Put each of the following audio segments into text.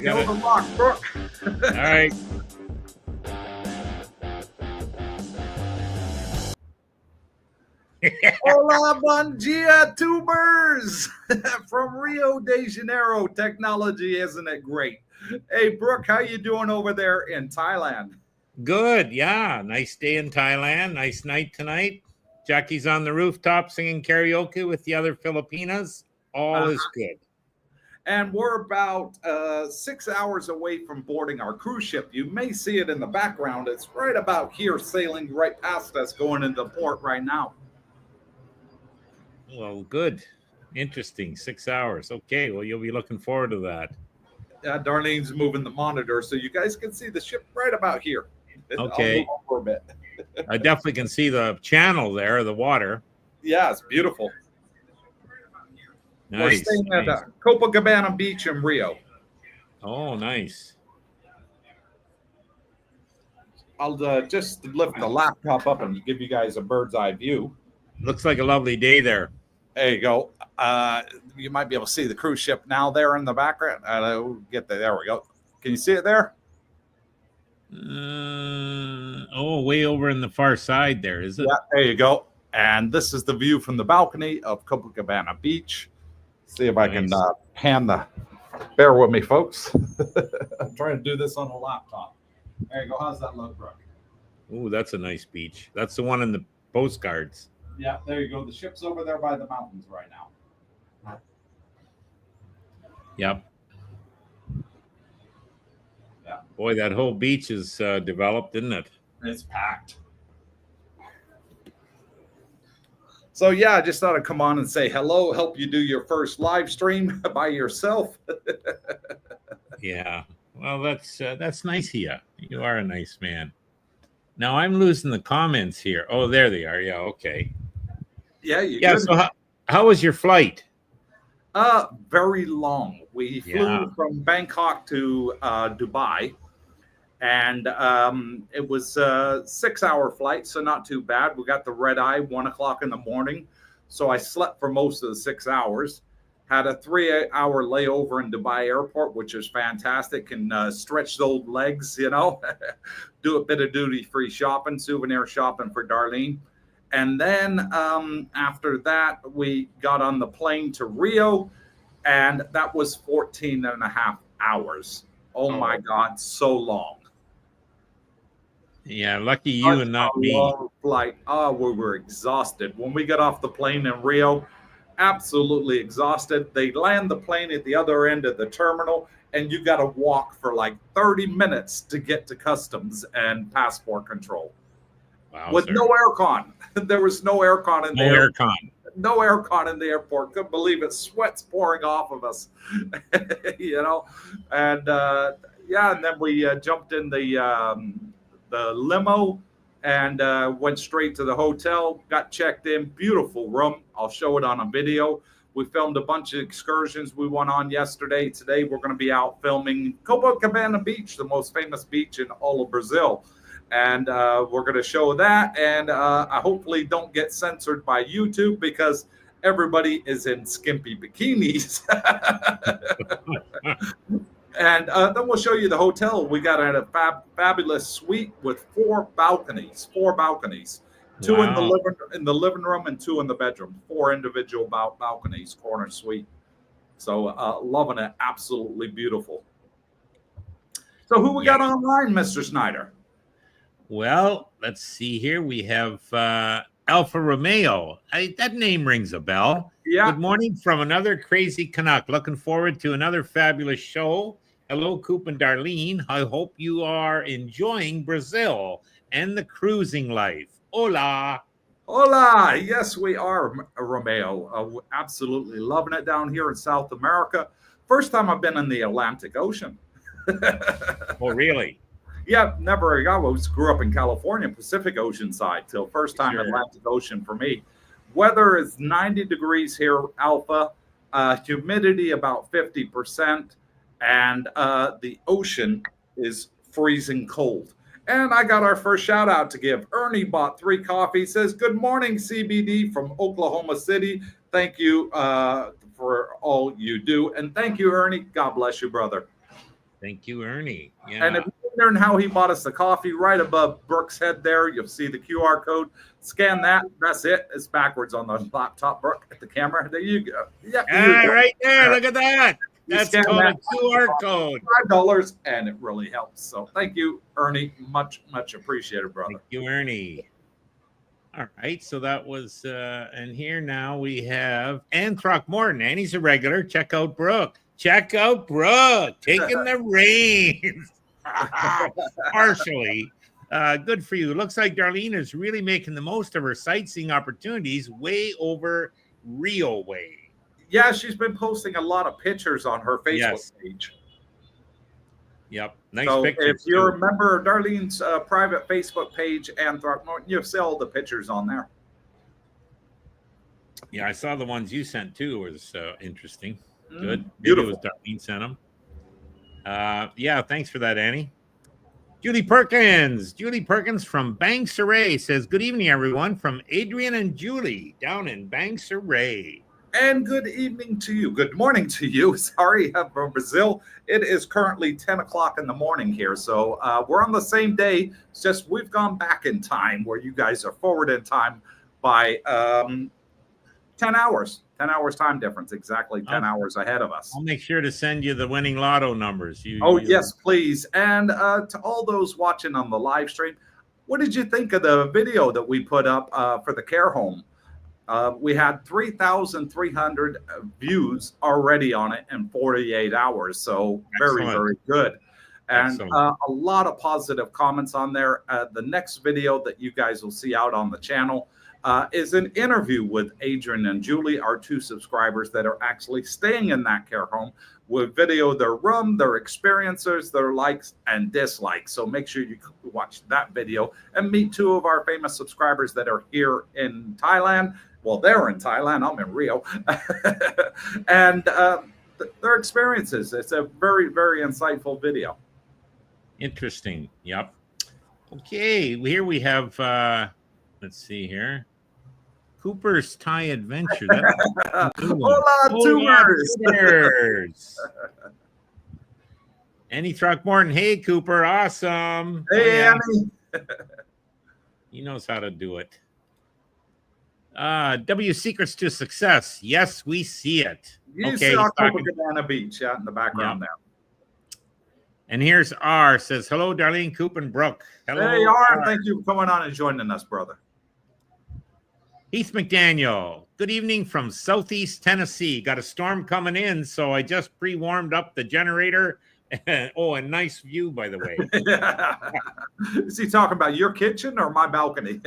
I Kill got the it. rock, Brooke. All right. Hola, bom dia, tubers from Rio de Janeiro. Technology, isn't it great? Hey, Brooke, how you doing over there in Thailand? Good. Yeah. Nice day in Thailand. Nice night tonight. Jackie's on the rooftop singing karaoke with the other Filipinas. All is good. And we're about 6 hours away from boarding our cruise ship. You may see it in the background. It's right about here, sailing right past us, going into port right now. Well, good. Interesting. 6 hours. Okay. Well, you'll be looking forward to that. Darlene's moving the monitor so you guys can see the ship right about here. I'll move Okay. over a bit. I definitely can see the channel there, the water. Yeah, it's beautiful. We're Nice. staying at Nice. Copacabana Beach in Rio. Oh, nice. I'll just lift the laptop up and give you guys a bird's eye view. Looks like a lovely day there. There you go. You might be able to see the cruise ship now there in the background. There we go. Can you see it there? Way over in the far side there, is it? Yeah, there you go. And this is the view from the balcony of Copacabana Beach. See if I can pan the. Bear with me, folks. I'm trying to do this on a laptop. There you go. How's that look, Brooke? Ooh, that's a nice beach. That's the one in the postcards. Yeah, there you go. The ship's over there by the mountains right now. Yep. Yeah. Boy, that whole beach is developed, isn't it? It's packed. So yeah, I just thought I'd come on and say hello, help you do your first live stream by yourself. Yeah. Well, that's nice of you. You are a nice man. Now I'm losing the comments here. Oh, there they are. Yeah. Okay. Yeah. Yeah. Good? So how was your flight? Very long. We flew from Bangkok to Dubai, and it was a 6-hour flight, so not too bad. We got the red eye 1 o'clock in the morning, so I slept for most of the 6 hours. Had a 3-hour layover in Dubai airport, which is fantastic. Can stretch those legs, do a bit of duty-free shopping, souvenir shopping for Darlene. And then after that, we got on the plane to Rio, and that was 14 and a half hours. Oh my God, so long. Yeah, lucky you and not me. Long flight. Oh, we were exhausted. When we got off the plane in Rio, absolutely exhausted. They land the plane at the other end of the terminal, and you got to walk for like 30 minutes to get to customs and passport control. Wow, with no aircon. There was no aircon in there. No aircon in the airport. Couldn't believe it. Sweat's pouring off of us, And and then we jumped in the limo and went straight to the hotel. Got checked in. Beautiful room. I'll show it on a video. We filmed a bunch of excursions we went on yesterday. Today we're going to be out filming Copacabana Beach, the most famous beach in all of Brazil. And we're going to show that. And I hopefully don't get censored by YouTube because everybody is in skimpy bikinis. And then we'll show you the hotel. We got a fabulous suite with 4 balconies. 2 in the living room and 2 in the bedroom. 4 individual balconies, corner suite. So loving it. Absolutely beautiful. So who we got online, Mr. Snyder? Well, let's see here. We have Alfa Romeo. That name rings a bell. Yeah. Good morning from another crazy Canuck. Looking forward to another fabulous show. Hello, Coop and Darlene. I hope you are enjoying Brazil and the cruising life. Hola. Hola. Yes, we are, Romeo. Absolutely loving it down here in South America. First time I've been in the Atlantic Ocean. Oh, really? Yeah, never. I grew up in California, Pacific Ocean side, till first time Atlantic Ocean for me. Weather is 90 degrees here, Alpha. Humidity about 50%, and the ocean is freezing cold. And I got our first shout out to give. Ernie bought 3 coffee. Says, "Good morning, CBD from Oklahoma City. Thank you for all you do, and thank you, Ernie. God bless you, brother." Thank you, Ernie. Yeah. And if you're wondering how he bought us the coffee, right above Brooke's head there, you'll see the QR code. Scan that. That's it. It's backwards on the laptop, Brooke, at the camera. There you go. Yep, Right there. Look at that. That's called that a QR code. $5, and it really helps. So thank you, Ernie. Much, much appreciated, brother. Thank you, Ernie. All right, so that was, and here now we have Ann Throckmorton. Annie's a regular. Check out Brooke. Check out Brooke taking the reins. Partially. Good for you. Looks like Darlene is really making the most of her sightseeing opportunities way over Rio way. Yeah, she's been posting a lot of pictures on her Facebook page. Yep, nice so pictures. If you remember Darlene's private Facebook page, and Throckmorton, you'll see all the pictures on there. Yeah, I saw the ones you sent too. It was interesting. Good. Beautiful. Maybe it was Darlene sent them. Yeah, thanks for that, Annie. Julie Perkins. Julie Perkins from Banks-Array says, good evening, everyone, from Adrian and Julie down in Banks-Array. And good evening to you. Good morning to you. Sorry, I'm from Brazil. It is currently 10 o'clock in the morning here. So we're on the same day. It's just we've gone back in time where you guys are forward in time by 10 hours. 10 hours time difference. Exactly 10 hours ahead of us. I'll make sure to send you the winning lotto numbers. Yes, please. And to all those watching on the live stream, what did you think of the video that we put up for the care home? We had 3,300 views already on it in 48 hours. So very, very good. And a lot of positive comments on there. The next video that you guys will see out on the channel is an interview with Adrian and Julie, our 2 subscribers that are actually staying in that care home, with video their room, their experiences, their likes and dislikes. So make sure you watch that video and meet 2 of our famous subscribers that are here in Thailand. Well, they're in Thailand. I'm in Rio. And their experiences. It's a very, very insightful video. Interesting. Yep. Okay. Here we have, let's see here. Coopersthaiadventure. Hola, tubers. Annie Throckmorton. Hey, Cooper. Awesome. Hey, Annie. He knows how to do it. W Secrets to Success. Yes, we see it. You saw Copacabana Beach in the background there. And here's R. Says, hello, Darlene, Coop, and Brooke. Hello, hey, R. Thank you for coming on and joining us, brother. Heath McDaniel. Good evening from Southeast Tennessee. Got a storm coming in, so I just pre-warmed up the generator. Oh, a nice view, by the way. Is he talking about your kitchen or my balcony?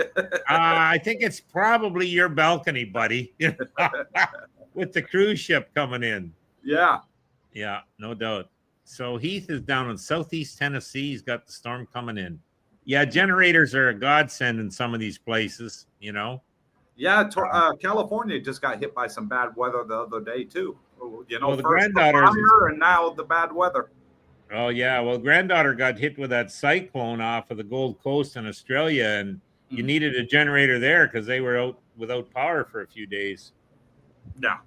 I think it's probably your balcony, buddy. With the cruise ship coming in. Yeah. Yeah, no doubt. So Heath is down in Southeast Tennessee. He's got the storm coming in. Yeah, generators are a godsend in some of these places, you know. Yeah, California just got hit by some bad weather the other day, too. You know, well, the granddaughter and now the bad weather. Oh, yeah. Well, granddaughter got hit with that cyclone off of the Gold Coast in Australia, and you needed a generator there because they were out without power for a few days. Yeah.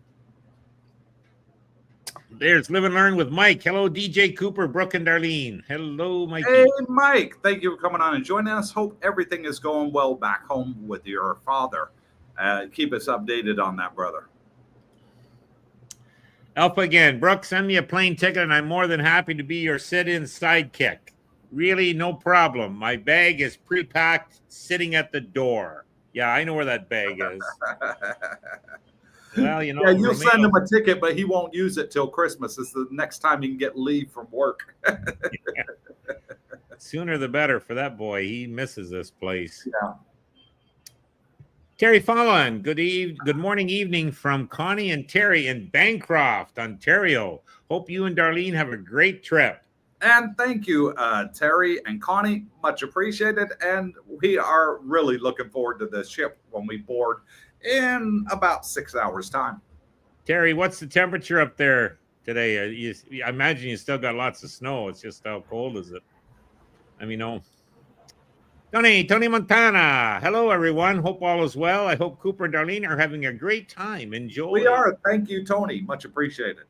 There's Live and Learn with Mike. Hello, DJ Cooper, Brooke, and Darlene. Hello, Mike. Hey, Mike. Thank you for coming on and joining us. Hope everything is going well back home with your father. Keep us updated on that, brother. Alpha again. Brooke, send me a plane ticket, and I'm more than happy to be your sit-in sidekick. Really, no problem. My bag is pre-packed, sitting at the door. Yeah, I know where that bag is. Well, you know, yeah, you'll send him a ticket, but he won't use it till Christmas. It's the next time he can get leave from work. Yeah. Sooner the better for that boy. He misses this place. Yeah. Terry Fallon, good morning, evening from Connie and Terry in Bancroft, Ontario. Hope you and Darlene have a great trip. And thank you, Terry and Connie. Much appreciated. And we are really looking forward to the ship when we board in about 6 hours' time. Terry, what's the temperature up there today? I imagine you still got lots of snow. It's just how cold is it? Let me know. Tony Montana. Hello, everyone. Hope all is well. I hope Cooper and Darlene are having a great time. Enjoy. We are. Thank you, Tony. Much appreciated.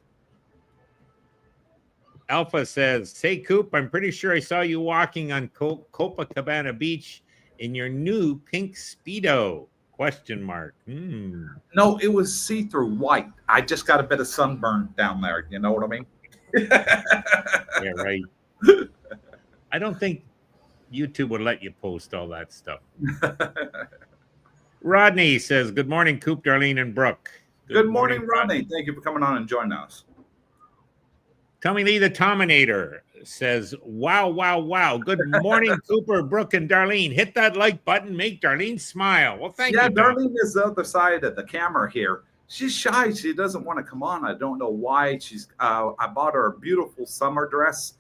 Alpha says, "Hey Coop, I'm pretty sure I saw you walking on Copacabana Beach in your new pink Speedo." Question mark. No, it was see-through white. I just got a bit of sunburn down there. You know what I mean? Yeah, right. I don't think YouTube would let you post all that stuff. Rodney says, "Good morning, Coop, Darlene, and Brooke." Good morning, Rodney. Thank you for coming on and joining us. Tommy Lee the Tominator says, "Wow, wow, wow. Good morning, Cooper, Brooke, and Darlene. Hit that like button. Make Darlene smile." Well, thank you. Yeah, Darlene is the other side of the camera here. She's shy. She doesn't want to come on. I don't know why. I bought her a beautiful summer dress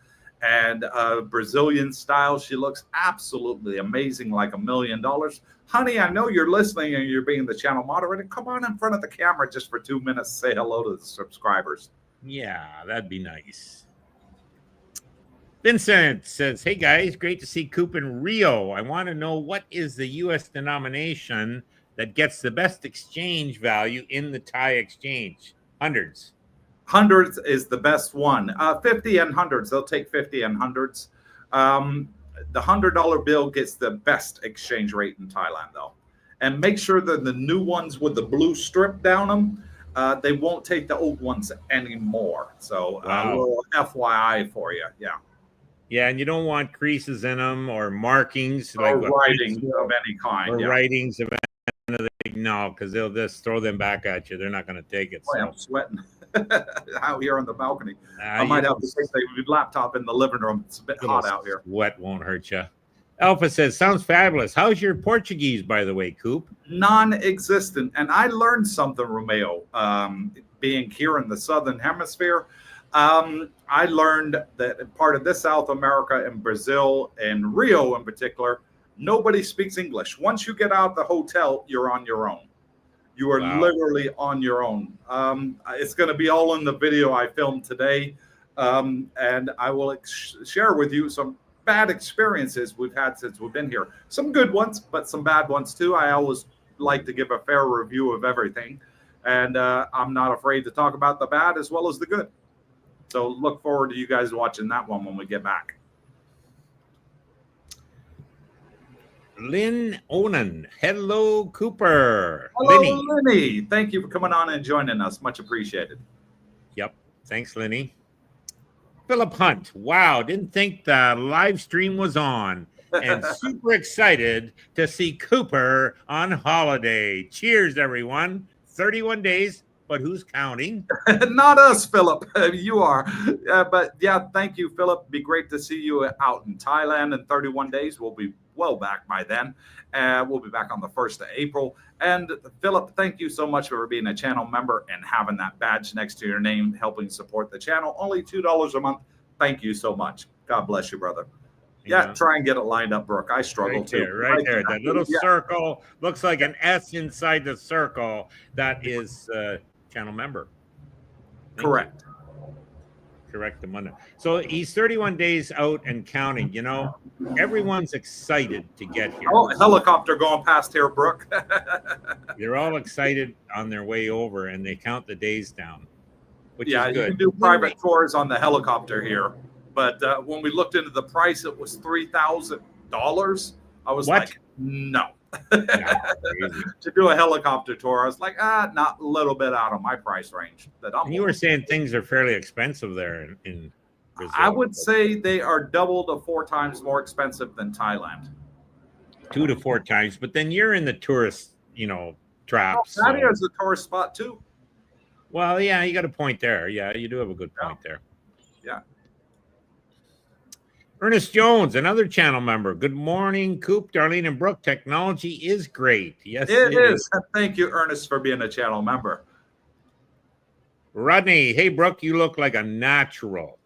and Brazilian style. She looks absolutely amazing, like $1 million. Honey, I know you're listening and you're being the channel moderator. Come on in front of the camera just for 2 minutes. Say hello to the subscribers. Yeah, that'd be nice. Vincent says, "Hey guys, great to see Coop in Rio. I want to know what is the US denomination that gets the best exchange value in the Thai exchange?" Hundreds. Hundreds is the best one. 50 and hundreds. They'll take 50 and hundreds. The $100 bill gets the best exchange rate in Thailand, though. And make sure that the new ones with the blue strip down them, they won't take the old ones anymore. So a little FYI for you. Yeah. Yeah, and you don't want creases in them or markings. Or writings of any kind. Or writings of anything. No, because they'll just throw them back at you. They're not going to take it. Boy, I'm sweating out here on the balcony. I might have to take the laptop in the living room. It's a bit hot out here. Sweat won't hurt you. Alpha says, "Sounds fabulous. How's your Portuguese, by the way, Coop?" Non-existent. And I learned something, Romeo, being here in the Southern Hemisphere. I learned that part of this South America and Brazil and Rio in particular, nobody speaks English. Once you get out of the hotel, you're on your own. You are literally on your own. It's going to be all in the video I filmed today. And I will share with you some bad experiences we've had since we've been here. Some good ones, but some bad ones too. I always like to give a fair review of everything. And I'm not afraid to talk about the bad as well as the good. So look forward to you guys watching that one when we get back. Lynn Onan. Hello, Cooper. Hello, Lenny. Thank you for coming on and joining us. Much appreciated. Yep. Thanks, Lenny. Philip Hunt. Wow. Didn't think the live stream was on. And super excited to see Cooper on holiday. Cheers, everyone. 31 days. But who's counting? Not us, Philip. You are. But yeah, thank you, Philip. Be great to see you out in Thailand in 31 days. We'll be well back by then. We'll be back on the 1st of April. And Philip, thank you so much for being a channel member and having that badge next to your name, helping support the channel. Only $2 a month. Thank you so much. God bless you, brother. Yeah, try and get it lined up, Brooke. I struggle too. Right there. That little circle looks like an S inside the circle. That is channel member. Correct. Correct the Monday. So he's 31 days out and counting. You know, everyone's excited to get here. Oh, a helicopter going past here, Brooke. They're all excited on their way over, and they count the days down, which is good. You can do private tours on the helicopter here. But when we looked into the price, it was $3,000. I was like, no. To do a helicopter tour, I was like, not a little bit out of my price range. You were saying things are fairly expensive there in Brazil. I would say they are double to 4 times more expensive than Thailand. 2 to 4 times, but then you're in the tourist, traps. Pattaya is a tourist spot too. Well, yeah, you got a point there. Yeah, you do have a good point there. Yeah. Ernest Jones, another channel member. Good morning, Coop, Darlene, and Brooke. Technology is great. Yes, it is. Thank you, Ernest, for being a channel member. Rodney, hey, Brooke, you look like a natural.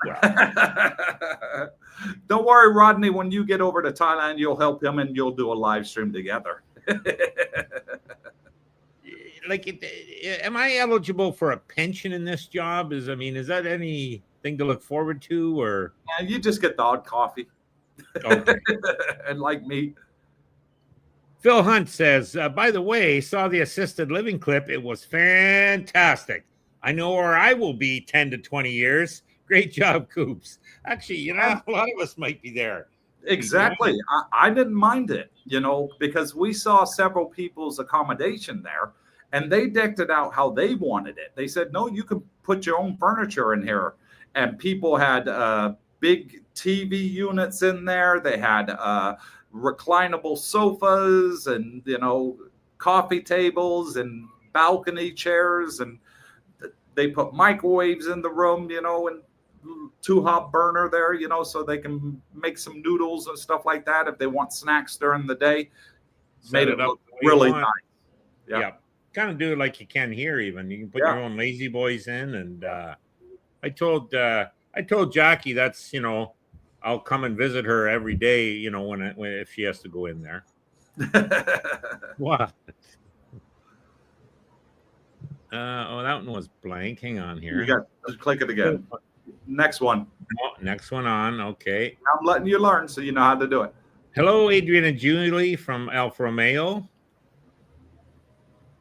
Don't worry, Rodney. When you get over to Thailand, you'll help him and you'll do a live stream together. Am I eligible for a pension in this job? Is that anything to look forward to, or you just get the odd coffee? Okay. And like me. Phil Hunt says, by the way, saw the assisted living clip. It was fantastic. I know where I will be 10 to 20 years. Great job, Coops. Actually, you know, a lot of us might be there. Exactly. I didn't mind it, you know, because we saw several people's accommodation there and they decked it out how they wanted it. They said, no, you can put your own furniture in here. And people had big TV units in there. They had reclinable sofas and, you know, coffee tables and balcony chairs. And they put microwaves in the room, you know, and two hot burner there, you know, so they can make some noodles and stuff like that if they want snacks during the day. Made it look really nice. Yeah. Kind of do it like you can here. Even you can put your own lazy boys in. And I told Jackie that's, you know, I'll come and visit her every day, you know, when if she has to go in there. What? Oh, that one was blank. Hang on here. You got to click it again. Next one. Oh, next one on. Okay. I'm letting you learn so you know how to do it. Hello, Adrian and Julie from Alfa Romeo.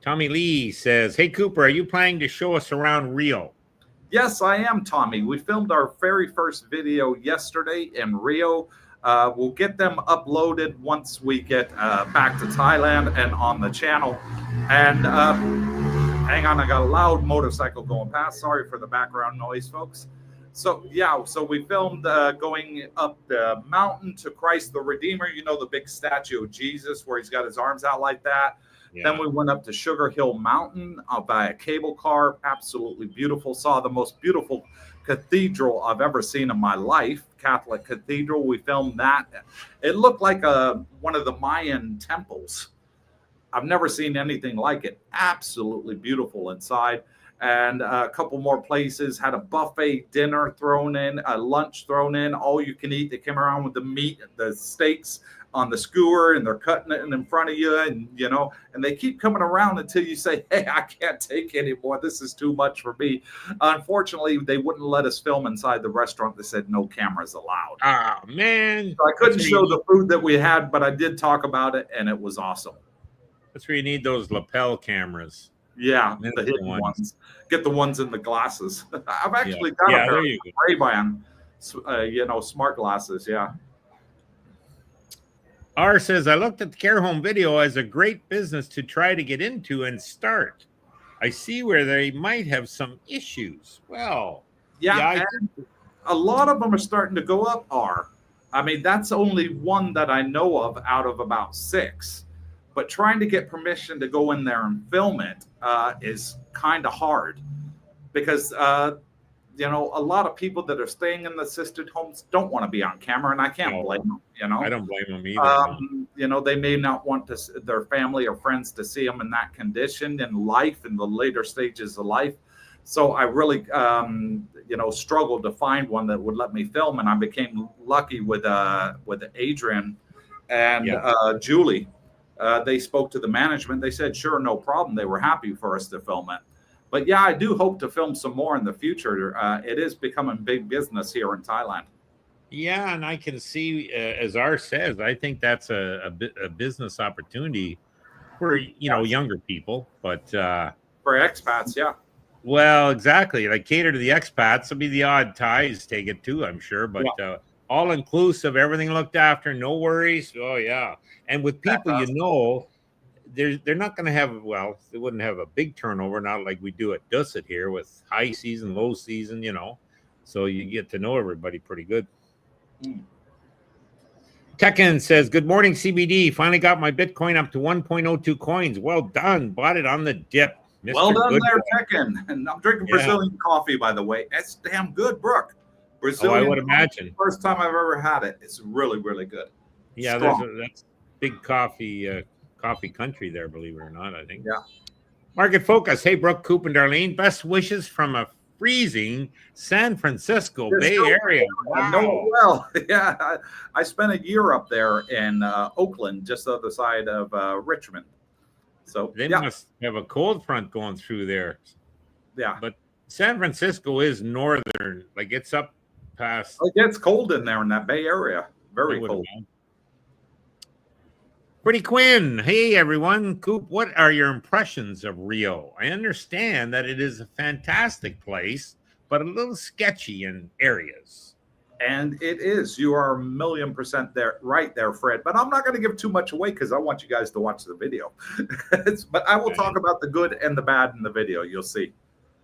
Tommy Lee says, hey, Cooper, are you planning to show us around Rio? Yes, I am, Tommy. We filmed our very first video yesterday in Rio. We'll get them uploaded once we get back to Thailand and on the channel. And hang on, I got a loud motorcycle going past. Sorry for the background noise, folks. So, yeah, so we filmed going up the mountain to Christ the Redeemer. You know, the big statue of Jesus where he's got his arms out like that. Yeah. Then we went up to Sugar Hill Mountain by a cable car. Absolutely beautiful. Saw the most beautiful cathedral I've ever seen in my life. Catholic cathedral. We filmed that. It looked like one of the Mayan temples. I've never seen anything like it. Absolutely beautiful inside. And a couple more places had a buffet dinner thrown in, a lunch thrown in, all you can eat. They came around with the meat, the steaks on the skewer, and they're cutting it in front of you, and you know, and they keep coming around until you say, hey, I can't take anymore. This is too much for me. Unfortunately, they wouldn't let us film inside the restaurant. They said no cameras allowed. Oh, man. So I couldn't show the food that we had, but I did talk about it, and it was awesome. That's where you need those lapel cameras. Yeah, the hidden ones. Get the ones in the glasses. I've actually got a pair of Ray-Ban, you know, smart glasses. Yeah. R says, I looked at the care home video as a great business to try to get into and start. I see where they might have some issues. Well, yeah, a lot of them are starting to go up, R. I mean, that's only one that I know of out of about 6. But trying to get permission to go in there and film it is kind of hard because, you know, a lot of people that are staying in the assisted homes don't want to be on camera, and I can't blame them, you know. I don't blame them either. You know, they may not want their family or friends to see them in that condition in life, in the later stages of life. So I really, you know, struggled to find one that would let me film, and I became lucky with Adrian and Julie. They spoke to the management. They said, sure, no problem. They were happy for us to film it. But yeah, I do hope to film some more in the future. It is becoming big business here in Thailand. Yeah, and I can see, as R says, I think that's a business opportunity for, you know, younger people. But for expats, yeah. Well, exactly. Like cater to the expats. There'll be the odd Thais take it too, I'm sure. But all inclusive, everything looked after, no worries. Oh, yeah. And with people, you know, they're not going to have, well, they wouldn't have a big turnover, not like we do at Dusset here with high season, low season, you know. So you get to know everybody pretty good. Tekken says, good morning, CBD. Finally got my Bitcoin up to 1.02 coins. Well done. Bought it on the dip. Mr. Well done there, Tekken. And I'm drinking Brazilian coffee, by the way. It's damn good, Brooke. Brazilian I would imagine. First time I've ever had it. It's really, really good. Yeah, that's big coffee country there, believe it or not, I think. Yeah. Market Focus. Hey, Brooke, Coop, and Darlene. Best wishes from a freezing San Francisco Bay Area. Wow. I know well. Yeah, I spent a year up there in Oakland, just the other side of Richmond. So they must have a cold front going through there. Yeah. But San Francisco is northern. Like it's up past. It gets cold in there in that Bay Area. Very cold. Pretty Quinn. Hey, everyone. Coop, what are your impressions of Rio? I understand that it is a fantastic place, but a little sketchy in areas. And it is. You are 1,000,000% there, right there, Fred. But I'm not going to give too much away because I want you guys to watch the video. But I will talk about the good and the bad in the video. You'll see.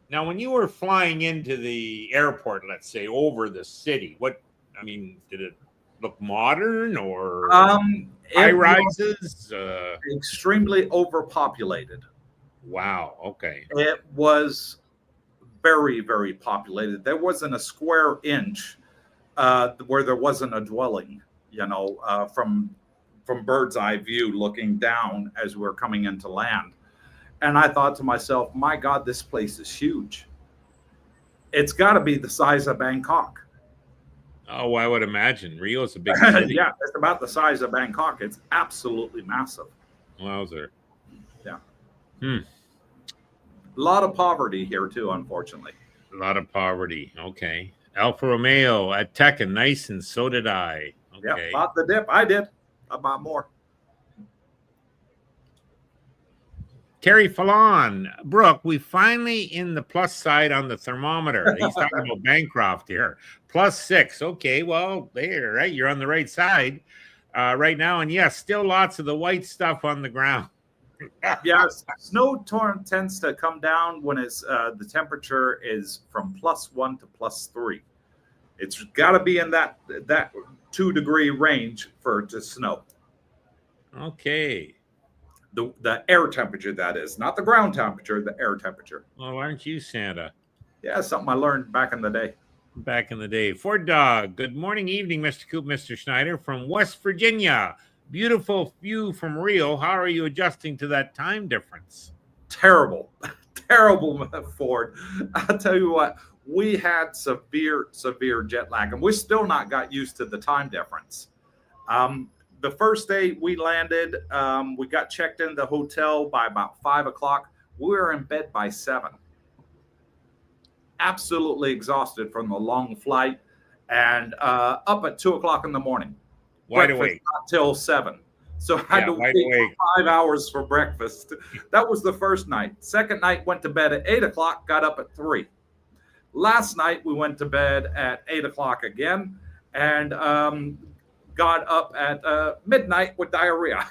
Now, when you were flying into the airport, let's say over the city, did it look modern or high rises? Extremely overpopulated. Wow. Okay. It was very, very populated. There wasn't a square inch where there wasn't a dwelling, from bird's eye view looking down as we're coming into land. And I thought to myself, my God, this place is huge. It's got to be the size of Bangkok. Oh, I would imagine. Rio's a big city. Yeah, it's about the size of Bangkok. It's absolutely massive. Wowzer. Yeah. A lot of poverty here, too, unfortunately. A lot of poverty. Okay. Alfa Romeo at Tekken. Nice, and so did I. Okay. Yeah, bought the dip. I did. I bought more. Terry Fallon, Brooke, we finally in the plus side on the thermometer. He's talking about Bancroft here. +6. Okay, well, there, right? You're on the right side right now. And yes, still lots of the white stuff on the ground. Yeah, snow tends to come down when it's the temperature is from +1 to +3. It's got to be in that 2-degree range for it to snow. Okay. The air temperature, that is, not the ground temperature, the air temperature. Well, aren't you Santa? Yeah, something I learned back in the day. Back in the day. Ford Dog, good morning, evening, Mr. Coop, Mr. Schneider from West Virginia. Beautiful view from Rio. How are you adjusting to that time difference? Terrible, Ford. I'll tell you what, we had severe jet lag, and we still not got used to the time difference. The first day we landed, we got checked in the hotel by about 5 o'clock. We were in bed by 7. Absolutely exhausted from the long flight, and up at 2 o'clock in the morning. Wide awake. Not till 7. So I had to wait for 5 hours for breakfast. That was the first night. Second night, went to bed at 8 o'clock, got up at 3. Last night, we went to bed at 8 o'clock again, and got up at midnight with diarrhea.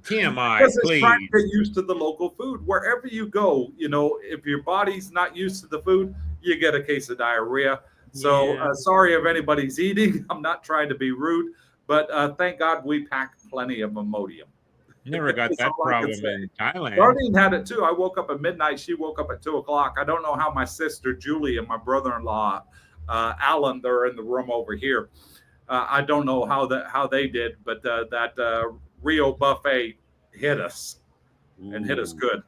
TMI, because it's please. trying to get used to the local food. Wherever you go, if your body's not used to the food, you get a case of diarrhea. So sorry if anybody's eating. I'm not trying to be rude, but thank God we packed plenty of Imodium. Never got that problem in Thailand. Darlene had it too. I woke up at midnight. She woke up at 2 o'clock. I don't know how my sister Julie and my brother-in-law Alan, they're in the room over here. I don't know how they did, but that Rio buffet hit us and hit us good.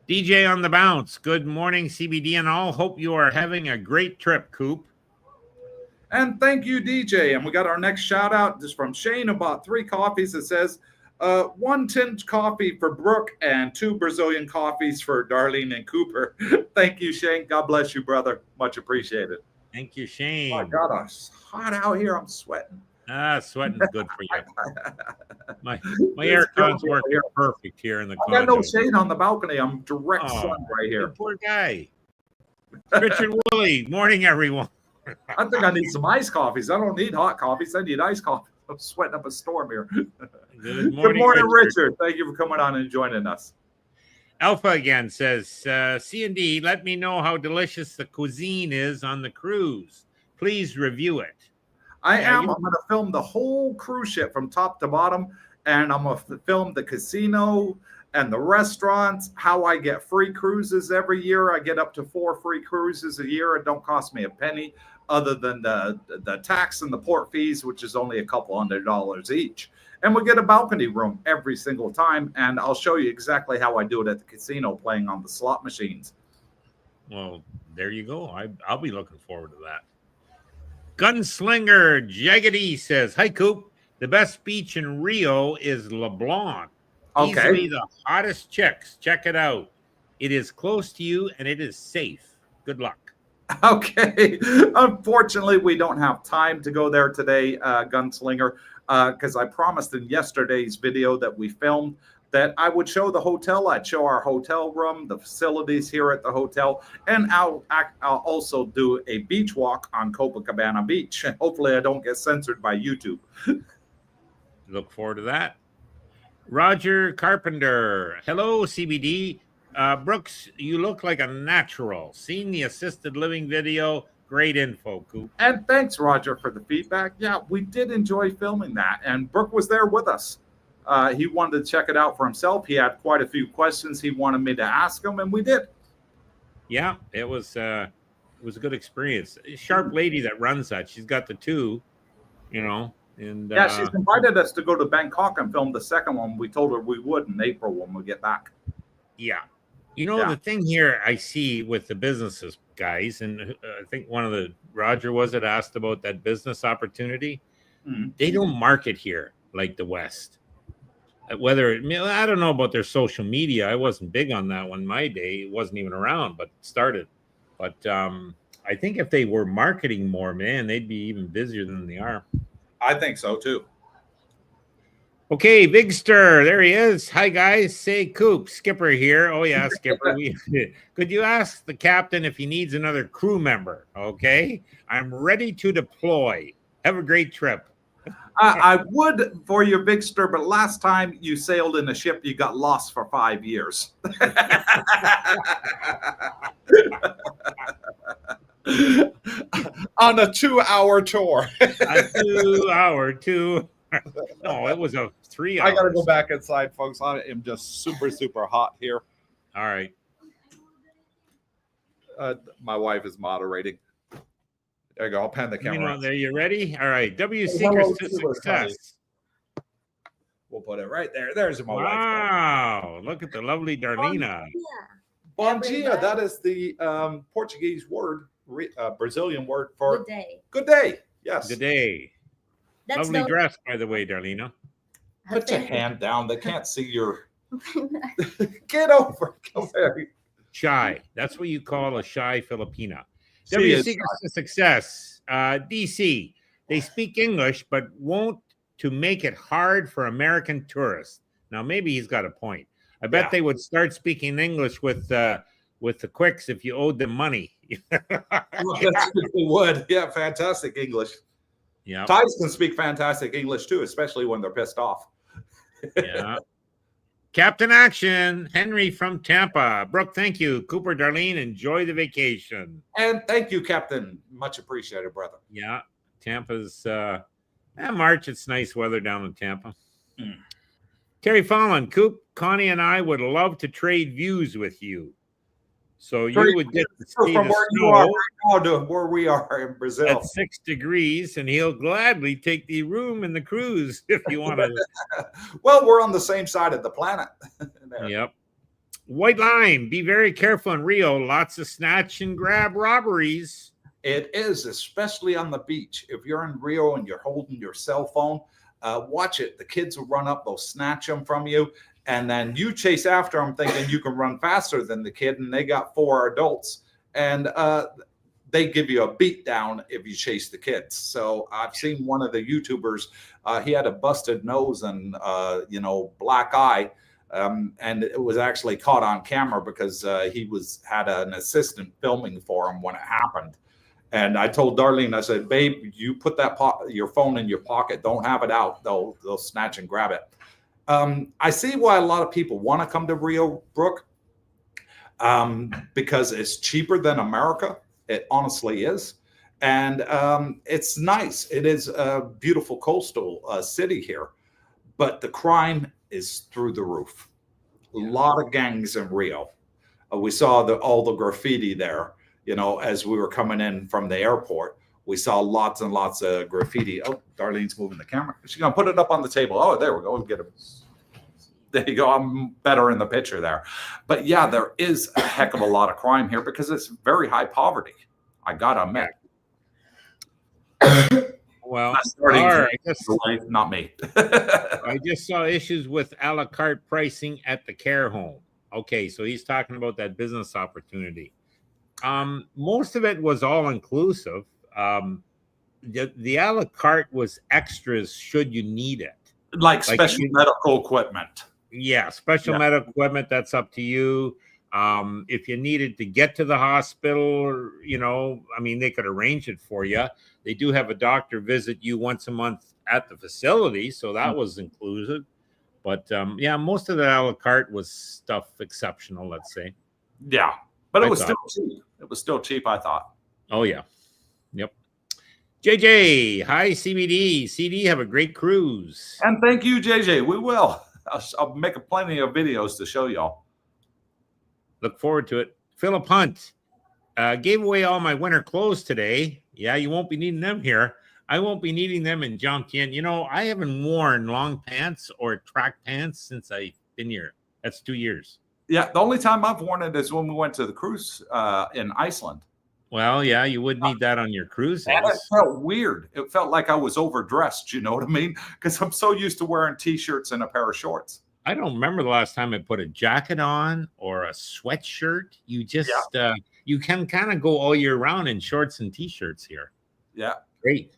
DJ on the bounce. Good morning, CBD and all. Hope you are having a great trip, Coop. And thank you, DJ. And we got our next shout out just from Shane, about 3 coffees. It says 1 tinge coffee for Brooke and 2 Brazilian coffees for Darlene and Cooper. Thank you, Shane. God bless you, brother. Much appreciated. Thank you, Shane. Oh my God, it's hot out here. I'm sweating. Sweating is good for you. My aircon's working perfect here in the condo. I got no shade on the balcony. I'm direct sun right here. Poor guy. Richard Woolley. Morning, everyone. I think I need some iced coffees. I don't need hot coffees. I need iced coffee. I'm sweating up a storm here. Good morning, Richard. Thank you for coming on and joining us. Alpha again says, C&D, let me know how delicious the cuisine is on the cruise. Please review it. I'm going to film the whole cruise ship from top to bottom, and I'm going to film the casino and the restaurants, how I get free cruises every year. I get up to 4 free cruises a year. It don't cost me a penny other than the tax and the port fees, which is only a couple $100 each. And we get a balcony room every single time, and I'll show you exactly how I do it at the casino playing on the slot machines. Well, there you go. I'll be looking forward to that. Gunslinger Jaggedy says, hi, Coop. The best beach in Rio is LeBlanc. Okay. Easily the hottest chicks. Check it out. It is close to you, and it is safe. Good luck. Okay. Unfortunately, we don't have time to go there today, Gunslinger, because I promised in yesterday's video that we filmed that I would show the hotel. I'd show our hotel room, the facilities here at the hotel, and I'll also do a beach walk on Copacabana Beach. Hopefully I don't get censored by YouTube. Look forward to that. Roger Carpenter. Hello, CBD. Brooks, you look like a natural. Seen the assisted living video. Great info, Coop. And thanks, Roger, for the feedback. Yeah, we did enjoy filming that. And Brooke was there with us. He wanted to check it out for himself. He had quite a few questions he wanted me to ask him, and we did. Yeah, it was a good experience. Sharp lady that runs that. She's got the two, you know. And yeah, she's invited us to go to Bangkok and film the second one. We told her we would in April when we get back. Yeah. You know, the thing here I see with the businesses, guys, and I think one of the, Roger was it, asked about that business opportunity. Mm-hmm. They don't market here like the West. Whether, I don't know about their social media. I wasn't big on that one my day. It wasn't even around, but it started. But I think if they were marketing more, man, they'd be even busier than they are. I think so, too. Okay, Big Stir, there he is. Hi, guys. Say, Coop, Skipper here. Oh, yeah, Skipper. Could you ask the captain if he needs another crew member? Okay, I'm ready to deploy. Have a great trip. I would for your Big Stir, but last time you sailed in a ship, you got lost for 5 years. On a 2-hour tour. A 2-hour tour. No, it was a 3 hours. I gotta go back inside, folks. I am just super hot here. All right. My wife is moderating. There you go. I'll pan the camera. There, you ready? All right. W Seekers to Success. We'll put it right there. There's my wife. Wow. Look at the lovely Darlena. Bom dia. That is the Portuguese word, Brazilian word for good day. Good day. Yes. Good day. That's lovely dress, by the way, Darlena. Put your hand down. They can't see your. Get over. Come here. Shy. That's what you call a shy Filipina. W Seekers to Success. DC. They speak English, but won't to make it hard for American tourists. Now, maybe he's got a point. I bet they would start speaking English with the quicks if you owed them money. Well, they would. Yeah, fantastic English. Yeah. Thais can speak fantastic English too, especially when they're pissed off. Yeah. Captain Action, Henry from Tampa. Brooke, thank you. Cooper, Darlene, enjoy the vacation. And thank you, Captain. Much appreciated, brother. Yeah. Tampa's March, it's nice weather down in Tampa. Terry Fallon, Coop, Connie, and I would love to trade views with you. So you would get to see from where you are right now to where we are in Brazil at 6 degrees, and he'll gladly take the room in the cruise if you want to. Well, we're on the same side of the planet. Yep. White Line, be very careful in Rio. Lots of snatch and grab robberies. It is, especially on the beach. If you're in Rio and you're holding your cell phone, watch it. The kids will run up, they'll snatch them from you. And then you chase after them thinking you can run faster than the kid. And they got 4 adults. And they give you a beat down if you chase the kids. So I've seen one of the YouTubers, he had a busted nose and, black eye. And it was actually caught on camera because he had an assistant filming for him when it happened. And I told Darlene, I said, babe, you put your phone in your pocket. Don't have it out. They'll snatch and grab it. I see why a lot of people want to come to Rio, Brooke, because it's cheaper than America. It honestly is. And it's nice. It is a beautiful coastal city here. But the crime is through the roof. A lot of gangs in Rio. We saw all the graffiti there, as we were coming in from the airport. We saw lots and lots of graffiti. Oh, Darlene's moving the camera. She's going to put it up on the table. Oh, there we go. Get it. There you go. I'm better in the picture there. But yeah, there is a heck of a lot of crime here because it's very high poverty. I got to admit. Well, not me. I just saw issues with a la carte pricing at the care home. Okay, so he's talking about that business opportunity. Most of it was all inclusive. The a la carte was extras should you need it, like special medical equipment. Yeah, special Yeah. medical equipment, that's up to you. If you needed to get to the hospital, I mean, they could arrange it for you. They do have a doctor visit you once a month at the facility, so that was included. But yeah, most of the a la carte was stuff exceptional, let's say. Yeah, but it I was thought. still cheap. It was still cheap, I thought. Oh, yeah. Yep. JJ, hi, CBD. CD, have a great cruise. And thank you, JJ. We will. I'll make plenty of videos to show y'all. Look forward to it. Philip Hunt gave away all my winter clothes today. Yeah, you won't be needing them here. I won't be needing them in Jomtien. I haven't worn long pants or track pants since I've been here. That's 2 years. Yeah, the only time I've worn it is when we went to the cruise in Iceland. Well, yeah, you would need that on your cruising. And it felt weird. It felt like I was overdressed, you know what I mean? Because I'm so used to wearing T-shirts and a pair of shorts. I don't remember the last time I put a jacket on or a sweatshirt. You just, you can kind of go all year round in shorts and T-shirts here. Yeah. Great.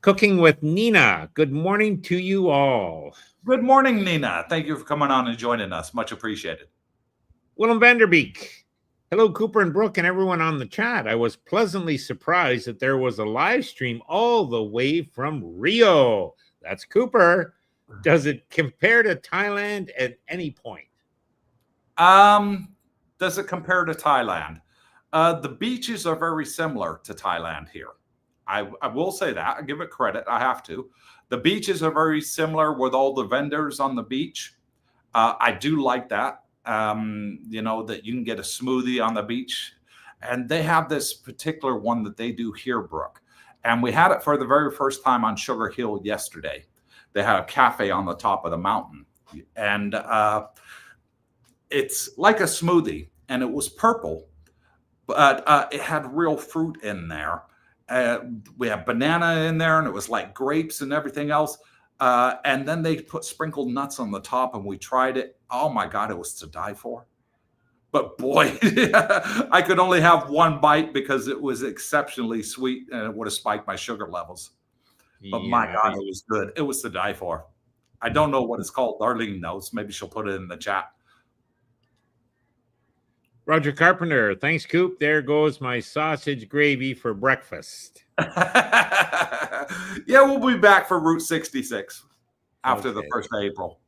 Cooking with Nina. Good morning to you all. Good morning, Nina. Thank you for coming on and joining us. Much appreciated. Willem Vanderbeek. Hello, Cooper and Brooke and everyone on the chat. I was pleasantly surprised that there was a live stream all the way from Rio. That's Cooper. Does it compare to Thailand at any point? Does it compare to Thailand? The beaches are very similar to Thailand here. I will say that. I give it credit. I have to. The beaches are very similar with all the vendors on the beach. I do like that. That you can get a smoothie on the beach. And they have this particular one that they do here, Brooke. And we had it for the very first time on Sugar Hill yesterday. They had a cafe on the top of the mountain. And it's like a smoothie. And it was purple. But it had real fruit in there. We have banana in there. And it was like grapes and everything else. And then they put sprinkled nuts on the top, and we tried it. Oh my God, it was to die for. But boy, I could only have one bite because it was exceptionally sweet and it would have spiked my sugar levels. But my God, it was good. It was to die for. I don't know what it's called. Darlene knows. Maybe she'll put it in the chat. Roger Carpenter, thanks, Coop. There goes my sausage gravy for breakfast. Yeah, we'll be back for Route 66 after the 1st of April.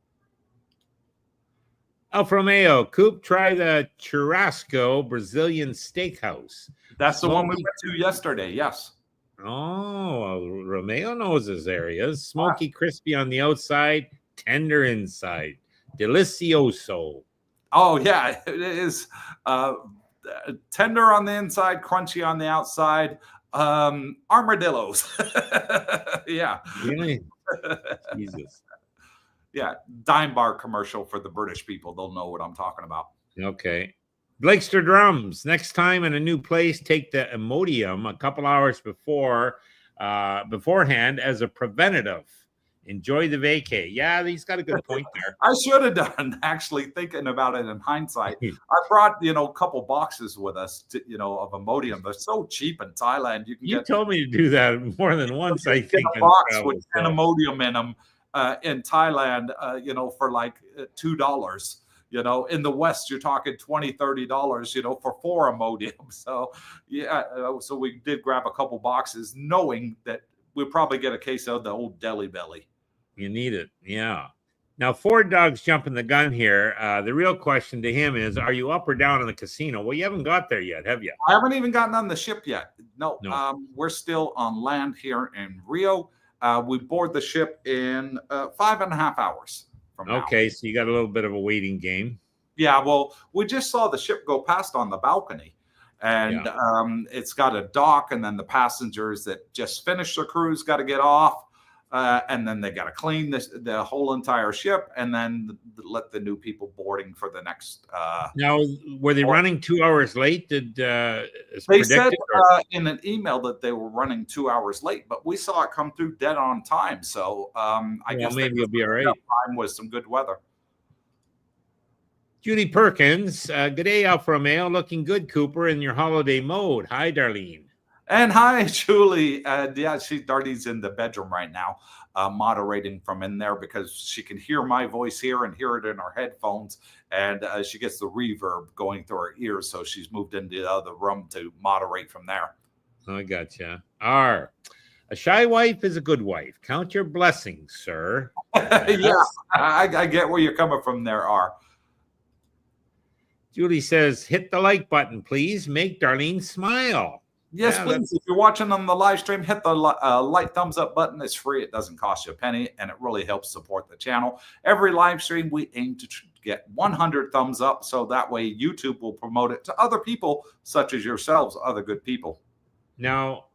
Alfa Romeo, Coop, try the Churrasco Brazilian Steakhouse. That's the one we went to yesterday, yes. Oh, Romeo knows his areas. Smoky, crispy on the outside, tender inside. Delicioso. Oh, yeah, it is tender on the inside, crunchy on the outside. Armadillos. Yeah. Really? Jesus. Yeah. Dime bar commercial for the British people. They'll know what I'm talking about. Okay. Blakester Drums. Next time in a new place, take the Imodium a couple hours beforehand as a preventative. Enjoy the vacay. Yeah, he's got a good point there. I should have done, actually, thinking about it in hindsight. I brought, a couple boxes with us, of Imodium. They're so cheap in Thailand. You told me to do that more than once, I think. A box with 10 Imodium in them in Thailand, for like $2. In the West, you're talking $20, $30, for 4 Imodium. So, yeah, so we did grab a couple boxes knowing that we'll probably get a case of the old deli belly. You need it. Yeah. Now, Ford Dog's jumping the gun here. The real question to him is, are you up or down in the casino? Well, you haven't got there yet, have you? I haven't even gotten on the ship yet. No. We're still on land here in Rio. We board the ship in 5.5 hours from now. Okay, so you got a little bit of a waiting game. Yeah, well, we just saw the ship go past on the balcony. And it's got a dock, and then the passengers that just finished their cruise got to get off, and then they got to clean the whole entire ship, and then let the new people boarding for the next. Now, were they running 2 hours late? They said in an email that they were running 2 hours late, but we saw it come through dead on time. So I guess maybe it'll be all right. Time with some good weather. Judy Perkins, good day, Alfa Romeo. Looking good, Cooper, in your holiday mode. Hi, Darlene. And hi, Julie. Yeah, Darlene's in the bedroom right now. moderating from in there because she can hear my voice here and hear it in her headphones. And she gets the reverb going through her ears. So she's moved into the other room to moderate from there. I gotcha. R. A shy wife is a good wife. Count your blessings, sir. Yeah, I get where you're coming from there, R. Julie says, hit the like button, please. Make Darlene smile. Yes, please. If you're watching on the live stream, hit the like thumbs up button. It's free. It doesn't cost you a penny, and it really helps support the channel. Every live stream, we aim to get 100 thumbs up, so that way YouTube will promote it to other people, such as yourselves, other good people. Now,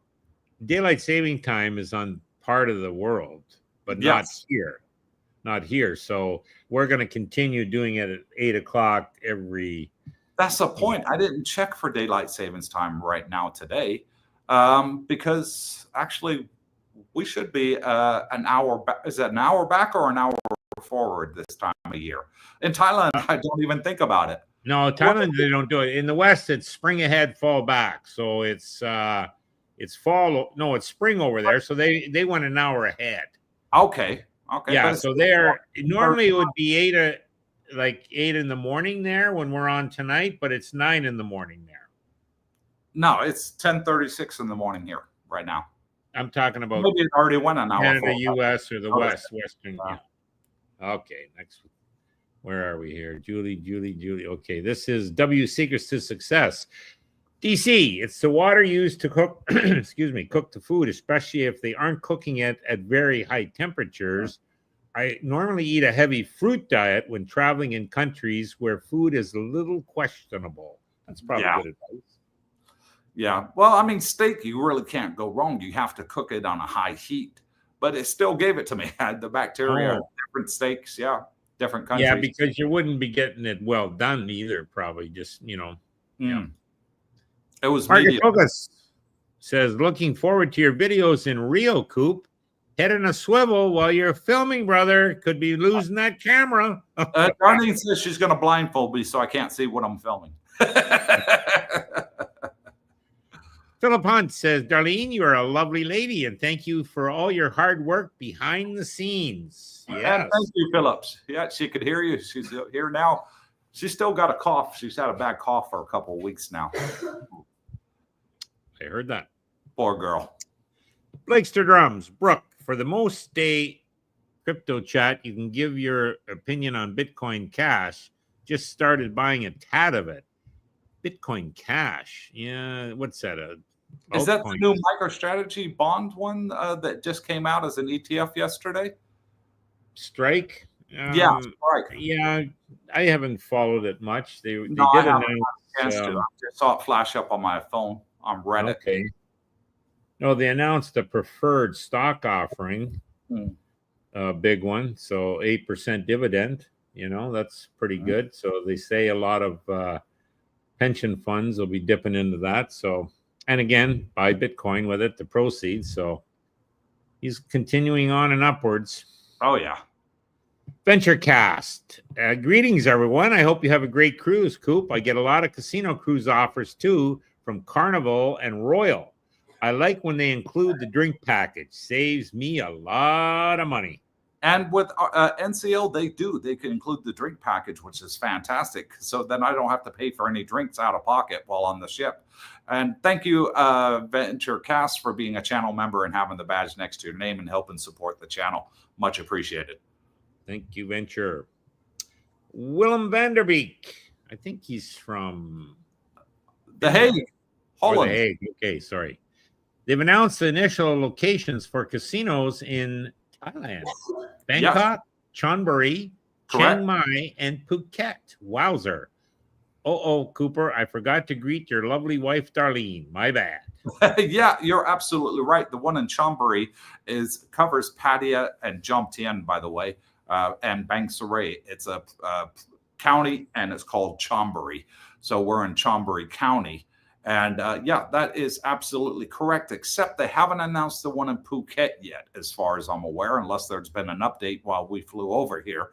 daylight saving time is on part of the world, but not here. Not here. So we're going to continue doing it at 8 o'clock every. That's the point. I didn't check for daylight savings time right now today, because actually we should be an hour back. Is that an hour back or an hour forward this time of year? In Thailand, I don't even think about it. No, Thailand, they don't do it. In the West, it's spring ahead, fall back. So it's fall. No, it's spring over there. So they went an hour ahead. Okay. Okay. Yeah. So they're normally it would be 8 in the morning there when we're on tonight, but it's 9 in the morning there. No, it's 10:36 in the morning here right now. I'm talking about maybe it already went an hour. Canada, US, or the Western. Yeah. Okay. Next. Where are we here? Julie. Okay. This is W Secrets to Success. DC, it's the water used to cook, cook the food, especially if they aren't cooking it at very high temperatures. I normally eat a heavy fruit diet when traveling in countries where food is a little questionable. That's probably good advice. Yeah. Well, I mean, steak, you really can't go wrong. You have to cook it on a high heat, but it still gave it to me. Had the bacteria, different steaks. Yeah. Different countries. Yeah, because you wouldn't be getting it well done either, probably. Just, Yeah. It was Margaret Focus says, looking forward to your videos in Rio, Coop. Head in a swivel while you're filming, brother. Could be losing that camera. Darlene says she's going to blindfold me so I can't see what I'm filming. Philip Hunt says, Darlene, you are a lovely lady, and thank you for all your hard work behind the scenes. Yes. Thank you, Phillips. Yeah, she could hear you. She's here now. She's still got a cough. She's had a bad cough for a couple of weeks now. I heard that. Poor girl. Blakester Drums. Brooke, for the most day crypto chat, you can give your opinion on Bitcoin Cash. Just started buying a tad of it. Bitcoin Cash. Yeah, what's that? Is that the new MicroStrategy bond one that just came out as an ETF yesterday? Strike? Yeah, Strike. Yeah, I haven't followed it much. They did announce. I just saw it flash up on my phone on Reddit. Okay. No, they announced a preferred stock offering, a big one. So 8% dividend. That's pretty good. So they say a lot of pension funds will be dipping into that. So, and again, buy Bitcoin with it, the proceeds. So he's continuing on and upwards. Oh, yeah. VentureCast. Greetings, everyone. I hope you have a great cruise, Coop. I get a lot of casino cruise offers, too, from Carnival and Royal. I like when they include the drink package. Saves me a lot of money. And with NCL, they do. They can include the drink package, which is fantastic. So then I don't have to pay for any drinks out of pocket while on the ship. And thank you, VentureCast, for being a channel member and having the badge next to your name and helping support the channel. Much appreciated. Thank you, Venture. Willem Vanderbeek. I think he's from The Hague, Holland. The Hague. Okay, sorry. They've announced the initial locations for casinos in Thailand, Bangkok, Chonburi, Chiang Mai, and Phuket. Wowzer. Cooper, I forgot to greet your lovely wife, Darlene. My bad. Yeah, you're absolutely right. The one in Chonburi covers Pattaya and Jomtien, by the way, and Bang Saray. It's a county, and it's called Chonburi. So we're in Chonburi County. And yeah, that is absolutely correct, except they haven't announced the one in Phuket yet, as far as I'm aware, unless there's been an update while we flew over here.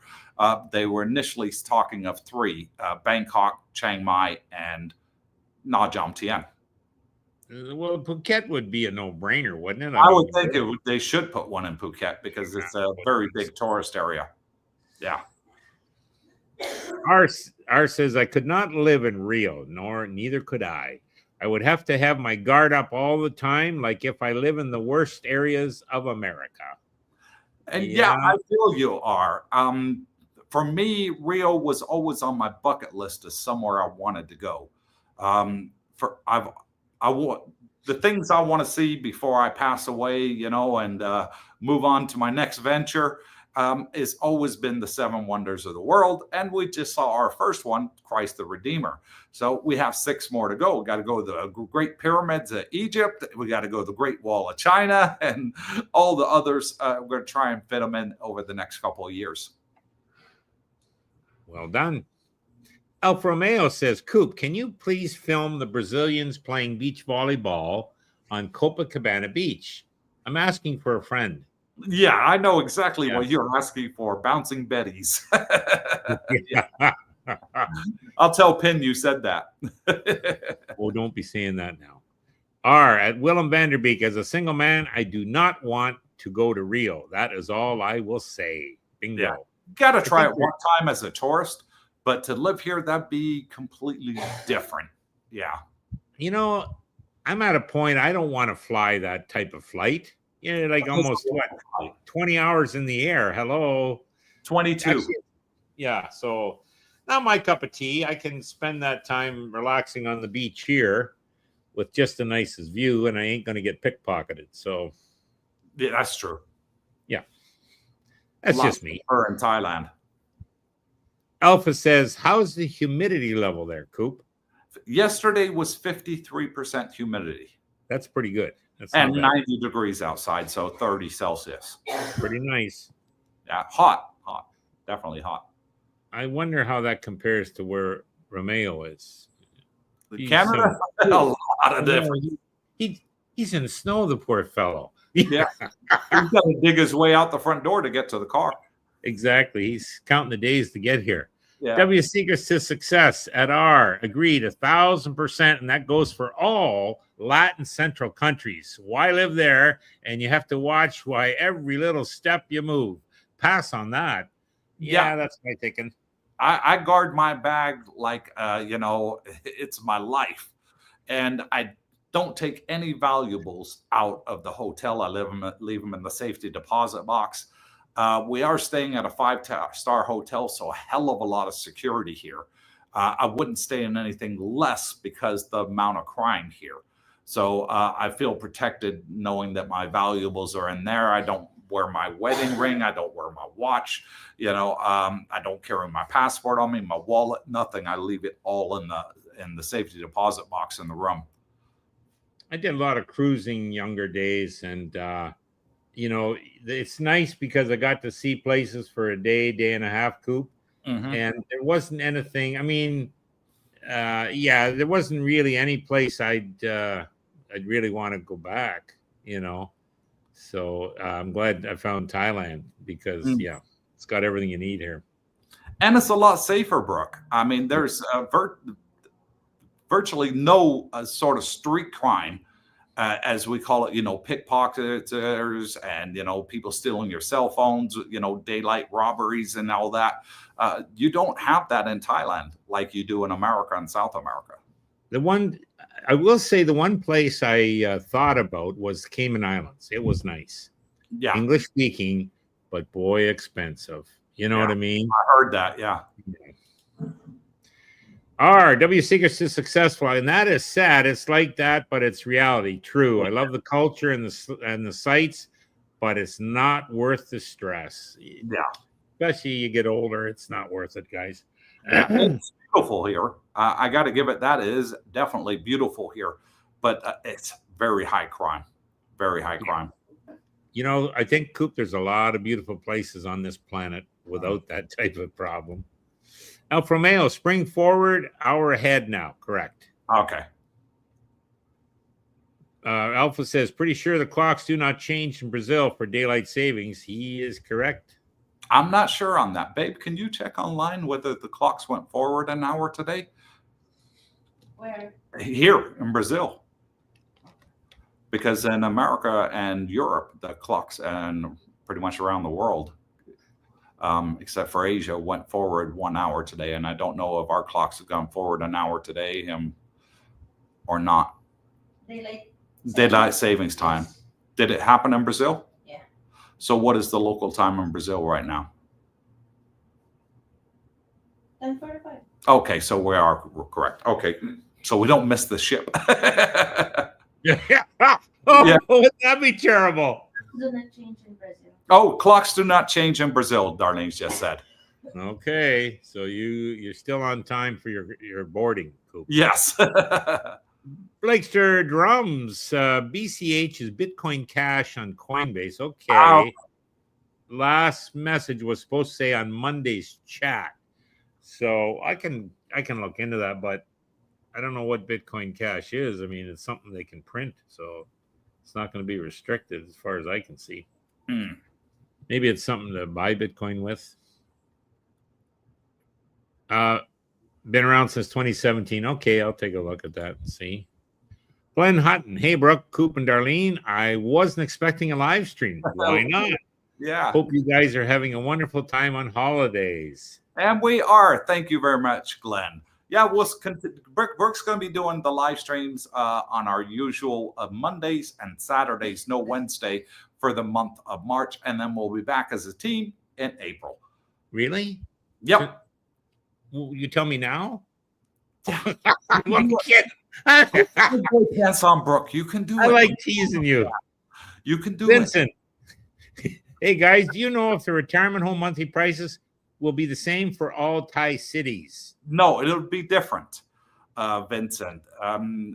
They were initially talking of 3, Bangkok, Chiang Mai, and Nha Jom Tien. Well, Phuket would be a no-brainer, wouldn't it? I would think they should put one in Phuket because it's a very big tourist area. Yeah. R says I could not live in Rio, neither could I. I would have to have my guard up all the time, like if I live in the worst areas of America. And yeah, I feel you are. For me, Rio was always on my bucket list as somewhere I wanted to go. The things I want to see before I pass away, and move on to my next venture, has always been the seven wonders of the world. And we just saw our first one, Christ the Redeemer. So we have 6 more to go. We got to go to the Great Pyramids of Egypt. We got to go to the Great Wall of China and all the others. We're going to try and fit them in over the next couple of years. Well done. Alfa Romeo says, Coop, can you please film the Brazilians playing beach volleyball on Copacabana Beach? I'm asking for a friend. Yeah, I know exactly what you're asking for. Bouncing Betties. I'll tell Pin you said that. Oh, don't be saying that now. R at Willem Vanderbeek, as a single man, I do not want to go to Rio. That is all I will say. Bingo. Yeah. Got to try it one time as a tourist, but to live here, that'd be completely different. Yeah. I'm at a point I don't want to fly that type of flight. Like almost 20 hours in the air. Hello. 22. Actually, yeah. So not my cup of tea. I can spend that time relaxing on the beach here with just the nicest view, and I ain't going to get pickpocketed. So yeah, that's true. Yeah. That's just me. Or in Thailand. Alpha says, how's the humidity level there, Coop? Yesterday was 53% humidity. That's pretty good. That's and 90 degrees outside, so 30 Celsius. Pretty nice. Yeah, hot. Definitely hot. I wonder how that compares to where Romeo is. Canada? A lot of difference. He's in snow, the poor fellow. Yeah. He's got to dig his way out the front door to get to the car. Exactly. He's counting the days to get here. Yeah. W Secrets to Success at R agreed 1,000%, and that goes for all Latin Central countries. Why live there? And you have to watch why every little step you move. Pass on that. Yeah, that's my thinking. I guard my bag like it's my life, and I don't take any valuables out of the hotel. I leave them in the safety deposit box. We are staying at a 5-star hotel, so a hell of a lot of security here. I wouldn't stay in anything less because the amount of crime here. So I feel protected knowing that my valuables are in there. I don't wear my wedding ring. I don't wear my watch. I don't carry my passport on me, my wallet, nothing. I leave it all in the safety deposit box in the room. I did a lot of cruising younger days, and it's nice because I got to see places for a day and a half, Coop. Mm-hmm. And there wasn't anything. I mean, there wasn't really any place I'd really want to go back, So I'm glad I found Thailand because, it's got everything you need here. And it's a lot safer, Brooke. I mean, there's virtually no sort of street crime. As we call it, pickpocketers and, people stealing your cell phones, daylight robberies and all that. You don't have that in Thailand like you do in America and South America. I will say the one place I thought about was Cayman Islands. It was nice. Yeah. English speaking, but boy, expensive. You know what I mean? I heard that. Yeah. W Secrets to Successful, and that is sad. It's like that, but it's reality. True. I love the culture and the sites, but it's not worth the stress. Yeah. Especially you get older, it's not worth it, guys. It's beautiful here. I got to give it that. It is definitely beautiful here, but it's very high crime. Very high crime. I think, Coop, there's a lot of beautiful places on this planet without that type of problem. Alfa Romeo, spring forward, hour ahead now. Correct. Okay. Alpha says, pretty sure the clocks do not change in Brazil for daylight savings. He is correct. I'm not sure on that. Babe, can you check online whether the clocks went forward an hour today? Where? Here in Brazil. because in America and Europe, the clocks and pretty much around the world, except for Asia, went forward 1 hour today. And I don't know if our clocks have gone forward an hour today or not. Daylight savings time. Yes. Did it happen in Brazil? Yeah. So what is the local time in Brazil right now? 10:45. Okay, so we are correct. Okay, so we don't miss the ship. Yeah. Oh, Yeah. would that be terrible? Do not change in Brazil. Oh, clocks do not change in Brazil, Darlene's just said. Okay, so you're still on time for your boarding, Coop. Yes. Blakester Drums, BCH is Bitcoin Cash on Coinbase. Okay. Ow. Last message was supposed to say on Monday's chat. So I can look into that, but I don't know what Bitcoin Cash is. I mean, it's something they can print, so it's not going to be restricted as far as I can see. Maybe it's something to buy Bitcoin with. Been around since 2017. Okay, I'll take a look at that and see. Glenn Hutton. Hey, Brooke, Coop, and Darlene. I wasn't expecting a live stream. Why not? Yeah. Hope you guys are having a wonderful time on holidays. And we are. Thank you very much, Glenn. Yeah, Brooke's going to be doing the live streams on our usual Mondays and Saturdays, no Wednesday, for the month of March. And then we'll be back as a team in April. Really? Yep. You tell me now? I'm kidding. Pants on, Brooke. You can do it. I like teasing you. You can do Vincent. Hey, guys, do you know if the retirement home monthly prices will be the same for all Thai cities? No, it'll be different, Vincent.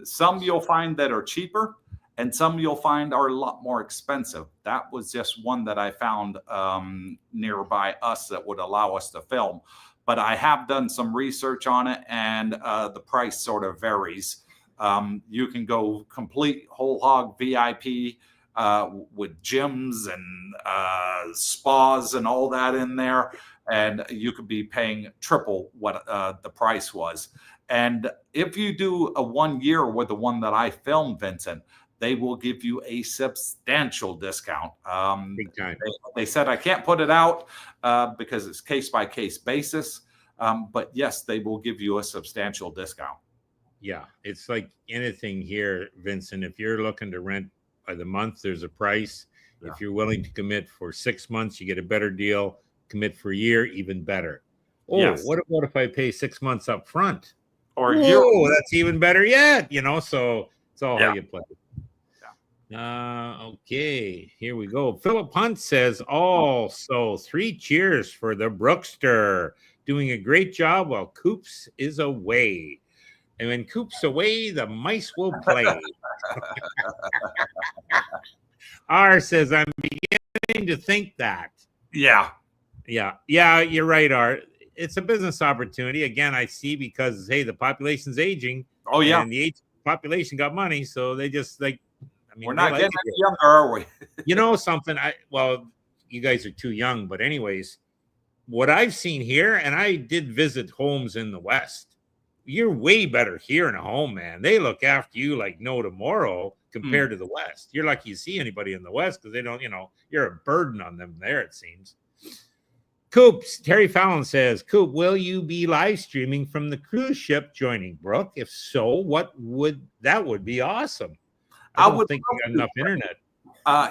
Some you'll find that are cheaper, and some you'll find are a lot more expensive. That was just one that I found nearby us that would allow us to film. But I have done some research on it, and the price sort of varies. You can go complete whole hog VIP with gyms and spas and all that in there, and you could be paying triple what the price was. And if you do a 1 year with the one that I filmed, Vincent, they will give you a substantial discount. Big time. They said I can't put it out because it's case-by-case basis. But yes, they will give you a substantial discount. Yeah, it's like anything here, Vincent. If you're looking to rent by the month, there's a price. Yeah. If you're willing to commit for 6 months, you get a better deal. Commit for a year, even better. Oh, yes. What if I pay 6 months up front? Or a year? Oh, that's even better yet. So it's all how you play. Okay, here we go. Philip Hunt says, also 3 cheers for the Brookster. Doing a great job while Coops is away. And when Coop's away, the mice will play. R says, I'm beginning to think that. Yeah, you're right, R. It's a business opportunity. Again, I see because, hey, the population's aging. Oh, yeah. And the aging population got money, so they just we're not getting any younger, are we? You know something? You guys are too young, but anyways, what I've seen here, and I did visit homes in the West, you're way better here in a home, man. They look after you like no tomorrow compared to the West. You're lucky you see anybody in the West because they don't, you're a burden on them there, it seems. Coops, Terry Fallon says, Coop, will you be live streaming from the cruise ship joining Brooke? If so, that would be awesome. I don't think you got enough internet.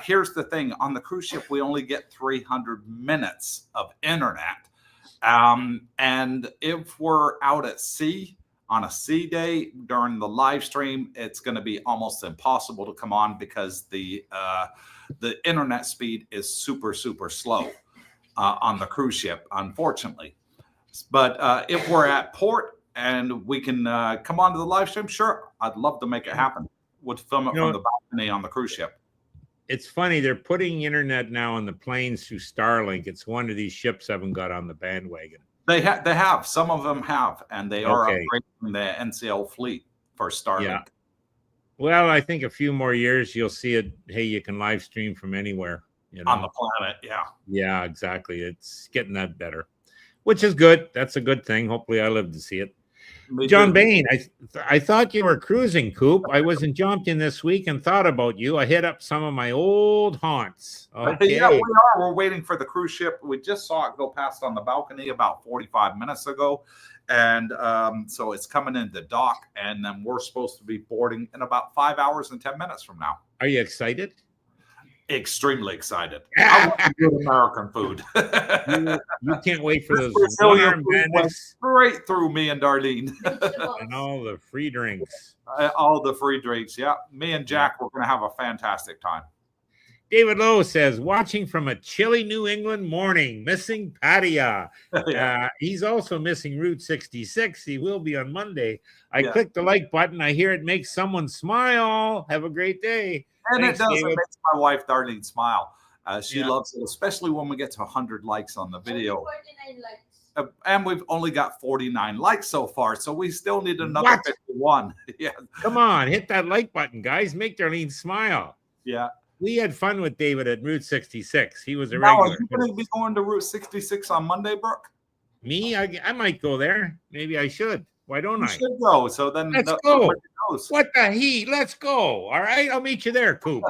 Here's the thing. On the cruise ship, we only get 300 minutes of internet. And if we're out at sea on a sea day during the live stream, it's going to be almost impossible to come on because the internet speed is super, super slow on the cruise ship, unfortunately. But if we're at port and we can come on to the live stream, sure, I'd love to make it happen. Would film it from the balcony on the cruise ship. It's funny, they're putting internet now on the planes through Starlink. It's one of these ships haven't got on the bandwagon. They have. Some of them have, and they are upgrading the NCL fleet for Starlink. Yeah. Well, I think a few more years you'll see it. Hey, you can live stream from anywhere. On the planet, yeah. Yeah, exactly. It's getting that better, which is good. That's a good thing. Hopefully I live to see it. Me John too. Bain, I thought you were cruising, Coop. I was in Jompton this week and thought about you. I hit up some of my old haunts. Okay. Yeah, we are. We're waiting for the cruise ship. We just saw it go past on the balcony about 45 minutes ago. And so it's coming into dock. And then we're supposed to be boarding in about 5 hours and 10 minutes from now. Are you excited? Extremely excited. I want good American food. You can't wait for those Brazilian warm food went bandits straight through me and Darlene. and all the free drinks. All the free drinks. Yeah. Me and Jack, we're going to have a fantastic time. David Lowe says, watching from a chilly New England morning, missing Pattaya. He's also missing Route 66. He will be on Monday. I clicked the like button. I hear it makes someone smile. Have a great day. And Thanks, it does. David. It makes my wife, Darlene, smile. She loves it, especially when we get to 100 likes on the video. 49 likes. And we've only got 49 likes so far, so we still need another 51. Yeah. Come on, hit that like button, guys. Make Darlene smile. Yeah. We had fun with David at Route 66. He was a Now, regular. are you going to be going to Route 66 on Monday, Brooke? Me? I might go there. Maybe I should. Why don't You I? should go. So then Let's go. knows. What the heat? Let's go. All right. I'll meet you there, Coop.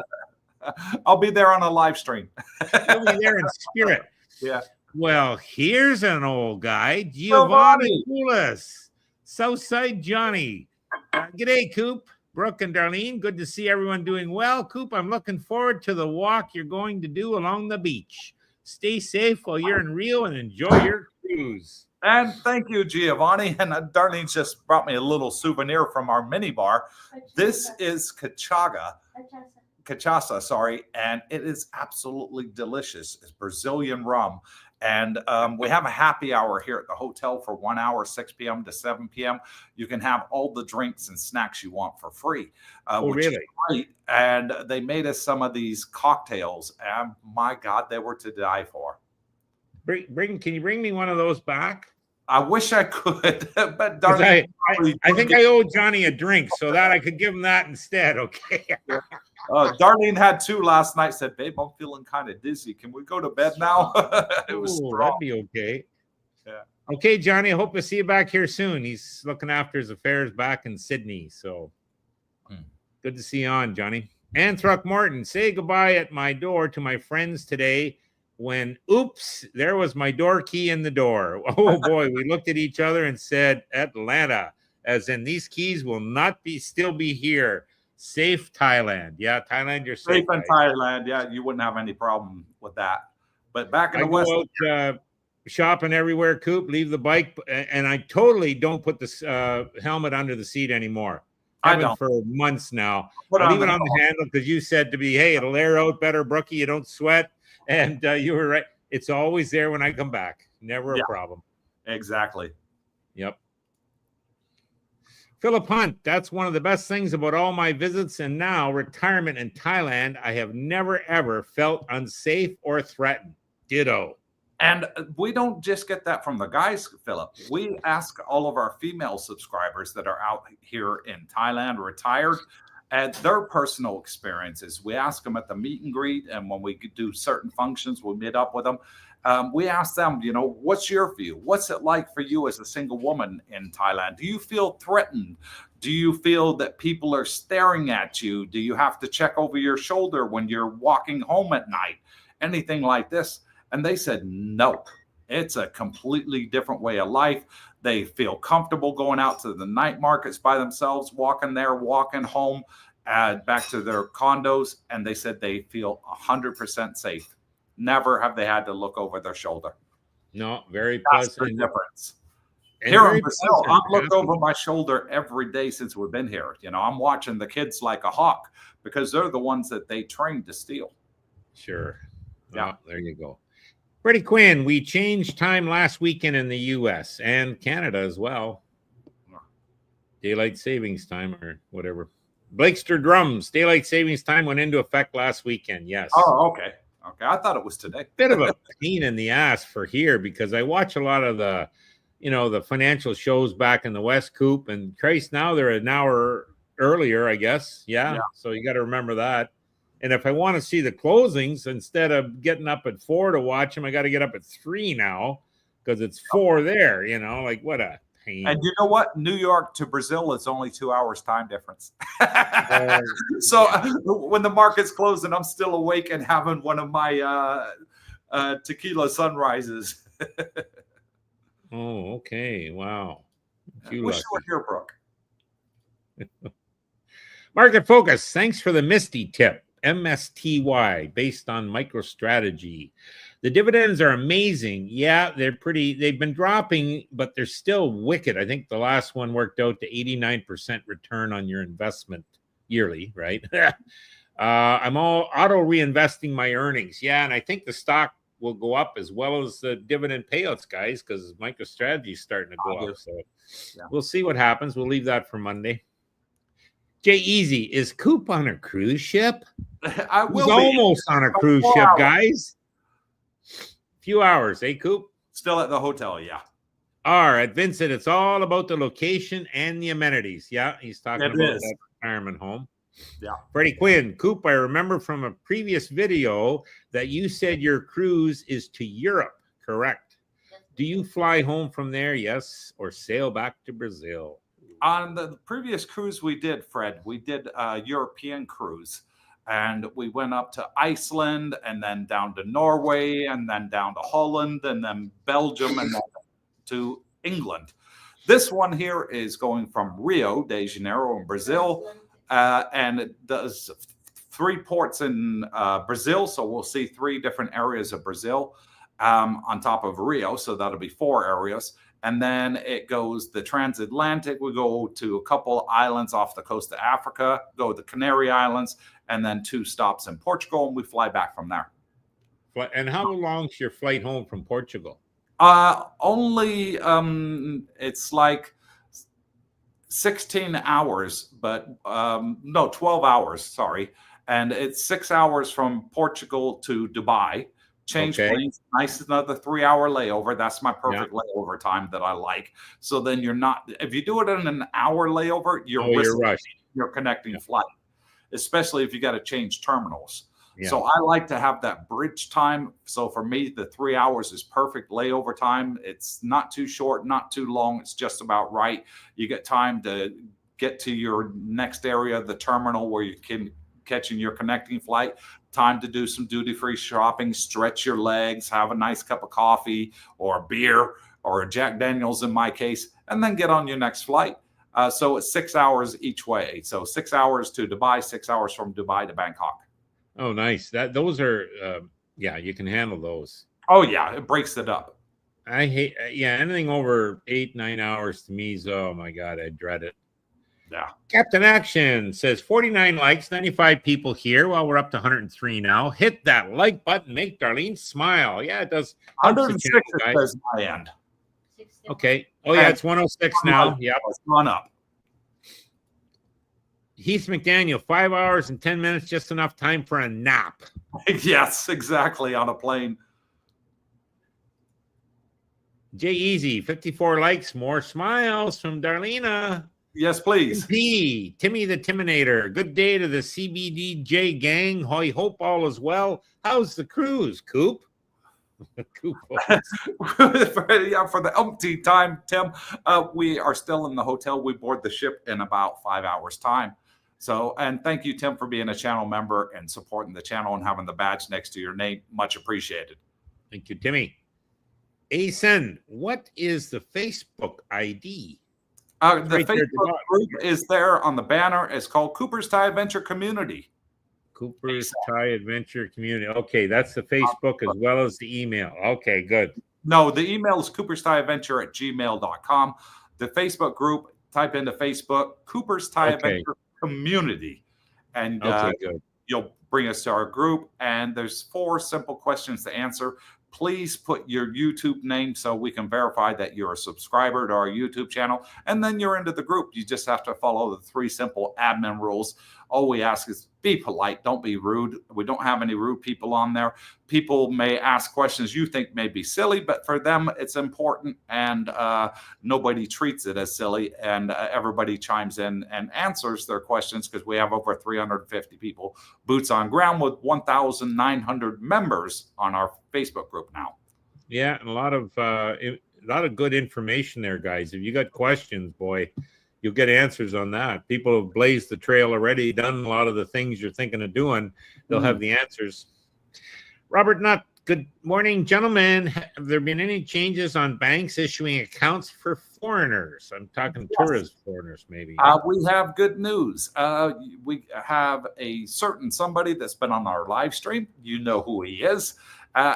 I'll be there on a live stream. I'll be there in spirit. Yeah. Well, here's an old guy, Giovanni Poulos, Southside Johnny. G'day, Coop, Brooke, and Darlene. Good to see everyone doing well. Coop, I'm looking forward to the walk you're going to do along the beach. Stay safe while you're in Rio and enjoy your cruise. And thank you, Giovanni. And Darlene's just brought me a little souvenir from our minibar. This is cachaça, sorry, and it is absolutely delicious. It's Brazilian rum. And we have a happy hour here at the hotel for 1 hour, 6 p.m. to 7 p.m. You can have all the drinks and snacks you want for free, which is great. And they made us some of these cocktails, and my God, they were to die for. Can you bring me one of those back? I wish I could, but Darlene, I think I owe Johnny a drink so that I could give him that instead. Okay. Darlene had 2 last night. Said, "Babe, I'm feeling kind of dizzy. Can we go to bed now?" It was strong. That'd be okay. Yeah. Okay, Johnny. I hope to see you back here soon. He's looking after his affairs back in Sydney. So good to see you on, Johnny. And Throckmorton, say goodbye at my door to my friends today. When, oops, there was my door key in the door. Oh, boy, we looked at each other and said, Atlanta, as in these keys will not still be here. Safe Thailand. Yeah, Thailand, you're safe. Safe in Thailand. Yeah, you wouldn't have any problem with that. But back in the West. Go out, shopping everywhere, Coop, leave the bike, and I totally don't put the helmet under the seat anymore. I don't. For months now. I leave it on the handle because you said to me, hey, it'll air out better, Brookie, you don't sweat. And you were right. It's always there when I come back. Never a problem. Exactly. Yep. Philip Hunt, that's one of the best things about all my visits and now retirement in Thailand. I have never, ever felt unsafe or threatened. Ditto. And we don't just get that from the guys, Philip. We ask all of our female subscribers that are out here in Thailand, retired, and their personal experiences. We ask them at the meet and greet, and when we do certain functions, we meet up with them. We ask them, what's your view? What's it like for you as a single woman in Thailand? Do you feel threatened? Do you feel that people are staring at you? Do you have to check over your shoulder when you're walking home at night? Anything like this? And they said, no, it's a completely different way of life. They feel comfortable going out to the night markets by themselves, walking there, walking home, back to their condos. And they said they feel 100% safe. Never have they had to look over their shoulder. No, very pleasant. That's the difference. Here in Brazil, I've looked over my shoulder every day since we've been here. I'm watching the kids like a hawk because they're the ones that they train to steal. Sure. Yeah. Oh, there you go. Freddie Quinn, we changed time last weekend in the U.S. and Canada as well. Daylight savings time or whatever. Blakester Drums, daylight savings time went into effect last weekend. Yes. Oh, okay. Okay. I thought it was today. Bit of a pain in the ass for here because I watch a lot of the, the financial shows back in the West, Coop, and Christ, now they're an hour earlier, I guess. Yeah. So you got to remember that. And if I want to see the closings, instead of getting up at 4 to watch them, I got to get up at 3 now because it's 4 there, like what a pain. And you know what? New York to Brazil is only 2 hours time difference. So when the market's closing, I'm still awake and having one of my tequila sunrises. Oh, okay. Wow. Wish you were here, Brooke. Market Focus, thanks for the Misty tip. MSTY, based on MicroStrategy. The dividends are amazing. Yeah, they've been dropping, but they're still wicked. I think the last one worked out to 89% return on your investment yearly, right? I'm all auto reinvesting my earnings. Yeah, and I think the stock will go up as well as the dividend payouts, guys, because MicroStrategy is starting to go up. So we'll see what happens. We'll leave that for Monday. Jay Easy, is Coop on a cruise ship? I will He's almost on a cruise ship, guys. Few hours, eh, Coop? Still at the hotel, yeah. All right, Vincent, it's all about the location and the amenities. Yeah, he's talking about that retirement home. Yeah. Freddie Quinn, Coop, I remember from a previous video that you said your cruise is to Europe, correct? Do you fly home from there, yes, or sail back to Brazil? On the previous cruise we did, Fred, we did a European cruise. And we went up to Iceland and then down to Norway and then down to Holland and then Belgium and then to England. This one here is going from Rio de Janeiro in Brazil. And it does 3 ports in Brazil. So we'll see 3 different areas of Brazil on top of Rio. So that'll be 4 areas. And then it goes the transatlantic. We go to a couple islands off the coast of Africa, go to the Canary Islands, and then 2 stops in Portugal, and we fly back from there. And how long's your flight home from Portugal? Only it's like 16 hours, but no, 12 hours, sorry. And it's 6 hours from Portugal to Dubai. Change planes, nice, another 3-hour layover. That's my perfect layover time that I like. So then you're not, if you do it in an hour layover, you're rushed. Your connecting flight, especially if you got to change terminals. Yeah. So I like to have that bridge time. So for me, the 3 hours is perfect layover time. It's not too short, not too long. It's just about right. You get time to get to your next area, the terminal where you can catching your connecting flight. Time to do some duty-free shopping, stretch your legs, have a nice cup of coffee or a beer or a Jack Daniels in my case, and then get on your next flight. So it's 6 hours each way. So 6 hours to Dubai, 6 hours from Dubai to Bangkok. Oh, nice. Those are, yeah, you can handle those. Oh, yeah, it breaks it up. I hate, anything over 8-9 hours to me is, oh my God, I dread it. Yeah. Captain Action says 49 likes, 95 people here. Well, we're up to 103 now. Hit that like button, make Darlene smile. Yeah, it does. 106 is my end. Okay. Oh, yeah, it's 106 now. Yeah. It's gone up. Heath McDaniel, 5 hours and 10 minutes, just enough time for a nap. Yes, exactly, on a plane. Jay Easy, 54 likes, more smiles from Darlena. Yes, please. Timmy the Timinator. Good day to the CBDJ gang. I hope all is well. How's the cruise, Coop? Coop. For the umpteenth time, Tim, we are still in the hotel. We board the ship in about 5 hours' time. So, and thank you, Tim, for being a channel member and supporting the channel and having the badge next to your name. Much appreciated. Thank you, Timmy. Asen, what is the Facebook ID? The Facebook group is there on the banner. It's called Coopersthaiadventure Community. Coopersthaiadventure Community. Okay, that's the Facebook as well as the email. Okay, good. No, the email is coopersthaiadventure@gmail.com. The Facebook group, type into Facebook, Coopersthaiadventure Community. And you'll bring us to our group. And there's 4 simple questions to answer. Please put your YouTube name so we can verify that you're a subscriber to our YouTube channel. And then you're into the group. You just have to follow the 3 simple admin rules. All we ask is be polite. Don't be rude. We don't have any rude people on there. People may ask questions you think may be silly, but for them, it's important. And nobody treats it as silly. And everybody chimes in and answers their questions because we have over 350 people, boots on ground, with 1,900 members on our Facebook group now. Yeah, and a lot of good information there, guys. If you got questions, boy, you'll get answers on that. People have blazed the trail already, done a lot of the things you're thinking of doing. They'll have the answers. Robert Nutt, good morning, gentlemen. Have there been any changes on banks issuing accounts for foreigners? I'm talking tourist foreigners, maybe. We have good news. We have a certain somebody that's been on our live stream. You know who he is.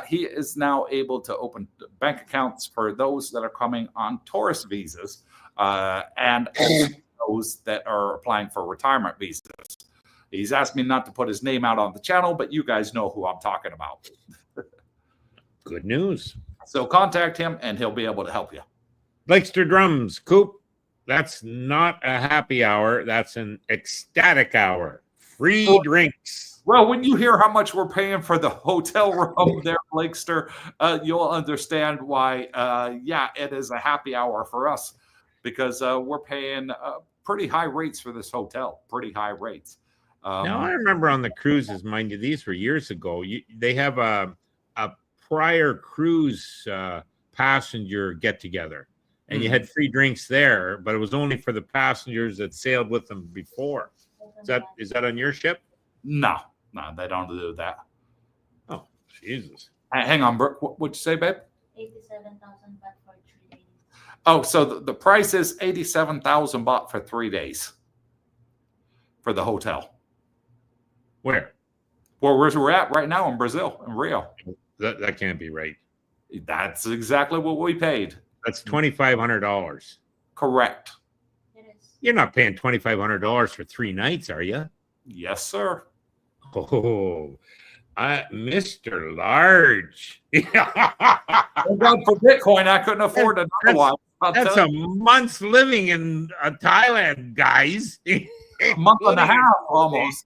He is now able to open bank accounts for those that are coming on tourist visas and also those that are applying for retirement visas. He's asked me not to put his name out on the channel, but you guys know who I'm talking about. Good news. So contact him and he'll be able to help you. Blakester Drums, Coop, that's not a happy hour. That's an ecstatic hour. Free drinks. Well, when you hear how much we're paying for the hotel room there, Blakester, you'll understand why, it is a happy hour for us because we're paying pretty high rates for this hotel, pretty high rates. Now, I remember on the cruises, mind you, these were years ago, they have a prior cruise passenger get-together, and you had free drinks there, but it was only for the passengers that sailed with them before. Is that on your ship? No, they don't do that. Oh, Jesus. Hang on, Brooke. What'd you say, babe? 87,000 baht for 3 days. Oh, so the price is 87,000 baht for 3 days for the hotel. Where? Well, where we're at right now in Brazil, in Rio. That can't be right. That's exactly what we paid. That's $2,500. Correct. It is. You're not paying $2,500 for 3 nights, are you? Yes, sir. Oh, Mr. Large. Thank God for Bitcoin, I couldn't afford another one. That's a month's living in Thailand, guys. A month and a half almost.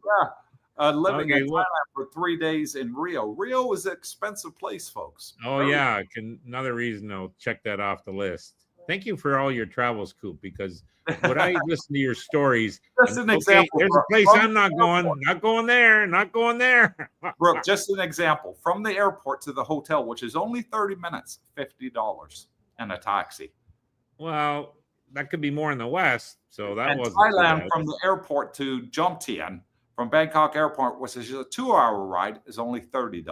Yeah. Living in Thailand for 3 days in Rio. Rio is an expensive place, folks. Oh, yeah. Another reason I'll check that off the list. Thank you for all your travels, Coop, because when I listen to your stories, just an example. There's a place I'm not going. Not going there. Not going there. Brooke, just an example. From the airport to the hotel, which is only 30 minutes, $50 and a taxi. Well, that could be more in the West. So that was Thailand from the airport to Jomtien from Bangkok Airport, which is a 2-hour ride, is only $30.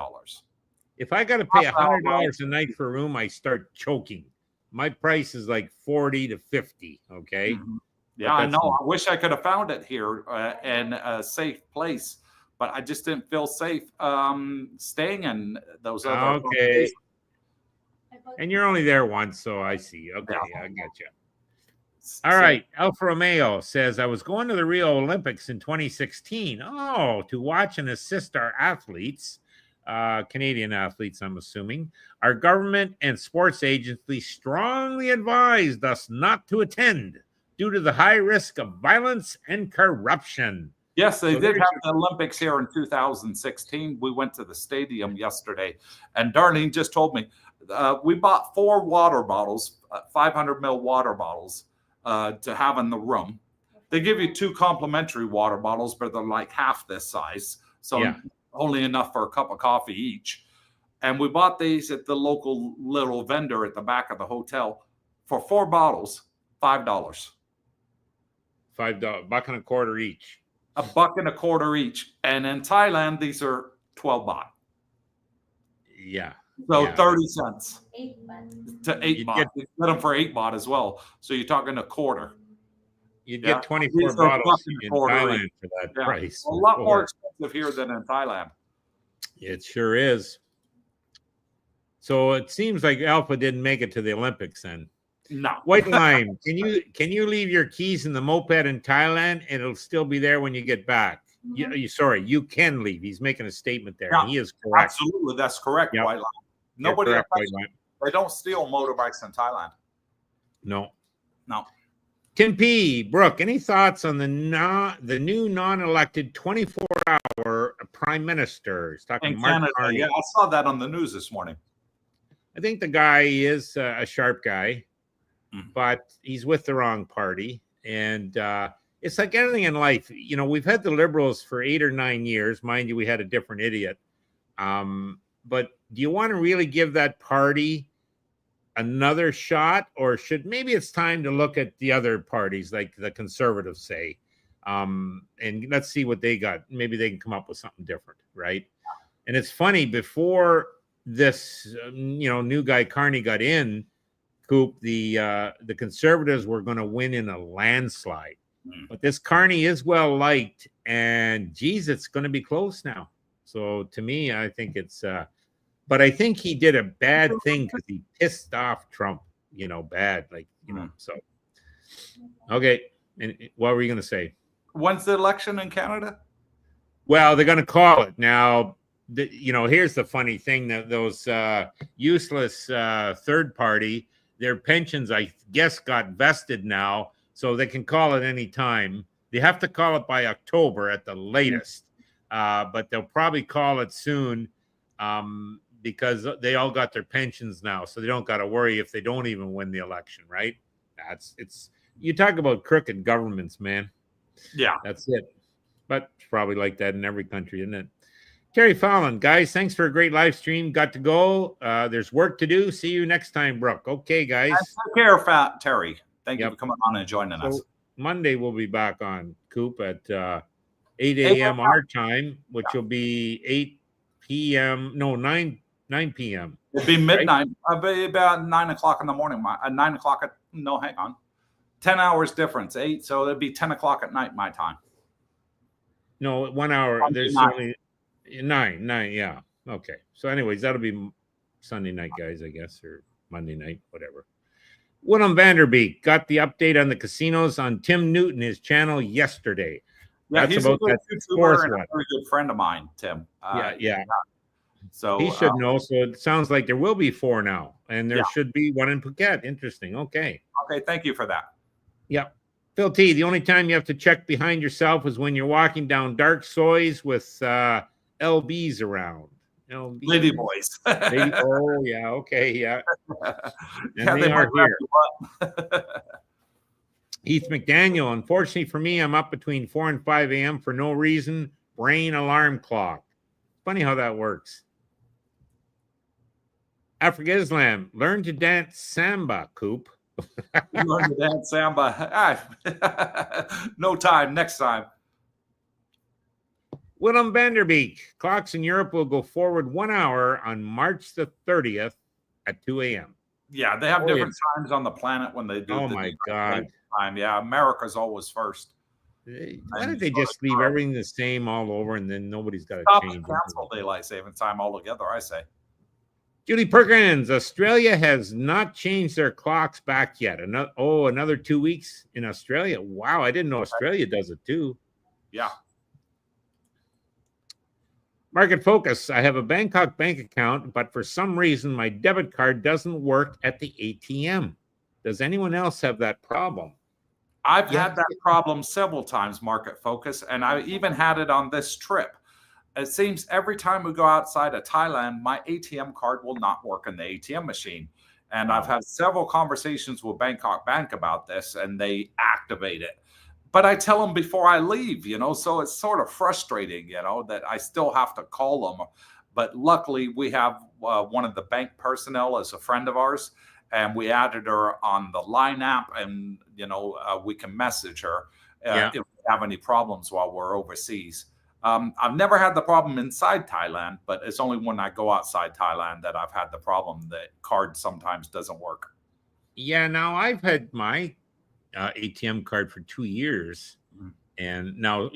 If I got to pay $100 a night for a room, I start choking. My price is like 40 to 50. Okay. Mm-hmm. Yeah, I know. I wish I could have found it here in a safe place, but I just didn't feel safe staying in those other places. And you're only there once, so I see. Okay, yeah. I get you. All right. Alfa Romeo says, I was going to the Rio Olympics in 2016. Oh, to watch and assist our athletes, Canadian athletes, I'm assuming. Our government and sports agency strongly advised us not to attend due to the high risk of violence and corruption. Yes, they did have the Olympics here in 2016. We went to the stadium yesterday, and Darlene just told me we bought 4 water bottles, 500 ml water bottles to have in the room. They give you 2 complimentary water bottles, but they're like half this size, so only enough for a cup of coffee each. And we bought these at the local little vendor at the back of the hotel for 4 bottles, $5. $5, $1.25 each. $1.25 each. And in Thailand, these are 12 baht. Yeah. So 30 cents 8 baht. to 8 baht. You get them for 8 baht as well. So you're talking a quarter. You get 24 bottles in Thailand for that price. A lot more expensive here than in Thailand. It sure is. So it seems like Alpha didn't make it to the Olympics then. No. White Lime, can you leave your keys in the moped in Thailand and it'll still be there when you get back? Mm-hmm. You can leave. He's making a statement there. Yeah, and he is correct. Absolutely, that's correct, White Lime. Nobody else, they don't steal motorbikes in Thailand. No. No. P. Brooke, any thoughts on the new non-elected 24-hour prime minister? He's talking in Mark Canada. Carney. Yeah, I saw that on the news this morning. I think the guy is a sharp guy, but he's with the wrong party. And it's like anything in life. You know, we've had the Liberals for 8 or 9 years. Mind you, we had a different idiot. But do you want to really give that party another shot, or should maybe it's time to look at the other parties, like the conservatives say, and let's see what they got. Maybe they can come up with something different, right? And it's funny, before this, new guy Carney got in, Coop, the conservatives were going to win in a landslide, but this Carney is well liked, and geez, it's going to be close now. So to me, I think it's. But I think he did a bad thing because he pissed off Trump. Bad, So okay, and what were you going to say? When's the election in Canada? Well, they're going to call it now. Here's the funny thing, that those useless third party, their pensions, I guess, got vested now, so they can call it any time. They have to call it by October at the latest, but they'll probably call it soon, because they all got their pensions now, so they don't got to worry if they don't even win the election, right? You talk about crooked governments, man. Yeah, that's it. But it's probably like that in every country, isn't it? Terry Fallon, guys, thanks for a great live stream. Got to go. There's work to do. See you next time, Brooke. Okay, guys. Take care, Terry. Thank you for coming on and joining us. Monday we'll be back on Coop at 8 a.m. our time, which will be 8 p.m. No, 9 p.m. It'd be midnight. Right? It'll be about 9 o'clock in the morning. 9 o'clock. No, hang on. 10 hours difference. 8. So it'd be 10 o'clock at night, my time. No, 1 hour. There's only 9. Yeah. Okay. So anyways, that'll be Sunday night, guys, I guess, or Monday night, whatever. Willem Vanderbeek got the update on the casinos on Tim Newton, his channel, yesterday. Yeah, he's a good YouTuber and a very good friend of mine, Tim. Yeah. So he should know. So it sounds like there will be 4 now, and there should be one in Phuket. Interesting. Okay. Okay. Thank you for that. Yep. Phil T, the only time you have to check behind yourself is when you're walking down dark soys with LBs around. LBs. Lady boys. Oh, yeah. Okay. Yeah. And they are here. Heath McDaniel, unfortunately for me, I'm up between 4 and 5 a.m. for no reason. Brain alarm clock. Funny how that works. Africa Islam, learn to dance samba, Coop. Learn to dance samba. No time. Next time. Willem Vanderbeek, clocks in Europe will go forward 1 hour on March the 30th at 2 a.m. Yeah, they have different times on the planet when they do. Oh my God. Time. Yeah, America's always first. Why don't they just leave everything the same all over, and then nobody's got to change? Cancel daylight saving time altogether, I say. Judy Perkins, Australia has not changed their clocks back yet. Another 2 weeks in Australia. Wow, I didn't know Australia does it too. Yeah. Market Focus, I have a Bangkok bank account, but for some reason my debit card doesn't work at the ATM. Does anyone else have that problem? I've had that problem several times, Market Focus, and I even had it on this trip. It seems every time we go outside of Thailand, my ATM card will not work in the ATM machine. And I've had several conversations with Bangkok Bank about this, and they activate it. But I tell them before I leave, so it's sort of frustrating, that I still have to call them. But luckily, we have one of the bank personnel as a friend of ours, and we added her on the Line app, and, we can message her if we have any problems while we're overseas. I've never had the problem inside Thailand, but it's only when I go outside Thailand that I've had the problem that card sometimes doesn't work. Yeah, now I've had my ATM card for 2 years. And now,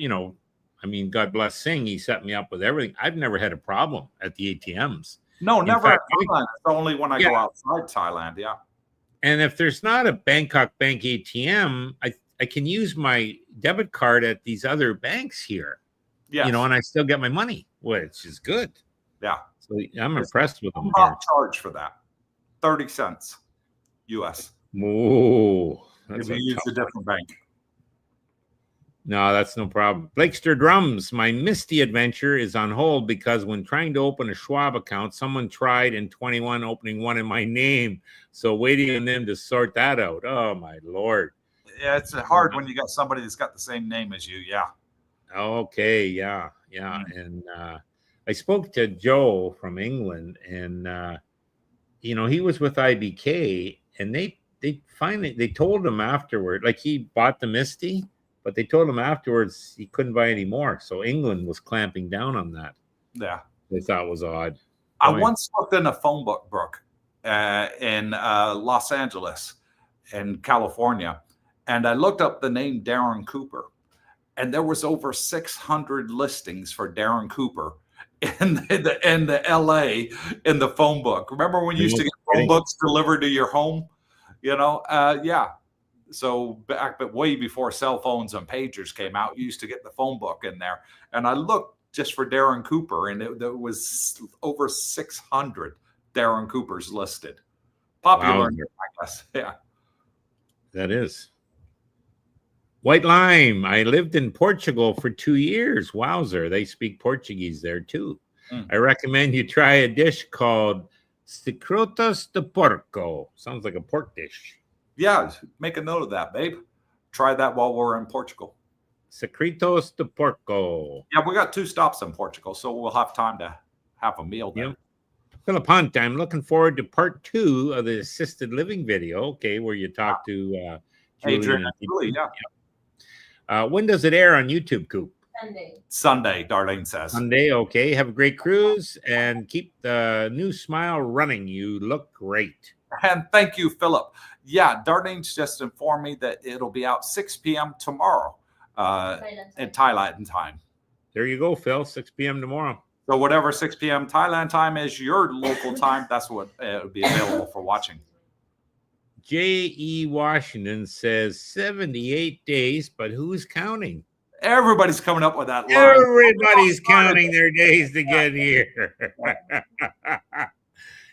God bless Singh, he set me up with everything. I've never had a problem at the ATMs. No, never at Thailand. It's only when I go outside Thailand, yeah. And if there's not a Bangkok Bank ATM, I can use my debit card at these other banks here. Yeah, and I still get my money, which is good. Yeah. So I'm impressed with them. Not charge for that. 30 cents US. Oh, if you use a different bank. No, that's no problem. Blakester Drums, my Misty adventure is on hold because when trying to open a Schwab account, someone tried in 21 opening one in my name. So waiting on them to sort that out. Oh, my Lord. Yeah, it's hard when you got somebody that's got the same name as you. Yeah. Okay. Yeah. And I spoke to Joe from England, and you know, he was with IBK, and they finally they told him afterward, like he bought the Misty, but they told him afterwards he couldn't buy any more. So England was clamping down on that. Yeah. They thought was odd. I Boy. once looked in a phone book, Brooke, in Los Angeles, in California, and I looked up the name Darren Cooper, and there was over 600 listings for Darren Cooper in the LA in the phone book. Remember when you used to get phone books delivered to your home? You know, yeah. So back, but way before cell phones and pagers came out, you used to get the phone book in there. And I looked just for Darren Cooper, and there was over 600 Darren Coopers listed. Popular, I guess. Yeah. That is. White Lime. I lived in Portugal for 2 years. Wowzer. They speak Portuguese there too. I recommend you try a dish called Secretos de Porco. Sounds like a pork dish. Yeah, make a note of that, babe. Try that while we're in Portugal. Secretos de Porco. Yeah, we got 2 stops in Portugal, so we'll have time to have a meal there. Yep. Philip Hunt, I'm looking forward to part 2 of the assisted living video, okay, where you talk to Adrian and Julie, yeah. When does it air on YouTube, Coop? Sunday, Darlene says. Sunday, okay. Have a great cruise and keep the new smile running. You look great. And thank you, Philip. Yeah, Darlene's just informed me that it'll be out 6 p.m. tomorrow in Thailand time. There you go, Phil. 6 p.m. tomorrow. So whatever 6 p.m. Thailand time is your local time, that's what it would be available for watching. J.E. Washington says 78 days, but who's counting? Everybody's coming up with that line. Everybody's counting their days to get here.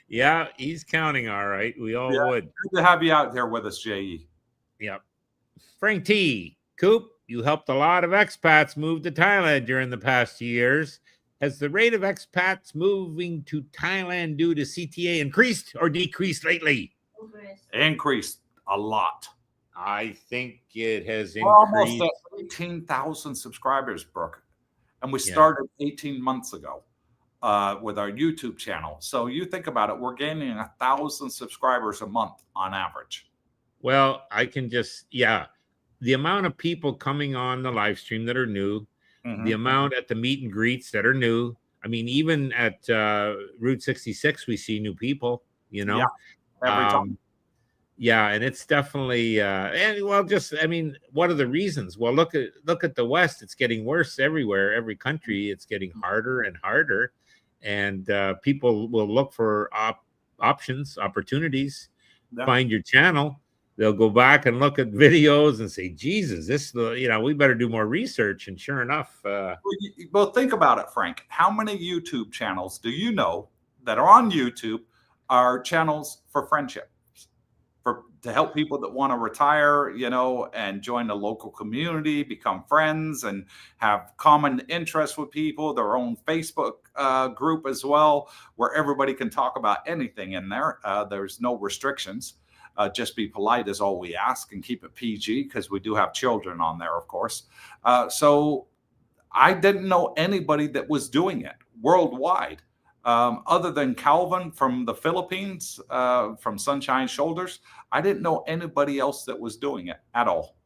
Yeah, he's counting all right. We all would. Good to have you out there with us, J.E. Yep. Frank T. Coop, you helped a lot of expats move to Thailand during the past years. Has the rate of expats moving to Thailand due to CTA increased or decreased lately? Increased a lot. I think it has increased. We're almost at 18,000 subscribers, Brooke. And we started 18 months ago with our YouTube channel. So you think about it, we're gaining 1,000 subscribers a month on average. Well, I can just, the amount of people coming on the live stream that are new, the amount at the meet and greets that are new. I mean, even at Route 66, we see new people, you know. Yeah, every time. Yeah, and it's definitely and well, just I mean, what are the reasons? Well, look at the West. It's getting worse everywhere. Every country, it's getting harder and harder, and people will look for options, opportunities. Yeah. Find your channel. They'll go back and look at videos and say, "Jesus, this we better do more research." And sure enough, well, think about it, Frank. How many YouTube channels do you know that are on YouTube are channels for friendship? To help people that want to retire, and join a local community, become friends, and have common interests with people, their own Facebook group as well, where everybody can talk about anything in there. There's no restrictions. Just be polite is all we ask, and keep it PG, because we do have children on there, of course. So I didn't know anybody that was doing it worldwide. Other than Calvin from the Philippines, from Sunshine Shoulders, I didn't know anybody else that was doing it at all.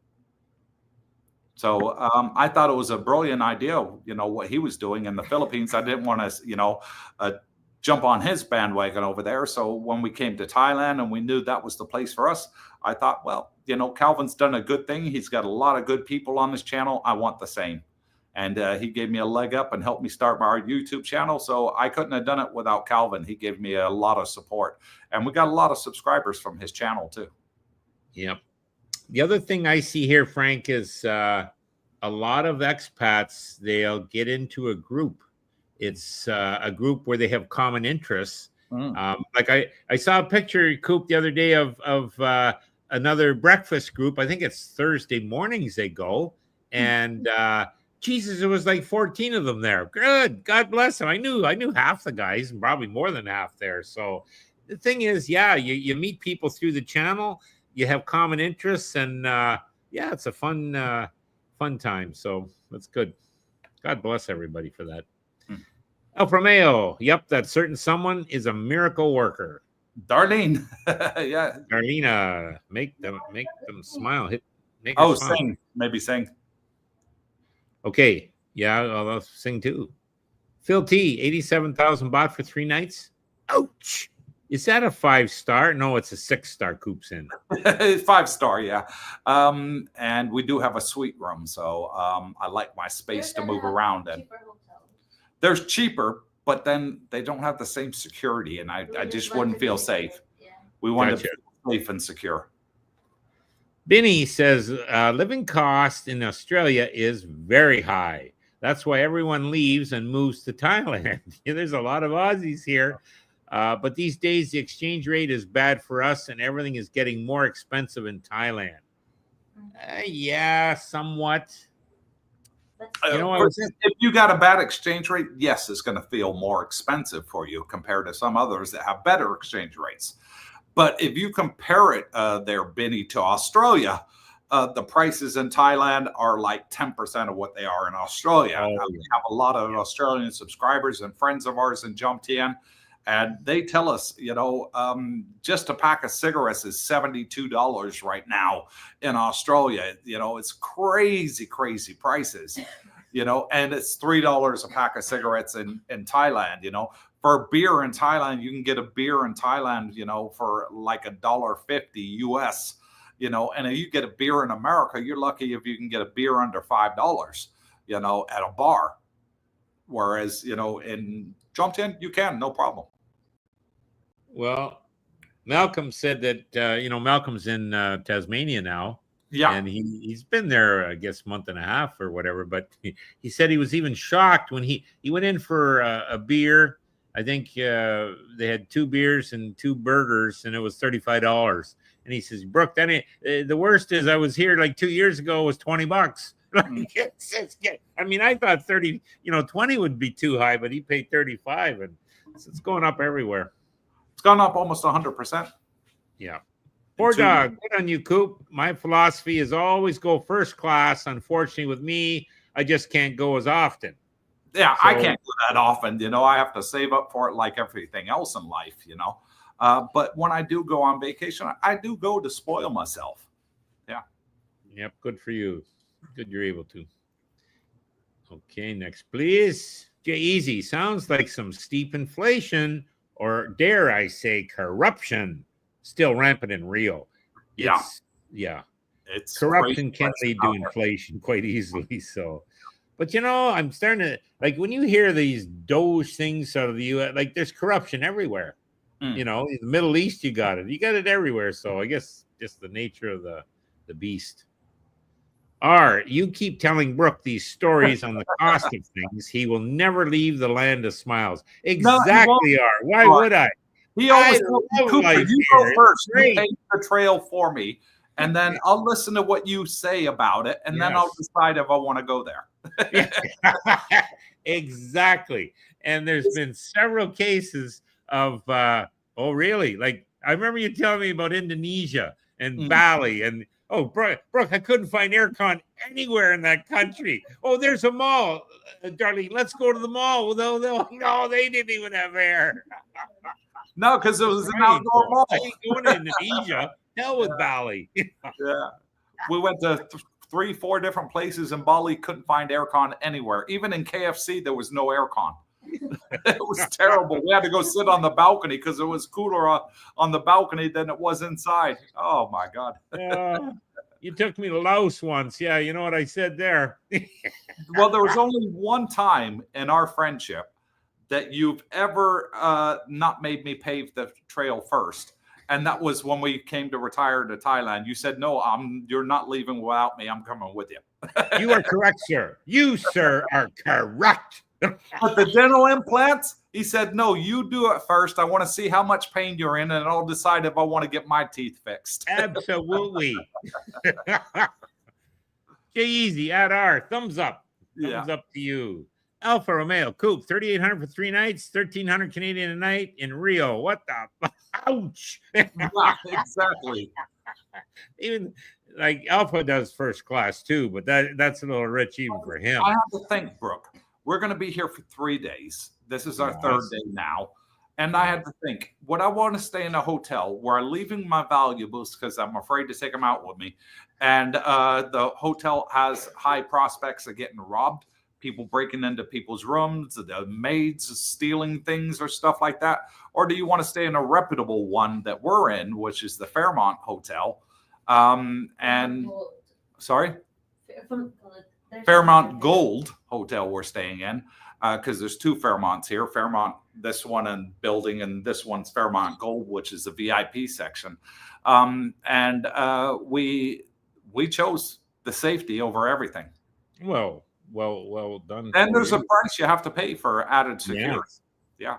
So I thought it was a brilliant idea, what he was doing in the Philippines. I didn't want to, jump on his bandwagon over there. So when we came to Thailand and we knew that was the place for us, I thought, well, Calvin's done a good thing. He's got a lot of good people on his channel. I want the same. And he gave me a leg up and helped me start my YouTube channel. So I couldn't have done it without Calvin. He gave me a lot of support. And we got a lot of subscribers from his channel too. Yep. The other thing I see here, Frank, is a lot of expats, they'll get into a group. It's a group where they have common interests. Like I saw a picture, Coop, the other day of another breakfast group. I think it's Thursday mornings they go. And Jesus, it was like 14 of them there. Good. God bless them. I knew half the guys and probably more than half there. So the thing is, you meet people through the channel, you have common interests, and it's a fun time. So that's good. God bless everybody for that. El Promeo. Yep, that certain someone is a miracle worker. Darlene. Yeah. Darlene, make them smile. Make her Oh, smile. sing. Maybe sing. Okay. Yeah, I'll sing too. Phil T, 87,000 baht for 3 nights. Ouch. Is that a 5-star? No, it's a 6-star Coops in. 5-star, yeah. And we do have a suite room, so I like my space to move around. And there's cheaper, but then they don't have the same security, and I just wouldn't feel safe. We want to be safe and secure. Binny says living cost in Australia is very high. That's why everyone leaves and moves to Thailand. There's a lot of Aussies here. But these days, the exchange rate is bad for us, and everything is getting more expensive in Thailand. Yeah, somewhat. If you got a bad exchange rate, yes, it's going to feel more expensive for you compared to some others that have better exchange rates. But if you compare it there, Benny, to Australia, the prices in Thailand are like 10% of what they are in Australia. We have a lot of Australian subscribers and friends of ours in Jomtien, and they tell us, just a pack of cigarettes is $72 right now in Australia. It's crazy, crazy prices, and it's $3 a pack of cigarettes in Thailand, For beer in Thailand, you can get a beer in Thailand, for like $1.50 US, and if you get a beer in America, you're lucky if you can get a beer under $5, at a bar. Whereas, in Jomtien, you can, no problem. Well, Malcolm said that, Malcolm's in Tasmania now. Yeah. And he's been there, I guess, month and a half or whatever. But he said he was even shocked when he went in for a beer. I think they had 2 beers and 2 burgers, and it was $35. And he says, Brooke, the worst is I was here like 2 years ago, it was $20. I mean, I thought 20 would be too high, but he paid 35, and it's going up everywhere. It's gone up almost 100%. Yeah. Poor dog. Good on you, Coop. My philosophy is always go first class. Unfortunately, with me, I just can't go as often. Yeah, I can't do that often. I have to save up for it like everything else in life, But when I do go on vacation, I do go to spoil myself. Yeah. Yep. Good for you. Good you're able to. Okay, next, please. J-Easy. Sounds like some steep inflation, or dare I say corruption, still rampant in Rio. It's corruption can lead to inflation quite easily. So, but I'm starting to like when you hear these Doge things out of the U.S. Like there's corruption everywhere. In the Middle East, you got it everywhere. So I guess just the nature of the beast. You keep telling Brooke these stories on the cost of things. He will never leave the land of smiles. Exactly, Why would I? He always told me, Cooper, you go first. You pay the trail for me, and then I'll listen to what you say about it, and then I'll decide if I want to go there. Exactly. And there's been several cases of, really? Like, I remember you telling me about Indonesia and Bali, and Brooke, I couldn't find aircon anywhere in that country. There's a mall. Darlene, let's go to the mall. No, they didn't even have air. No, because it was an outdoor mall. I ain't going to Indonesia. Hell with Bali. Yeah. We went to 3-4 different places in Bali, couldn't find aircon anywhere. Even in KFC, there was no aircon. It was terrible. We had to go sit on the balcony because it was cooler on the balcony than it was inside. Oh, my God. You took me to Laos once. Yeah, you know what I said there. Well, there was only one time in our friendship that you've ever not made me pave the trail first. And that was when we came to retire to Thailand. You said, no, you're not leaving without me. I'm coming with you. You are correct, sir. You, sir, are correct. But the dental implants, he said, no, you do it first. I want to see how much pain you're in, and I'll decide if I want to get my teeth fixed. Absolutely. J-Easy, thumbs up. Thumbs up to you. Alfa Romeo Coupe, 3,800 for 3 nights, 1,300 Canadian a night in Rio. What the? Ouch! Yeah, exactly. Even like Alpha does first class too, but that's a little rich even for him. I have to think, Brooke. We're going to be here for 3 days. This is our third day now, And I had to think, would I want to stay in a hotel where I'm leaving my valuables because I'm afraid to take them out with me, and the hotel has high prospects of getting robbed, people breaking into people's rooms, the maids stealing things or stuff like that? Or do you want to stay in a reputable one that we're in, which is the Fairmont Hotel? Sorry? Fairmont Gold Hotel we're staying in, because there's two Fairmonts here. Fairmont, this one and building, and this one's Fairmont Gold, which is the VIP section. We chose the safety over everything. Well done. And there's a price you have to pay for added security. Yeah.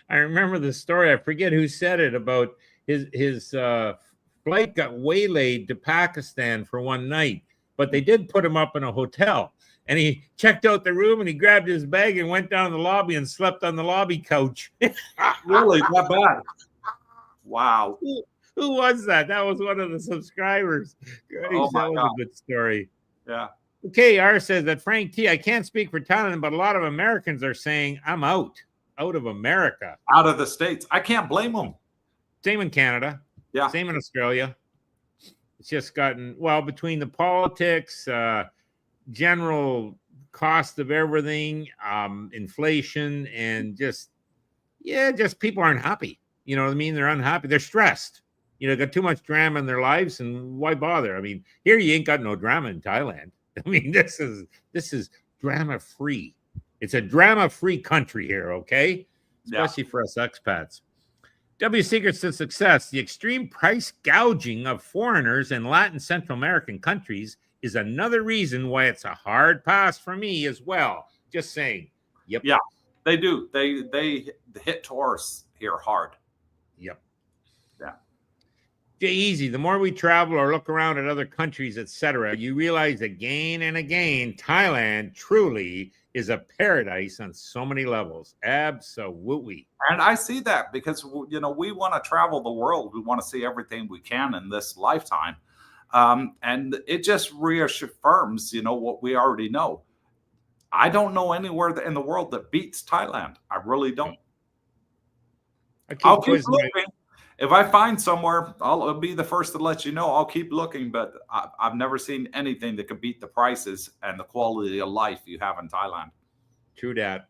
I remember the story. I forget who said it about his flight got waylaid to Pakistan for one night, but they did put him up in a hotel. And he checked out the room and he grabbed his bag and went down the lobby and slept on the lobby couch. Really? That bad? Wow. Who was that? That was one of the subscribers. Oh, that was a good story. Yeah. KR says that Frank T, I can't speak for Thailand, but a lot of Americans are saying, I'm out of America. Out of the States. I can't blame them. Same in Canada. Yeah. Same in Australia. It's just gotten, well, between the politics, general cost of everything, inflation, and just people aren't happy. You know what I mean? They're unhappy. They're stressed. You know, got too much drama in their lives, and why bother? I mean, here you ain't got no drama in Thailand. I mean, this is drama free. It's a drama free country here, okay? Especially for us expats. W secrets to success: the extreme price gouging of foreigners in Latin Central American countries is another reason why it's a hard pass for me as well. Just saying. Yep. Yeah, they do. They hit tourists here hard. Yep. Yeah. Easy. The more we travel or look around at other countries, etc., you realize again and again, Thailand truly is a paradise on so many levels. Absolutely. And I see that because, you know, we want to travel the world. We want to see everything we can in this lifetime. And it just reaffirms, you know, what we already know. I don't know anywhere in the world that beats Thailand. I really don't. I'll keep looking. If I find somewhere, I'll be the first to let you know. I'll keep looking, but I've never seen anything that could beat the prices and the quality of life you have in Thailand. True that.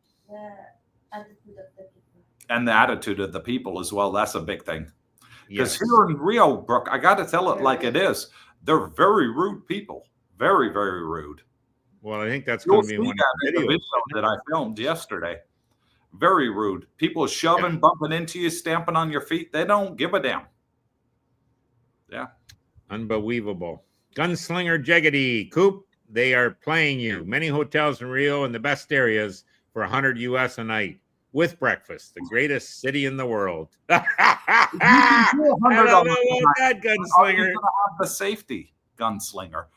And the attitude of the people as well. That's a big thing. Because here in Rio, Brooke, I got to tell it like it is. They're very rude people. Very, very rude. Well, I think that's going to be one of the video that I filmed yesterday. Very rude. People shoving, bumping into you, stamping on your feet. They don't give a damn. Yeah. Unbelievable. Gunslinger Jeggedy. Coop, they are playing you. Many hotels in Rio in the best areas for $100 US a night with breakfast. The greatest city in the world. I don't know about that, Gunslinger. Have the safety, Gunslinger.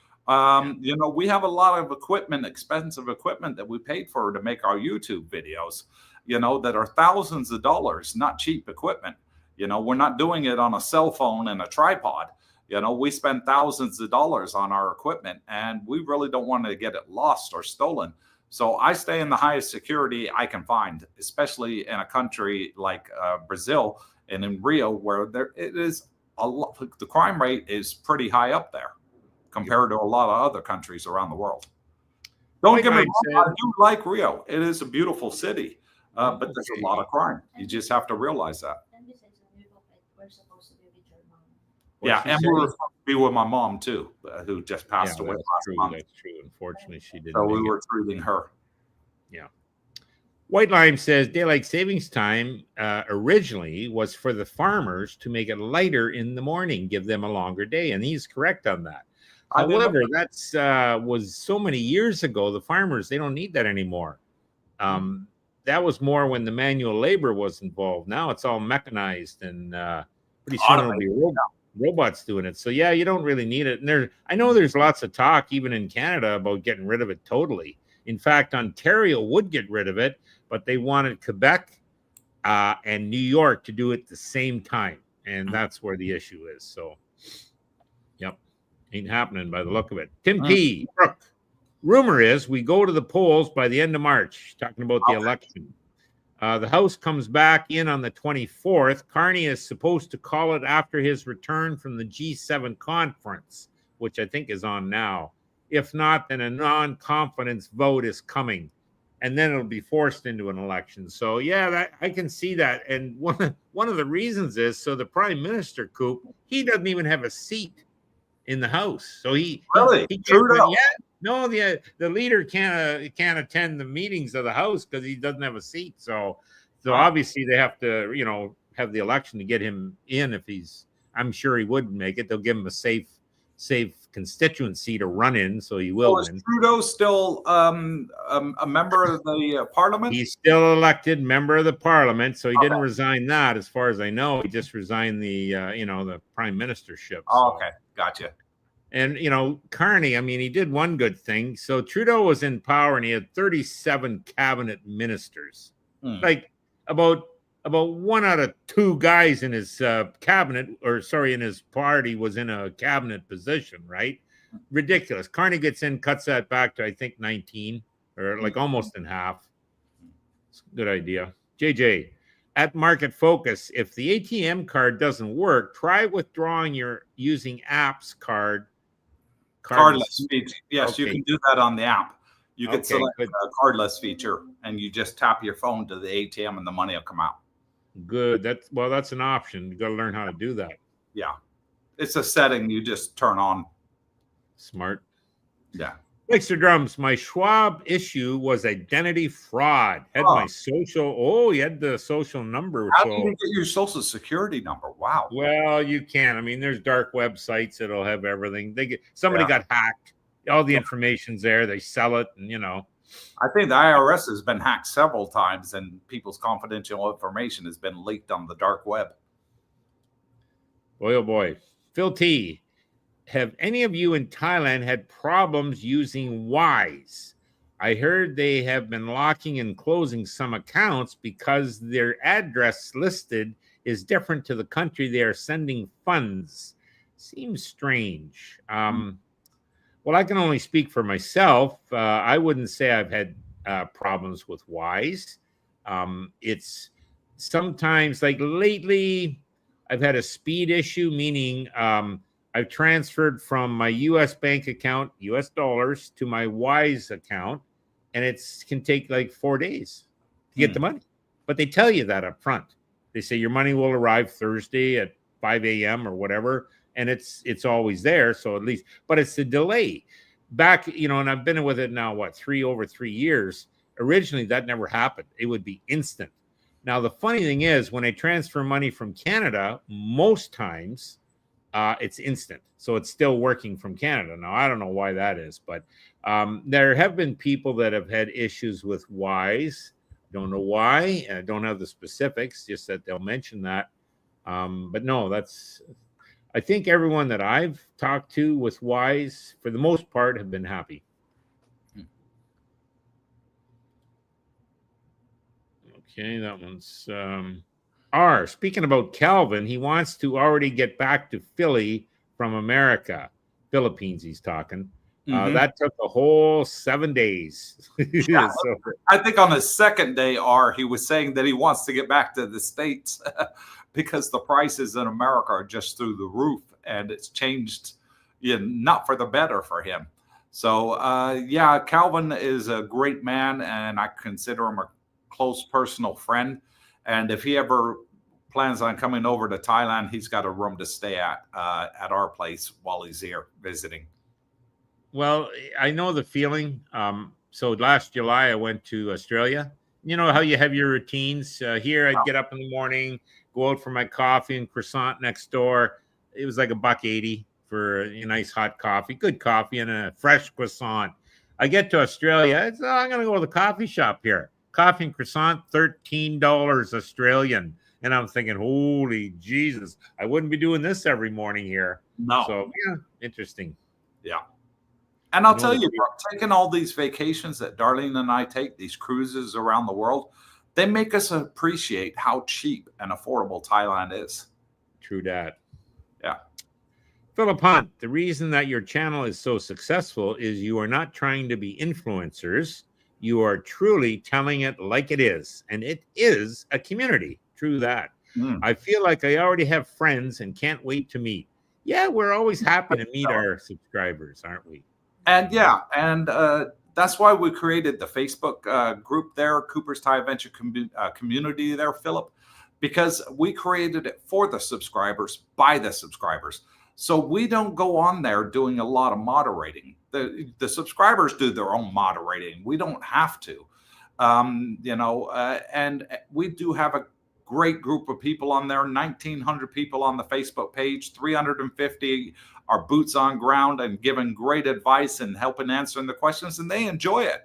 You know, we have a lot of equipment, expensive equipment that we paid for to make our YouTube videos, you know, that are thousands of dollars, not cheap equipment. You know, we're not doing it on a cell phone and a tripod. You know, we spend thousands of dollars on our equipment, and we really don't want to get it lost or stolen. So I stay in the highest security I can find, especially in a country like Brazil and in Rio, where it is a lot, the crime rate is pretty high up there compared to a lot of other countries around the world. Don't get me wrong, I do like Rio. It is a beautiful city, but there's a lot of crime. You just have to realize that. Yeah, and we were supposed to be with my mom too, who just passed away last month. That's true. Unfortunately, she didn't. So we were treating her. Yeah. White Lime says daylight savings time originally was for the farmers to make it lighter in the morning, give them a longer day, and he's correct on that. However, that's was so many years ago. The farmers, they don't need that anymore. That was more when the manual labor was involved. Now it's all mechanized, and pretty soon it'll be robots doing it. So yeah, you don't really need it. And I know there's lots of talk even in Canada about getting rid of it totally. In fact, Ontario would get rid of it, but they wanted Quebec and New York to do it at the same time, and that's where the issue is. So, yep, ain't happening by the look of it. Tim P. Brooke, rumor is we go to the polls by the end of March. Talking about the election. The House comes back in on the 24th. Carney is supposed to call it after his return from the G7 conference, which I think is on now. If not, then a non-confidence vote is coming, and then it'll be forced into an election. So yeah, I can see that. And one of the reasons is so the Prime Minister, Coop, he doesn't even have a seat in the House. So he Trudeau. yeah, no, the leader can't attend the meetings of the House because he doesn't have a seat. So obviously they have to, you know, have the election to get him in. If he's, I'm sure he would make it. They'll give him a safe constituency to run in, so he will win. Is Trudeau still a member of the Parliament? He's still elected member of the Parliament, so he didn't resign that, as far as I know. He just resigned the you know, the prime ministership. Oh, okay, gotcha. And you know, Carney, I mean, he did one good thing. So Trudeau was in power, and he had 37 cabinet ministers. Like about 1 out of 2 guys in his cabinet, or sorry, in his party was in a cabinet position, right? Ridiculous. Carney gets in, cuts that back to, I think, 19, or like almost in half. It's a good idea. JJ, at Market Focus, if the ATM card doesn't work, try withdrawing your using apps cardless feature. Yes, okay. You can do that on the app. You can Okay, select good. a cardless feature, and you just tap your phone to the ATM, and the money will come out. Good. That's an option. You got to learn how to do that. Yeah, it's a setting you just turn on. Smart. Yeah. Mixer Drums, my Schwab issue was identity fraud. Had my social. Oh, you had the social number. How do you get your social security number? Wow. Well, you can. I mean, there's dark websites that'll have everything. Somebody got hacked. All the information's there. They sell it, and you know. I think the IRS has been hacked several times, and people's confidential information has been leaked on the dark web. Boy, oh boy. Phil T, have any of you in Thailand had problems using Wise? I heard they have been locking and closing some accounts because their address listed is different to the country they are sending funds. Seems strange. Well, I can only speak for myself. I wouldn't say I've had problems with Wise. It's sometimes, like lately, I've had a speed issue, meaning I've transferred from my U.S. bank account, U.S. dollars, to my Wise account, and it can take like 4 days to get the money. But they tell you that up front. They say your money will arrive Thursday at 5 a.m. or whatever, and it's always there. So at least, but it's a delay. Back, you know, and I've been with it now, over 3 years. Originally, that never happened. It would be instant. Now, the funny thing is, when I transfer money from Canada, most times it's instant. So it's still working from Canada. Now, I don't know why that is, but there have been people that have had issues with Wise. Don't know why. I don't have the specifics, just that they'll mention that. But no, I think everyone that I've talked to with Wise, for the most part, have been happy. Okay, that one's R. Speaking about Calvin, he wants to already get back to Philly from America. Philippines, he's talking. That took a whole 7 days. Yeah, so, I think on the second day, R, he was saying that he wants to get back to the States because the prices in America are just through the roof, and it's changed, not for the better for him. So, yeah, Calvin is a great man, and I consider him a close personal friend. And if he ever plans on coming over to Thailand, he's got a room to stay at our place while he's here visiting. Well, I know the feeling. So last July, I went to Australia. You know how you have your routines. Here, I'd get up in the morning, go out for my coffee and croissant next door. It was like $1.80 for a nice hot coffee, good coffee, and a fresh croissant. I get to Australia. I'm going to go to the coffee shop here. Coffee and croissant, $13 Australian. And I'm thinking, holy Jesus, I wouldn't be doing this every morning here. No. So, yeah, interesting. Yeah. And I'll tell you, taking all these vacations that Darlene and I take, these cruises around the world, they make us appreciate how cheap and affordable Thailand is. True that. Yeah. Philip Hunt, the reason that your channel is so successful is you are not trying to be influencers. You are truly telling it like it is, and it is a community. True that. I feel like I already have friends and can't wait to meet. Yeah, we're always happy to meet our subscribers, aren't we? And that's why we created the Facebook group there, Coopersthaiadventure community there, Philip, because we created it for the subscribers, by the subscribers. So we don't go on there doing a lot of moderating. The subscribers do their own moderating. We don't have to, and we do have a great group of people on there, 1,900 people on the Facebook page, 350 are boots on ground and giving great advice and helping answering the questions, and they enjoy it,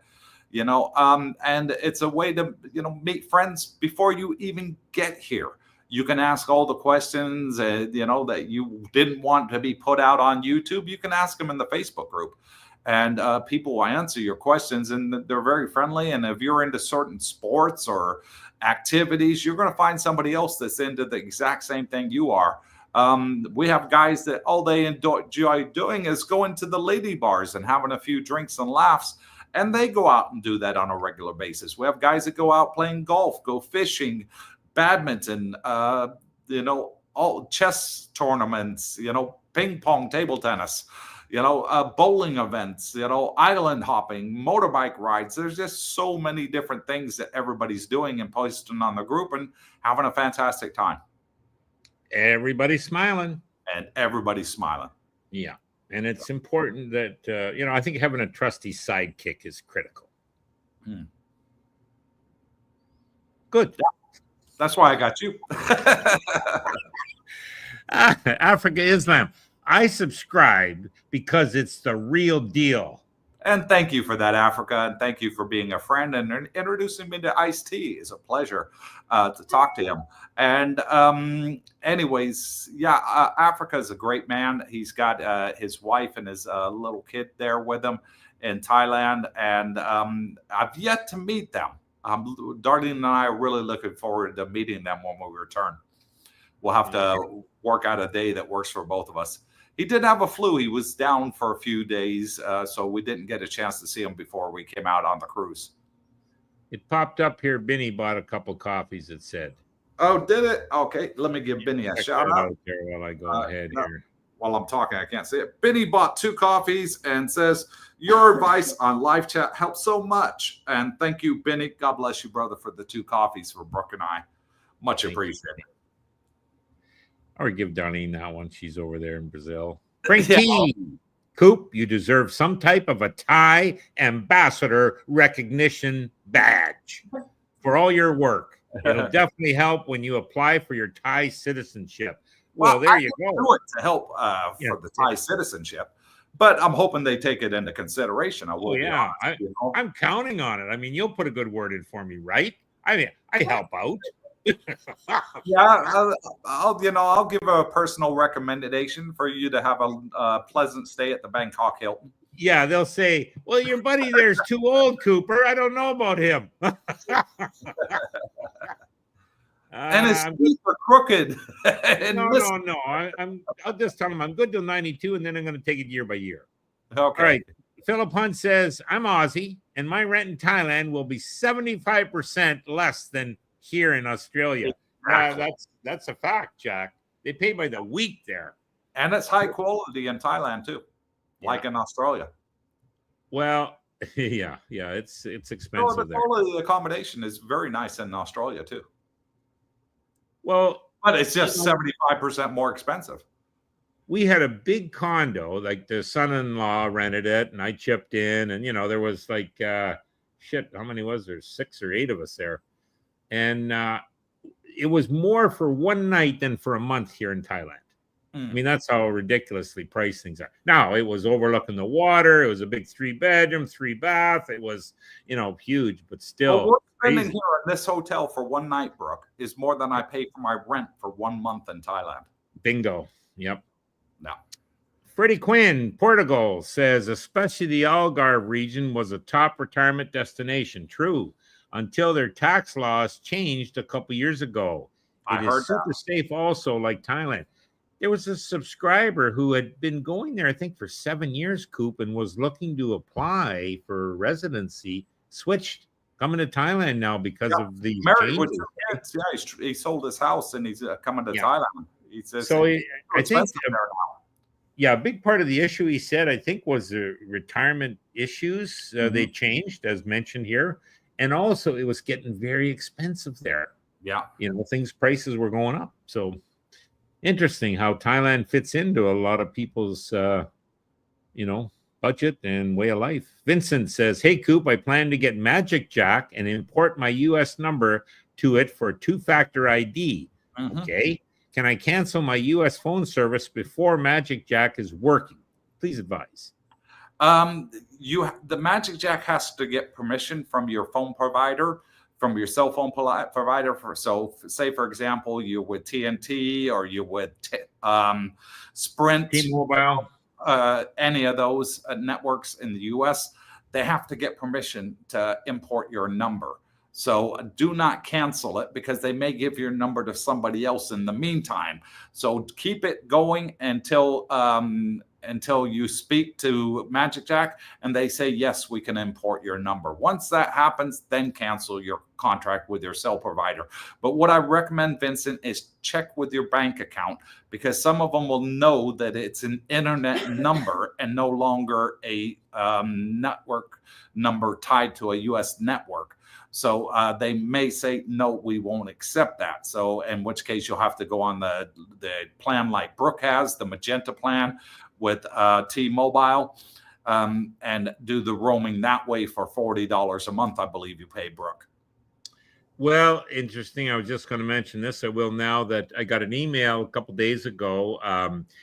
and it's a way to, meet friends before you even get here. You can ask all the questions, that you didn't want to be put out on YouTube. You can ask them in the Facebook group, and people will answer your questions, and they're very friendly. And if you're into certain sports or activities, you're going to find somebody else that's into the exact same thing you are. We have guys that all they enjoy doing is going to the lady bars and having a few drinks and laughs, and they go out and do that on a regular basis. We have guys that go out playing golf, go fishing, badminton, all chess tournaments, ping pong, table tennis, bowling events, island hopping, motorbike rides. There's just so many different things that everybody's doing and posting on the group and having a fantastic time. Everybody's smiling. And everybody's smiling. Yeah. And it's important that, I think having a trusty sidekick is critical. Good. Yeah. That's why I got you. Africa Islam. I subscribed because it's the real deal. And thank you for that, Africa. And thank you for being a friend and introducing me to Ice-T. It's a pleasure to talk to him. And anyways, Africa is a great man. He's got his wife and his little kid there with him in Thailand. And I've yet to meet them. Darlene and I are really looking forward to meeting them when we return. We'll have to work out a day that works for both of us. He did have a flu. He was down for a few days, so we didn't get a chance to see him before we came out on the cruise. It popped up here. Benny bought a couple coffees, it said. Oh, did it? Okay, let me give Benny a shout out there while I go ahead here. While I'm talking, I can't see it. Benny bought 2 coffees and says, your advice on live chat helps so much. And thank you, Benny. God bless you, brother, for the 2 coffees for Brooke and I. Much appreciated. Or give Darlene that one. She's over there in Brazil. Frankie, Coop, you deserve some type of a Thai ambassador recognition badge for all your work. It'll definitely help when you apply for your Thai citizenship. Well, there you go. Do it to help for the Thai citizenship, but I'm hoping they take it into consideration. I'm counting on it. I mean, you'll put a good word in for me, right? I mean, I help out. I'll give a personal recommendation for you to have a pleasant stay at the Bangkok Hilton. Yeah, they'll say, well, your buddy there's too old, Cooper. I don't know about him. And his teeth are crooked. No. I'll just tell him I'm good till 92, and then I'm going to take it year by year. Okay. All right. Philip Hunt says, I'm Aussie, and my rent in Thailand will be 75% less than here in Australia. That's a fact, Jack. They pay by the week there. And it's high quality in Thailand, too, like in Australia. Well, yeah, it's expensive the there. quality of the accommodation is very nice in Australia, too. Well, but it's just 75% more expensive. We had a big condo, like the son-in-law rented it, and I chipped in, and there was like how many was there? 6 or 8 of us there, and it was more for one night than for a month here in Thailand. I mean, that's how ridiculously priced things are. Now, it was overlooking the water. It was a big 3-bedroom, 3-bath. It was, huge, but still. Well, what's spending here in this hotel for one night, Brooke, is more than I pay for my rent for 1 month in Thailand. Bingo. Yep. No. Freddie Quinn, Portugal, says, especially the Algarve region was a top retirement destination. True. Until their tax laws changed a couple years ago. It is super safe also, like Thailand. There was a subscriber who had been going there, I think, for 7 years, Coop, and was looking to apply for residency switched, coming to Thailand now because of these Married with changes. 2 kids. Yeah, he sold his house and he's coming to Yeah. Thailand. He says So it's I think, expensive there now. yeah, a big part of the issue he said, I think, was the retirement issues. They changed, as mentioned here, and also it was getting very expensive there. Yeah. Prices were going up. So interesting how Thailand fits into a lot of people's, budget and way of life. Vincent says, "Hey, Coop, I plan to get Magic Jack and import my US number to it for 2-factor ID. Okay. Can I cancel my US phone service before Magic Jack is working? Please advise." The Magic Jack has to get permission from your phone provider, from your cell phone provider. Say for example, you're with TNT or you're with Sprint, T-Mobile, any of those networks in the U.S. They have to get permission to import your number. So do not cancel it because they may give your number to somebody else in the meantime. So keep it going until you speak to Magic Jack and they say, yes, we can import your number. Once that happens, then cancel your contract with your cell provider. But what I recommend, Vincent, is check with your bank account because some of them will know that it's an internet number and no longer a network number tied to a U.S. network. So they may say, no, we won't accept that. So in which case you'll have to go on the plan like Brooke has, the Magenta plan with T-Mobile, and do the roaming that way for $40 a month, I believe you pay, Brooke. Well, interesting. I was just going to mention this. I will now that I got an email a couple days ago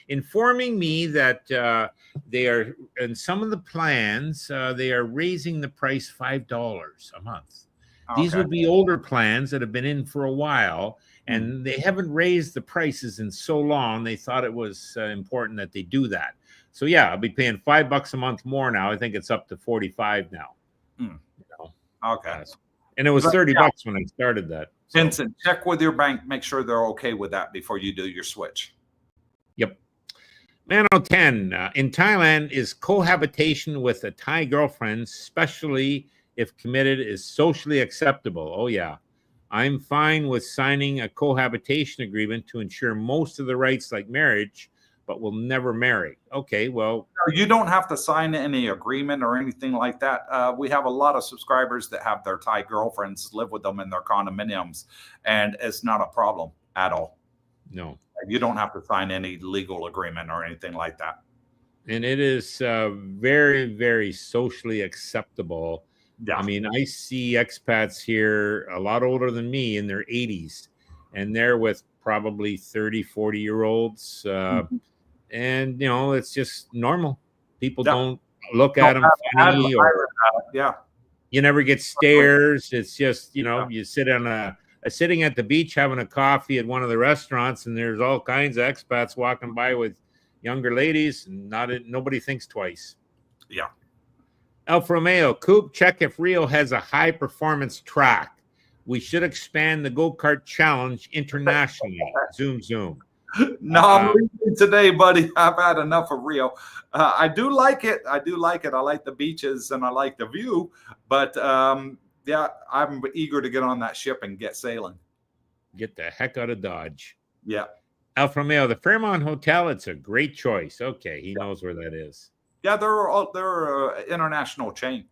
informing me that they are, in some of the plans, they are raising the price $5 a month. These would be older plans that have been in for a while, and they haven't raised the prices in so long. They thought it was important that they do that. So yeah, I'll be paying $5 a month more now. I think it's up to 45 now. Okay. And it was $30 when I started that. So. Vincent, check with your bank, make sure they're okay with that before you do your switch. Yep. Mano 10, in Thailand, is cohabitation with a Thai girlfriend, especially if committed, is socially acceptable? Oh, yeah. I'm fine with signing a cohabitation agreement to ensure most of the rights like marriage, but will never marry. Okay, well. You don't have to sign any agreement or anything like that. We have a lot of subscribers that have their Thai girlfriends live with them in their condominiums, and it's not a problem at all. No. You don't have to sign any legal agreement or anything like that. And it is very, very socially acceptable. Yeah. I mean, I see expats here a lot older than me in their 80s, and they're with probably 30, 40-year-olds. And, it's just normal. People don't look at them funny. You never get stares. It's just, you sit on sitting at the beach having a coffee at one of the restaurants, and there's all kinds of expats walking by with younger ladies, and nobody thinks twice. Yeah. Alfa Romeo, Coop, check if Rio has a high-performance track. We should expand the go-kart challenge internationally. Zoom. No, I'm leaving today, buddy. I've had enough of Rio. I do like it. I like the beaches and I like the view. But, I'm eager to get on that ship and get sailing. Get the heck out of Dodge. Yeah. Alfa Romeo, the Fairmont Hotel, it's a great choice. Okay, he knows where that is. Yeah, they're an international chain.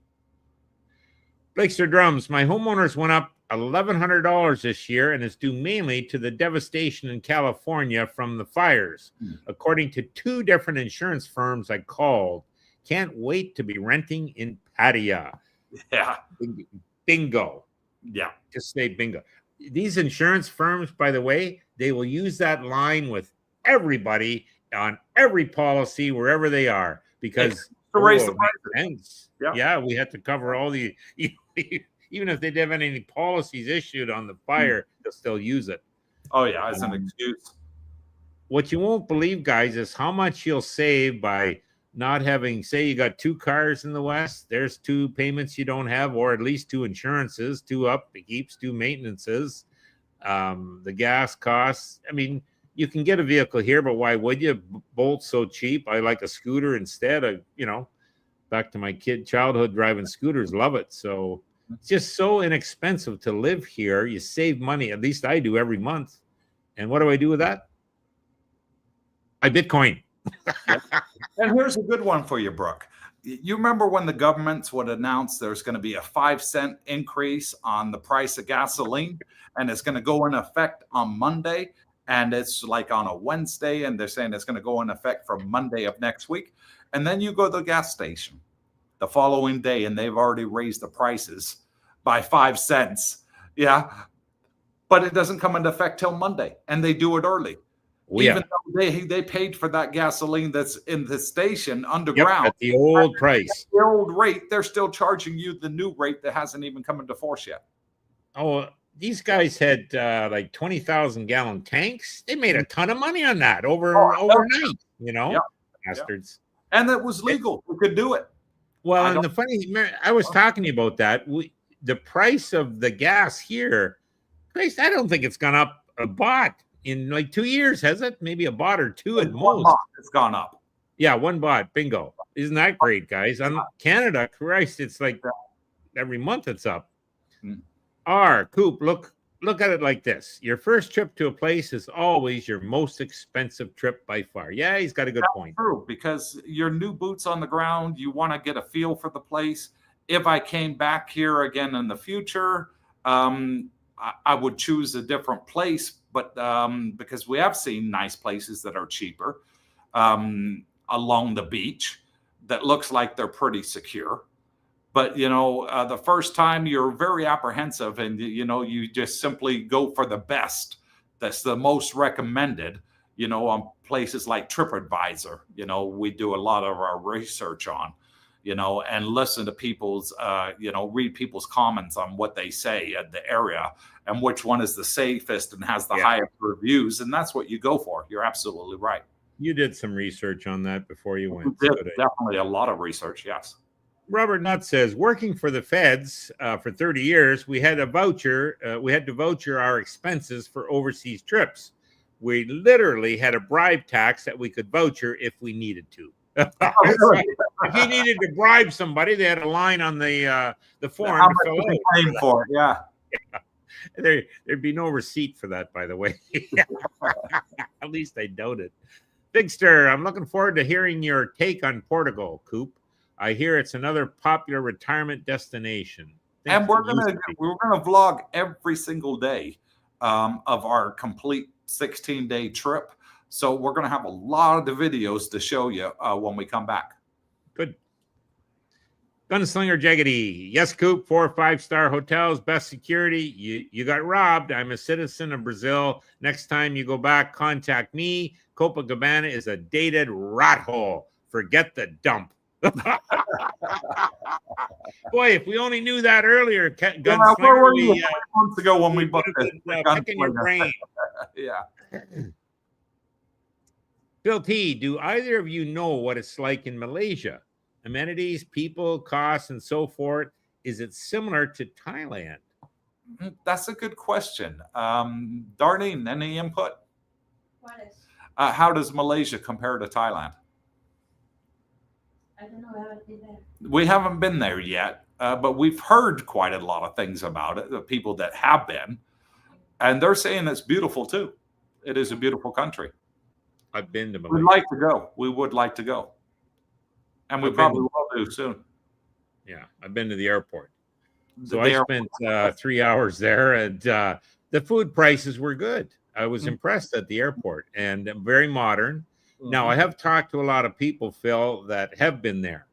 Blakester Drums, my homeowners went up $1,100 this year, and it's due mainly to the devastation in California from the fires. According to 2 different insurance firms I called, can't wait to be renting in Pattaya. Yeah. Bingo. Yeah. Just say bingo. These insurance firms, by the way, they will use that line with everybody on every policy wherever they are. Because to raise the prices. Yeah, we had to cover all the even if they didn't have any policies issued on the fire, they'll still use it. Oh yeah, it's an excuse. What you won't believe, guys, is how much you'll save by not having, say you got 2 cars in the West, there's 2 payments you don't have, or at least 2 insurances, 2 upkeeps, 2 maintenances, the gas costs. I mean, you can get a vehicle here, but why would you? Bolt's so cheap. I like a scooter instead. Back to my childhood driving scooters, love it. So it's just so inexpensive to live here. You save money, at least I do, every month. And what do I do with that? I Bitcoin. And here's a good one for you, Brooke. You remember when the governments would announce there's going to be a 5-cent increase on the price of gasoline, and it's going to go in effect on Monday, and it's like on a Wednesday, and they're saying it's going to go in effect from Monday of next week. And then you go to the gas station the following day, and they've already raised the prices by 5 cents. Yeah. But it doesn't come into effect till Monday, and they do it early. Even though they paid for that gasoline that's in the station underground at the old price, the old rate, they're still charging you the new rate that hasn't even come into force yet. Oh, these guys had like 20,000 gallon tanks. They made a ton of money on that overnight. You know, bastards. And it was legal. We could do it. Well, and the funny, I was talking to you about that. The price of the gas here, Christ, I don't think it's gone up a baht in like 2 years, has it? Maybe a baht or two at most. It's gone up. Yeah, 1 baht. Bingo. Isn't that great, guys? On Canada, Christ, it's like every month it's up. Coop, look at it like this. Your first trip to a place is always your most expensive trip by far. Yeah, he's got a good point. True, because your new boots on the ground, you want to get a feel for the place. If I came back here again in the future, I would choose a different place, but because we have seen nice places that are cheaper along the beach that looks like they're pretty secure. But, you know, the first time you're very apprehensive and, you know, you just simply go for the best. That's the most recommended, you know, on places like TripAdvisor. You know, we do a lot of our research on, you know, and listen to people's, you know, read people's comments on what they say at the area and which one is the safest and has the highest reviews. And that's what you go for. You're absolutely right. You did some research on that before you went. We did, definitely a lot of research, yes. Robert Nutt says, working for the feds for 30 years, we had a voucher. We had to voucher our expenses for overseas trips. We literally had a bribe tax that we could voucher if we needed to. If you needed to bribe somebody, they had a line on the form to fill out. For it, yeah. There'd be no receipt for that, by the way. At least I doubt it. Bigster, I'm looking forward to hearing your take on Portugal, Coop. I hear it's another popular retirement destination. And we're gonna vlog every single day of our complete 16-day trip. So we're gonna have a lot of the videos to show you when we come back. Good. Gunslinger Jaggedy. Yes, Coop, 4 or 5-star hotels, best security. You got robbed. I'm a citizen of Brazil. Next time you go back, contact me. Copacabana is a dated rat hole. Forget the dump. Boy, if we only knew that earlier, Gunslinger. Where were you months ago when we booked it? Picking your brain. Yeah. Phil T, do either of you know what it's like in Malaysia? Amenities, people, costs, and so forth. Is it similar to Thailand? That's a good question. Darlene, any input? What is? How does Malaysia compare to Thailand? I don't know. I haven't been there. We haven't been there yet, but we've heard quite a lot of things about it, the people that have been, and they're saying it's beautiful too. It is a beautiful country. I've been to Malaysia. We'd like to go. We would like to go. And we probably will do soon. Yeah, I've been to the airport. So I spent 3 hours there, and the food prices were good. I was impressed at the airport, and very modern. Now, I have talked to a lot of people, Phil, that have been there,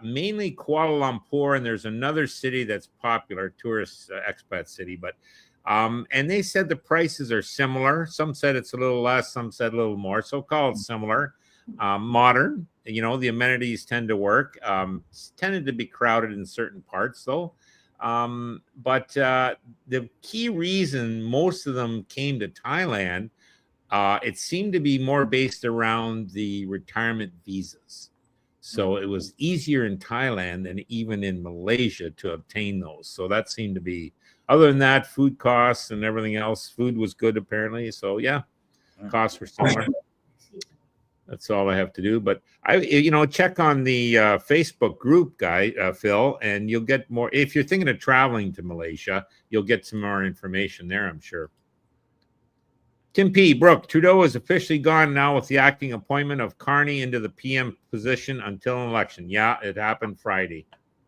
mainly Kuala Lumpur, and there's another city that's popular, tourist expat city, but and they said the prices are similar. Some said it's a little less, some said a little more, so-called similar. Modern, you know, the amenities tend to work. Tended to be crowded in certain parts, though. But the key reason most of them came to Thailand, it seemed to be more based around the retirement visas. So it was easier in Thailand than even in Malaysia to obtain those. So that seemed to be, other than that, food costs and everything else, food was good apparently. So yeah, costs were similar. That's all I have to do. But check on the Facebook group, Phil, and you'll get more. If you're thinking of traveling to Malaysia, you'll get some more information there, I'm sure. Tim P. Brooke, Trudeau is officially gone now with the acting appointment of Carney into the PM position until an election. Yeah, it happened Friday.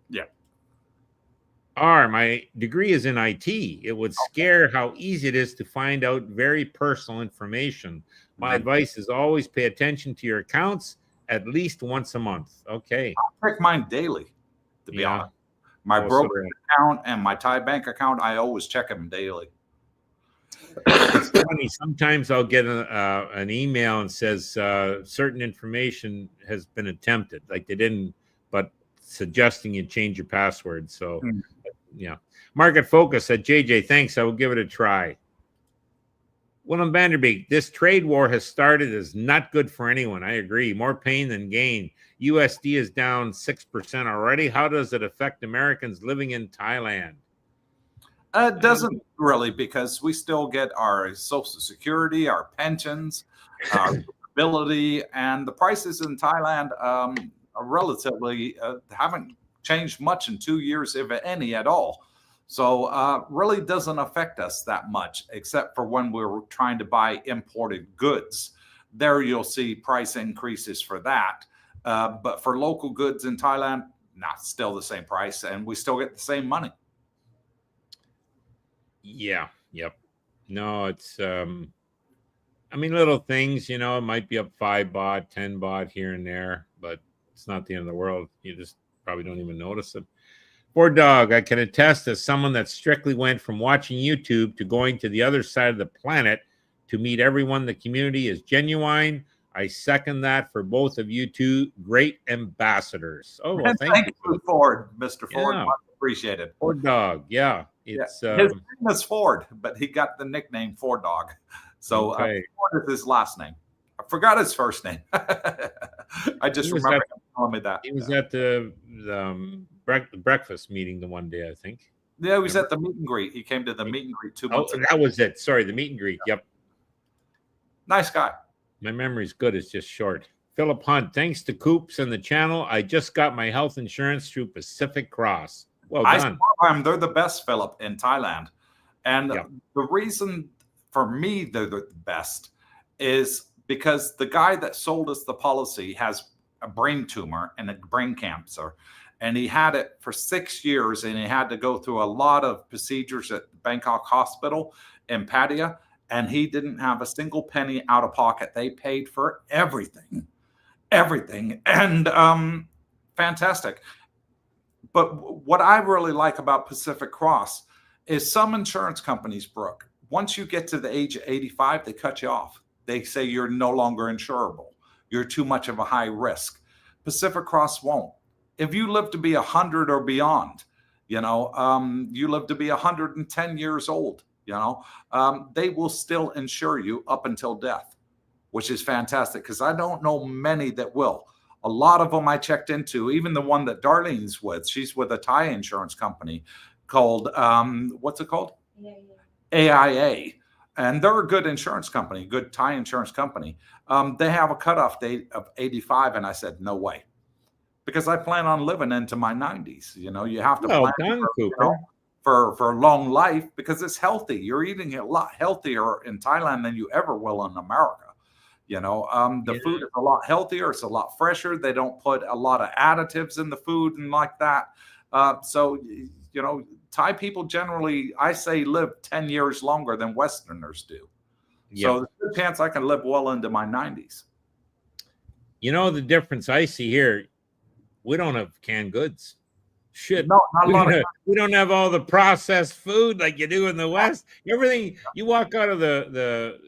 Yeah. My degree is in IT. It would scare how easy it is to find out very personal information. My advice is always pay attention to your accounts at least once a month. Okay. I check mine daily, to be honest. My brokerage account and my Thai bank account, I always check them daily. It's funny. Sometimes I'll get an email and says certain information has been attempted. Like they didn't, but suggesting you change your password. So, yeah. Market Focus at JJ, thanks. I will give it a try. Willem Vanderbeek, this trade war has started is not good for anyone. I agree. More pain than gain. USD is down 6% already. How does it affect Americans living in Thailand? It doesn't really, because we still get our Social Security, our pensions, our ability, and the prices in Thailand are relatively haven't changed much in 2 years, if any at all. So really doesn't affect us that much, except for when we're trying to buy imported goods. There you'll see price increases for that. But for local goods in Thailand, still the same price, and we still get the same money. Yeah. Yep. No, it's little things, it might be up 5 baht, 10 baht here and there, but it's not the end of the world. You just probably don't even notice it. Poor dog, I can attest as someone that strictly went from watching YouTube to going to the other side of the planet to meet everyone in the community is genuine. I second that for both of you two. Great ambassadors. Oh, well, thank you. Ford, Mr. Ford. Yeah. Much appreciated. Poor dog. Yeah. His name is Ford, but he got the nickname Ford Dog. So Ford is his last name. I forgot his first name. I just remember him telling me that. He was at the breakfast meeting the one day, I think. Yeah, he was at the meet and greet. He came to the meet and greet 2 months ago. That was it. Sorry, the meet and greet. Yep. Nice guy. My memory's good. It's just short. Philip Hunt, thanks to Coops and the channel, I just got my health insurance through Pacific Cross. Well done. They're the best, Philip, in Thailand. And the reason for me they're the best is because the guy that sold us the policy has a brain tumor and a brain cancer. And he had it for 6 years, and he had to go through a lot of procedures at Bangkok Hospital in Pattaya. And he didn't have a single penny out of pocket. They paid for everything. And fantastic. But what I really like about Pacific Cross is some insurance companies, Brooke, once you get to the age of 85, they cut you off. They say you're no longer insurable. You're too much of a high risk. Pacific Cross won't. If you live to be 100 or beyond, you live to be 110 years old, they will still insure you up until death, which is fantastic, because I don't know many that will. A lot of them I checked into, even the one that Darlene's with. She's with a Thai insurance company called, what's it called? AIA. And they're a good insurance company, good Thai insurance company. They have a cutoff date of 85. And I said, no way. Because I plan on living into my 90s. You have to plan for long life, because it's healthy. You're eating a lot healthier in Thailand than you ever will in America. The food is a lot healthier. It's a lot fresher. They don't put a lot of additives in the food and like that. So Thai people generally, I say, live 10 years longer than Westerners do. Yep. So there's a good chance I can live well into my 90s. The difference I see here, we don't have canned goods. Shit. No, not a lot. We don't have all the processed food like you do in the West. Everything, you walk out of the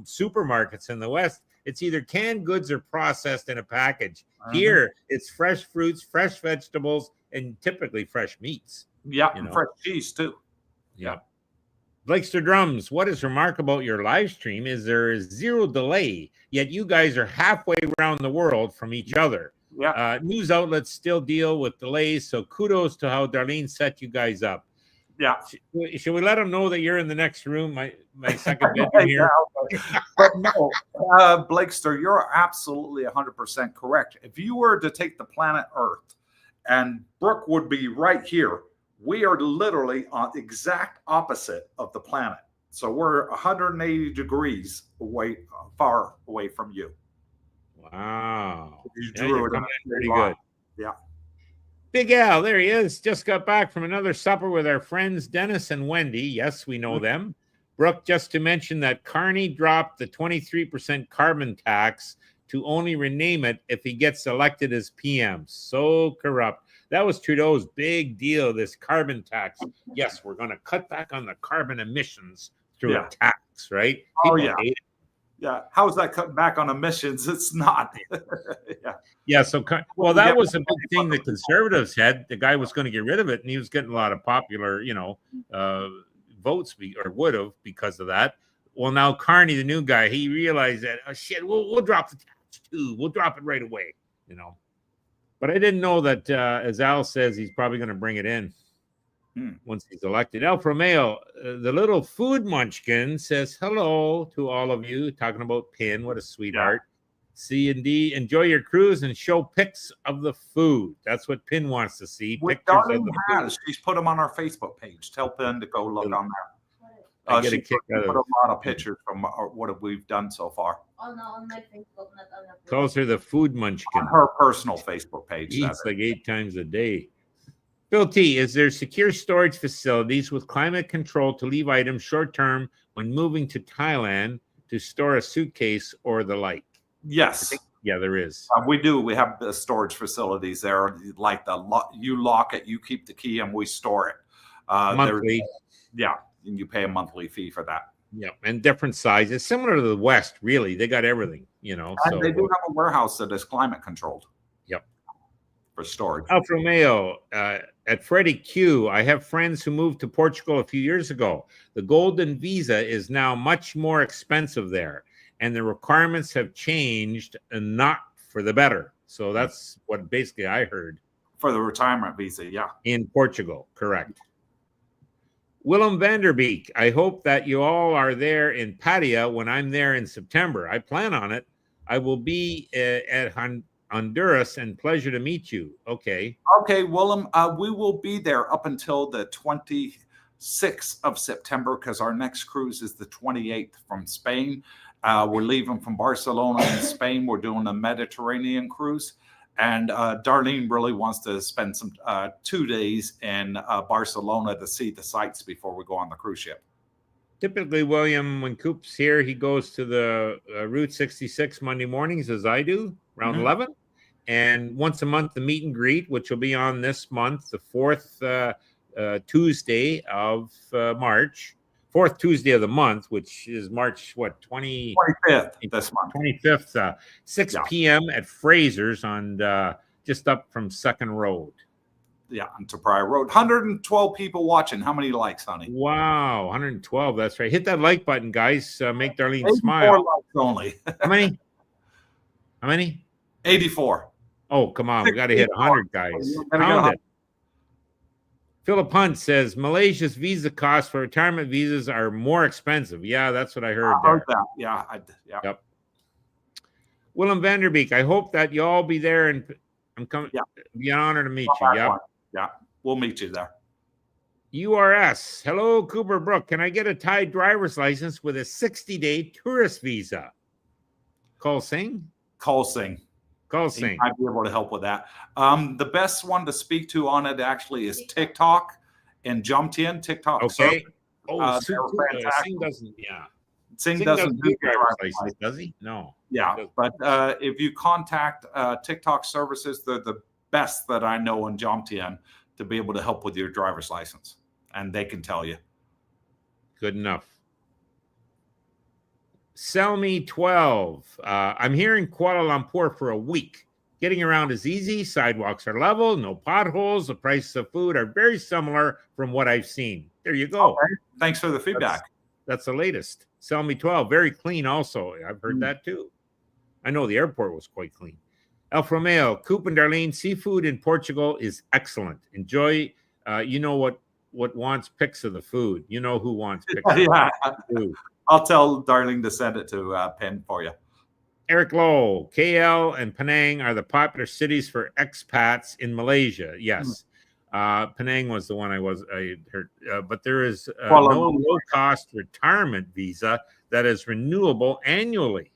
supermarkets in the West, it's either canned goods or processed in a package. Here, it's fresh fruits, fresh vegetables, and typically fresh meats. Yeah, and fresh cheese too. Yeah. Blakester Drums, what is remarkable about your live stream is there is zero delay, yet you guys are halfway around the world from each other. Yeah. News outlets still deal with delays, so kudos to how Darlene set you guys up. Yeah. Should we let them know that you're in the next room, my second bedroom here? But no, Blakester, you're absolutely 100% correct. If you were to take the planet Earth, and Brooke would be right here, we are literally on the exact opposite of the planet. So we're 180 degrees away, far away from you. Wow. You Yeah, drew you're it coming on in pretty good. Yeah. Big Al, there he is. Just got back from another supper with our friends Dennis and Wendy. Yes, we know them. Brooke, just to mention that Carney dropped the 23% carbon tax to only rename it if he gets elected as PM. So corrupt. That was Trudeau's big deal, this carbon tax. Yes, we're going to cut back on the carbon emissions through a tax, right? People hate it. Yeah. How is that cutting back on emissions? It's not. Yeah. So, well, that was a big thing the Conservatives had. The guy was going to get rid of it, and he was getting a lot of popular, votes or would have because of that. Well, now Carney, the new guy, he realized that, oh, shit, we'll drop the tax too. We'll drop it right away, But I didn't know that, as Al says, he's probably going to bring it in once he's elected. El Romeo, the little food munchkin, says hello to all of you, talking about Pin. What a sweetheart. C&D, enjoy your cruise and show pics of the food. That's what Pin wants to see. Pictures of the food. She's put them on our Facebook page. Tell Pin to go look on there. I get a kick out put of a lot of pictures from what we've done so far. Oh, no, on my Facebook, not on the Calls her the food munchkin. On her personal Facebook page. Eats like 8 times a day. Bill T, is there secure storage facilities with climate control to leave items short term when moving to Thailand to store a suitcase or the like? Yes. Yeah, there is. We do. We have the storage facilities there. Like you lock it, you keep the key, and we store it. Monthly. Yeah, and you pay a monthly fee for that. Yeah, and different sizes, similar to the West. Really, they got everything. And they do have a warehouse that is climate controlled. Yep. For storage. Alfa Romeo, at Freddie Q, I have friends who moved to Portugal a few years ago. The golden visa is now much more expensive there, and the requirements have changed and not for the better. So that's what basically I heard. For the retirement visa, yeah. In Portugal, correct. Willem Vanderbeek, I hope that you all are there in Pattaya when I'm there in September. I plan on it. I will be at Honduras, and pleasure to meet you. Okay. Okay, Willem, we will be there up until the 26th of September because our next cruise is the 28th from Spain. We're leaving from Barcelona in Spain. We're doing a Mediterranean cruise. And Darlene really wants to spend some 2 days in Barcelona to see the sights before we go on the cruise ship. Typically, William, when Coop's here, he goes to the Route 66 Monday mornings, as I do, around 11. And once a month, the meet and greet, which will be on this month, the fourth Tuesday of March. Fourth Tuesday of the month, which is March, 25th this month. 25th, 6 p.m. at Fraser's on just up from Second Road. Yeah, on Pryor Road. 112 people watching. How many likes, honey? Wow, 112. That's right. Hit that like button, guys. Make Darlene smile. Likes only. How many? How many? 84. Oh, come on. We got to hit 100, guys. Pound it. Philip Hunt says Malaysia's visa costs for retirement visas are more expensive. Yeah, that's what I heard. I heard that. Yeah. Yep. Willem Vanderbeek, I hope that you all be there, and I'm coming. Yeah. Be an honor to meet you. Yeah. Yeah, we'll meet you there. URS. Hello, Cooper Brooke. Can I get a Thai driver's license with a 60-day tourist visa? Call Singh. He might be able to help with that. The best one to speak to on it actually is TikTok and Jumtian. TikTok. Okay. Singh doesn't. Yeah. Singh doesn't do driver's license, does he? No. Yeah, but if you contact TikTok services, they're the best that I know in Jumtian to be able to help with your driver's license, and they can tell you. Good enough. Sell me 12. I'm here in Kuala Lumpur for a week. Getting around is easy. Sidewalks are level, no potholes. The prices of food are very similar from what I've seen. There you go. Okay. Thanks for the feedback. That's the latest. Sell me 12. Very clean also. I've heard that too. I know the airport was quite clean. Alfa Romeo, Coop and Darlene, seafood in Portugal is excellent. Enjoy. You know what what wants pics of the food. You know who wants pics of the food. I'll tell Darlene to send it to Penn for you. Eric Lowe, KL and Penang are the popular cities for expats in Malaysia. Yes. Penang was the one I heard, but there is no low-cost retirement visa that is renewable annually.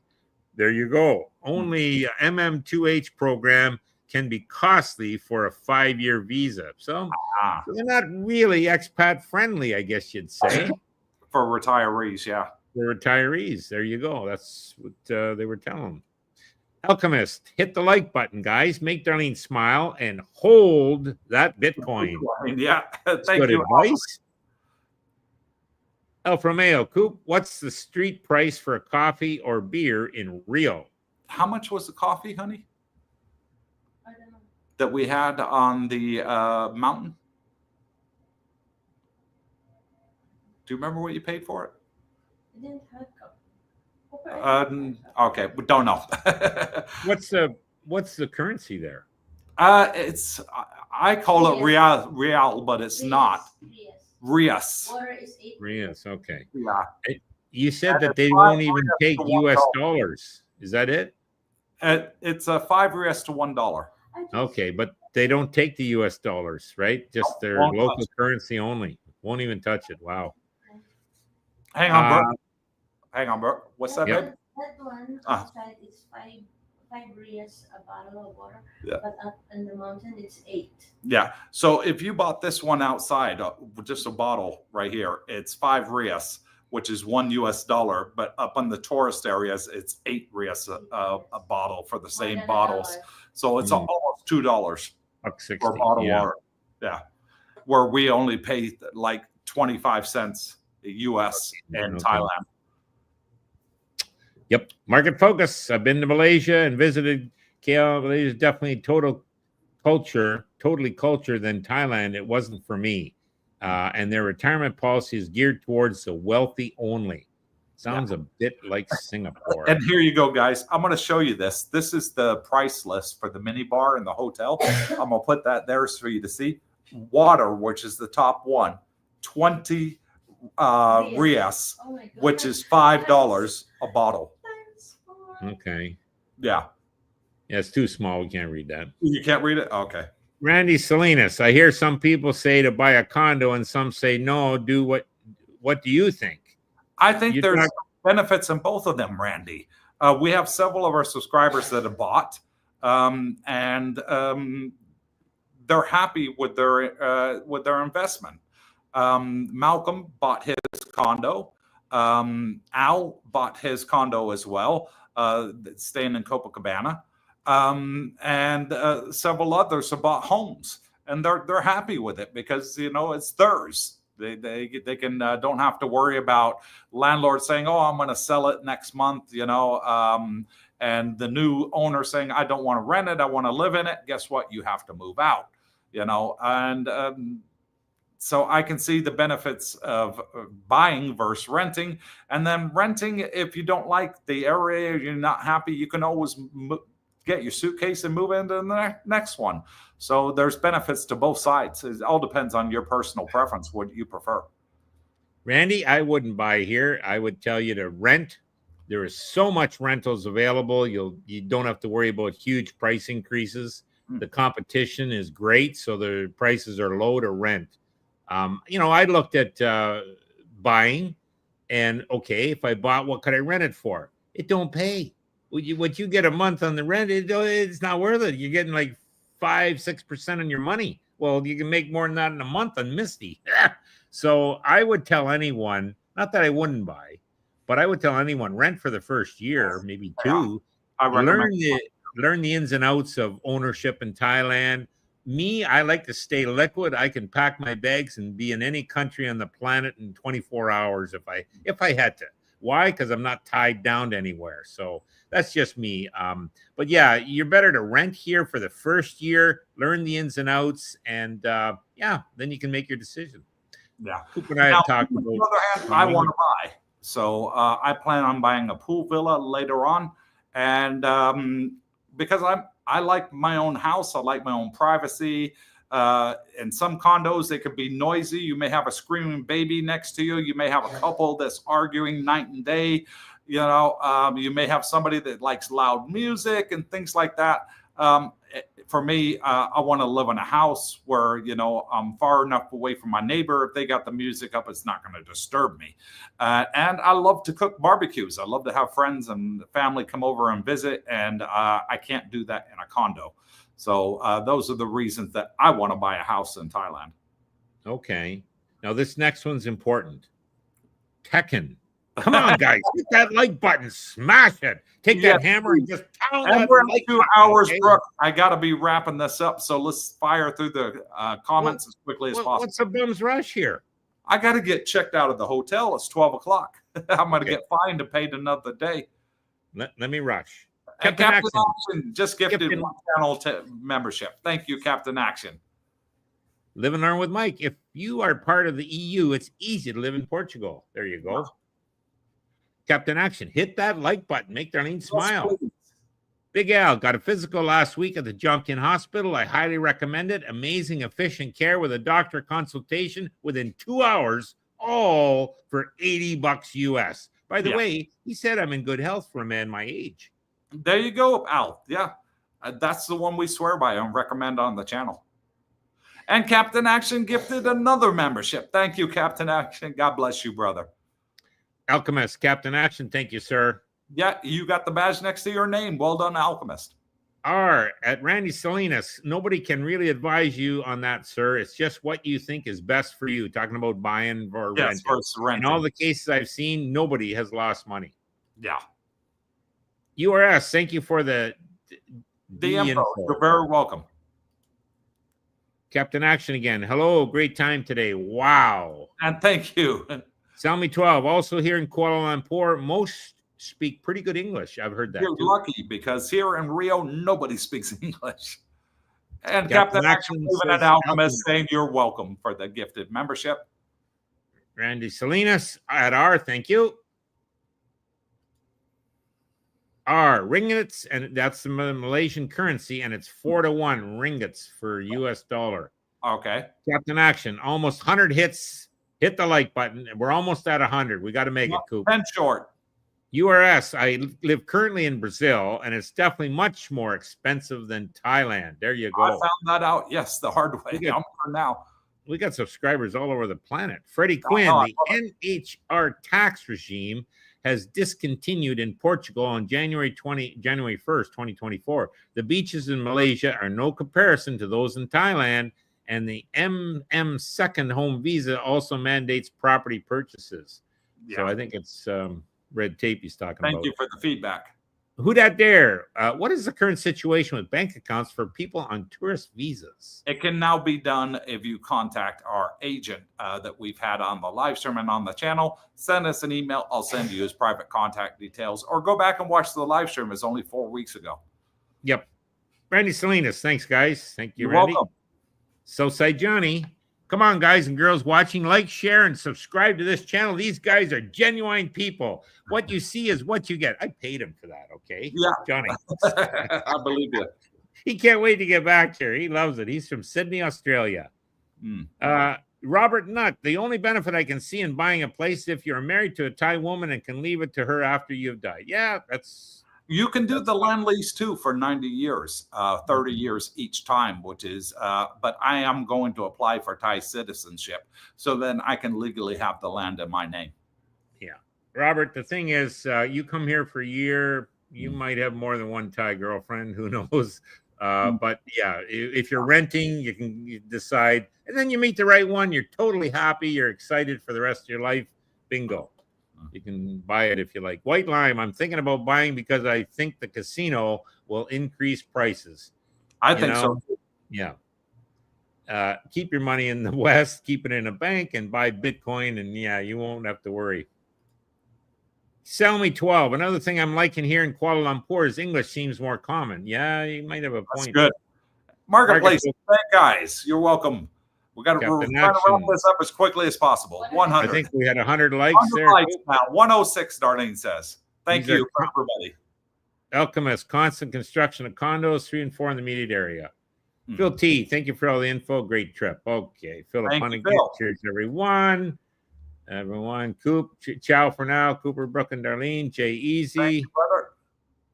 There you go. Only MM2H program can be costly for a 5-year visa. So they're not really expat friendly, I guess you'd say. For retirees, yeah. For retirees. There you go. That's what they were telling them. Alchemist, hit the like button, guys. Make Darlene smile and hold that Bitcoin. Yeah, that's thank good you. advice. Alfa Romeo, Coop, what's the street price for a coffee or beer in Rio? How much was the coffee, honey? I don't know. That we had on the mountain? Do you remember what you paid for it? I didn't have coffee. Okay, we don't know. What's the currency there? It's I call it real, but it's not. Rias. Water is 8. Rias, okay. Yeah. You said that they won't even take US dollars. Is that it? It's a 5 Rias to $1. Okay, but they don't take the US dollars, right? Just their local currency only. Won't even touch it. Wow. Hang on, Brooke. What's that, babe? That one outside is 5 Rias a bottle of water, but up in the mountain it's 8. Yeah. So if you bought this one outside, just a bottle right here, it's 5 Rias, which is $1 US, but up on the tourist areas, it's 8 Rias a bottle for the same bottles. So it's almost $2 for a bottle of water. Yeah. Where we only pay like 25 cents US in Thailand. Yep. Market focus. I've been to Malaysia and visited KL. Malaysia is definitely totally culture than Thailand. It wasn't for me. And their retirement policy is geared towards the wealthy only. Sounds a bit like Singapore. And here you go, guys. I'm going to show you this. This is the price list for the mini bar in the hotel. I'm going to put that there for you to see. Water, which is the top one, 20 Rias, which is $5 a bottle. Okay. Yeah. Yeah, it's too small. We can't read that. You can't read it? Okay. Randy Salinas, I hear some people say to buy a condo and some say no. What do you think? I think there's benefits in both of them, Randy. We have several of our subscribers that have bought, and they're happy with their investment. Malcolm bought his condo. Al bought his condo as well, staying in Copacabana. And several others have bought homes, and they're happy with it because it's theirs. They can don't have to worry about landlords saying, "Oh, I'm going to sell it next month," and the new owner saying, "I don't want to rent it, I want to live in it." Guess what? You have to move out, and so I can see the benefits of buying versus renting. And then renting, if you don't like the area, you're not happy, you can always get your suitcase and move into the next one. So there's benefits to both sides. It all depends on your personal preference, what you prefer. Randy, I wouldn't buy here. I would tell you to rent. There is so much rentals available. You don't have to worry about huge price increases. The competition is great, so the prices are low to rent. I looked at buying, and okay, if I bought, what could I rent it for? It don't pay. What you get a month on the rent, it's not worth it. You're getting like 5-6% on your money. Well, you can make more than that in a month on Misty. So I would tell anyone, not that I wouldn't buy, but I would tell anyone, rent for the first year, maybe 2. Learn the ins and outs of ownership in Thailand. Me, I like to stay liquid. I can pack my bags and be in any country on the planet in 24 hours if I had to. Why? Because I'm not tied down to anywhere. So that's just me. But yeah, you're better to rent here for the first year, learn the ins and outs, and then you can make your decision. Yeah. Coop and I have talked about. On the other hand, I want to buy. So I plan on buying a pool villa later on. And because I like my own house, I like my own privacy. In some condos, they could be noisy. You may have a screaming baby next to you. You may have a couple that's arguing night and day. You know, you may have somebody that likes loud music and things like that. For me, I want to live in a house where, you know, I'm far enough away from my neighbor. If they got the music up, it's not going to disturb me. And I love to cook barbecues. I love to have friends and family come over and visit. And I can't do that in a condo. So those are the reasons that I want to buy a house in Thailand. Okay. Now, this next one's important. Tekken. Come on, guys. Hit that like button. Smash it. Take that hammer and just pound and that we're like 2 button, hours, okay? Brooke. I got to be wrapping this up. So let's fire through the comments as quickly as possible. What's the bum's rush here? I got to get checked out of the hotel. It's 12 o'clock. I'm going to get fined and paid another day. Let me rush. And Captain Action just gifted one channel membership. Thank you, Captain Action. Live and learn with Mike. If you are part of the EU, it's easy to live in Portugal. There you go. Wow. Captain Action, hit that like button. Make Darlene smile. Yes, Big Al got a physical last week at the Jompkin Hospital. I highly recommend it. Amazing, efficient care with a doctor consultation within 2 hours, all for $80 US. By the way, he said I'm in good health for a man my age. There you go, Al. Yeah, that's the one we swear by and recommend on the channel. And Captain Action gifted another membership. Thank you, Captain Action. God bless you, brother. Alchemist, Captain Action, thank you, sir. Yeah, you got the badge next to your name. Well done, Alchemist. R at Randy Salinas. Nobody can really advise you on that, sir. It's just what you think is best for you. Talking about buying or renting. In all the cases I've seen, nobody has lost money. Yeah. URS, thank you for the info. You're very welcome. Captain Action again. Hello, great time today. Wow. And thank you. Salmi 12, also here in Kuala Lumpur. Most speak pretty good English. I've heard that. You're lucky because here in Rio, nobody speaks English. And Captain Action leaving an Alchemist saying you're welcome for the gifted membership. Randy Salinas at R, thank you. R, ringgits, and that's the Malaysian currency, and it's 4-1 ringgits for US dollar. Okay. Captain Action, almost 100 hits. Hit the like button. We're almost at 100. We got to make it, Coop. 10 short. URS, I live currently in Brazil, and it's definitely much more expensive than Thailand. There you go. I found that out, yes, the hard way. Now. We got subscribers all over the planet. Freddie Quinn, the NHR tax regime has discontinued in Portugal on January 1st, 2024. The beaches in Malaysia are no comparison to those in Thailand, and the MM second home visa also mandates property purchases. Yeah. So I think it's red tape he's talking about. Thank you for the feedback. Who dat dare? What is the current situation with bank accounts for people on tourist visas? It can now be done if you contact our agent that we've had on the live stream and on the channel. Send us an email. I'll send you his private contact details, or go back and watch the live stream. It's only 4 weeks ago. Yep. Randy Salinas. Thanks, guys. Thank you, You're Randy. welcome. Southside Johnny. Come on, guys and girls watching, like, share, and subscribe to this channel. These guys are genuine people. What you see is what you get. I paid him for that, okay? Yeah. Johnny. I believe you. He can't wait to get back here. He loves it. He's from Sydney, Australia. Robert Nutt, the only benefit I can see in buying a place if you're married to a Thai woman and can leave it to her after you've died. Yeah, that's... You can do the land lease too for 90 years, 30 years each time, which is, but I am going to apply for Thai citizenship so then I can legally have the land in my name. Yeah. Robert, the thing is, you come here for a year, you might have more than one Thai girlfriend, who knows? But yeah, if you're renting, you can decide, and then you meet the right one, you're totally happy, you're excited for the rest of your life, bingo. You can buy it if you like. White Lime, I'm thinking about buying because I think the casino will increase prices. I think so. Yeah. Keep your money in the West, keep it in a bank, and buy Bitcoin, and yeah, you won't have to worry. Sell me 12. Another thing I'm liking here in Kuala Lumpur is English seems more common. Yeah, you might have a point. That's good. Marketplace, guys, you're welcome. We got to try to wrap this up as quickly as possible. 100. I think we had 100 likes 100 there. Likes now. 106, Darlene says. Thank you for everybody. Alchemist, constant construction of condos, 3 and 4 in the immediate area. Phil T, thank you for all the info. Great trip. Okay. Philipponic cheers, everyone. Everyone. Coop, ciao for now. Cooper, Brooke, and Darlene. Jay Easy. Thank you,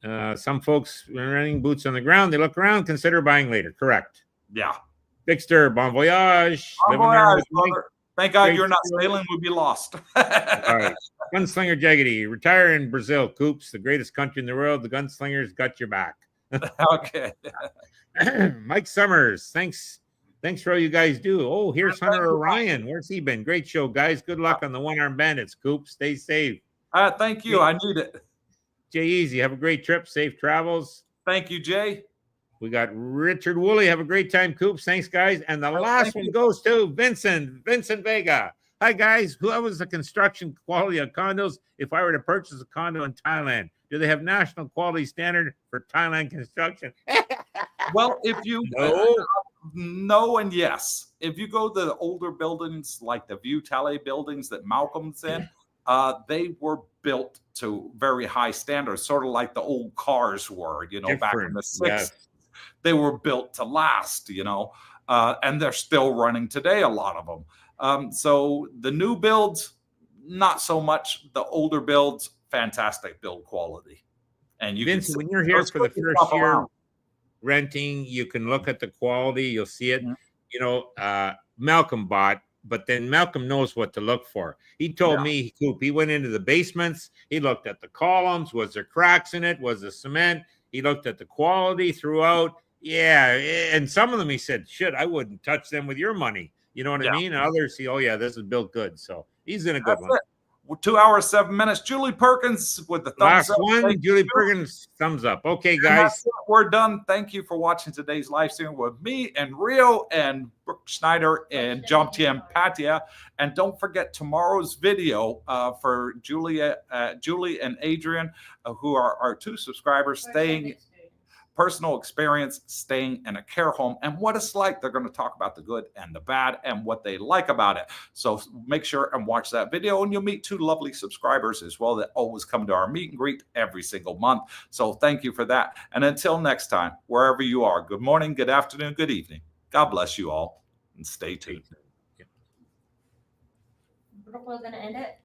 brother. Some folks running boots on the ground. They look around, consider buying later. Correct. Yeah. Dexter, bon voyage. Bon voyage, brother. Thank God you're not sailing. We'd be lost. All right. Gunslinger Jaggedy. Retire in Brazil, Coops. The greatest country in the world. The gunslingers got your back. Okay. Mike Summers. Thanks for all you guys do. Oh, here's Hunter Orion. Where's he been? Great show, guys. Good luck on the one-armed bandits, Coop. Stay safe. Thank you. I need it. Jay Easy, have a great trip. Safe travels. Thank you, Jay. We got Richard Woolley. Have a great time, Coops. Thanks, guys. And the last one goes to Vincent Vega. Hi, guys. Who was the construction quality of condos if I were to purchase a condo in Thailand? Do they have national quality standard for Thailand construction? Well, if you no and yes. If you go to the older buildings like the View Tally buildings that Malcolm's in, they were built to very high standards, sort of like the old cars were, back in the 60s. Yes. They were built to last, and they're still running today, a lot of them. So the new builds, not so much. The older builds, fantastic build quality. And you Vince, when you're here for the first year renting, you can look at the quality. You'll see it. Mm-hmm. Malcolm bought, but then Malcolm knows what to look for. He told me, Coop, he went into the basements. He looked at the columns. Was there cracks in it? Was there cement? He looked at the quality throughout. Yeah. And some of them, he said, shit, I wouldn't touch them with your money. You know what I mean? And others see, oh, yeah, this is built good. So he's in a good one. 2 hours, 7 minutes. Julie Perkins with the thumbs up. Last one, Julie Perkins, thumbs up. Okay, guys. We're done. Thank you for watching today's live stream with me and Rio and Brooke Schneider and Jean-Pierre Pattaya. And don't forget tomorrow's video for Julie and Adrian, who are our 2 subscribers, personal experience staying in a care home and what it's like. They're going to talk about the good and the bad and what they like about it. So make sure and watch that video, and you'll meet 2 lovely subscribers as well that always come to our meet and greet every single month. So thank you for that. And until next time, wherever you are, good morning, good afternoon, good evening. God bless you all, and stay tuned. Brooke, we're going to end it.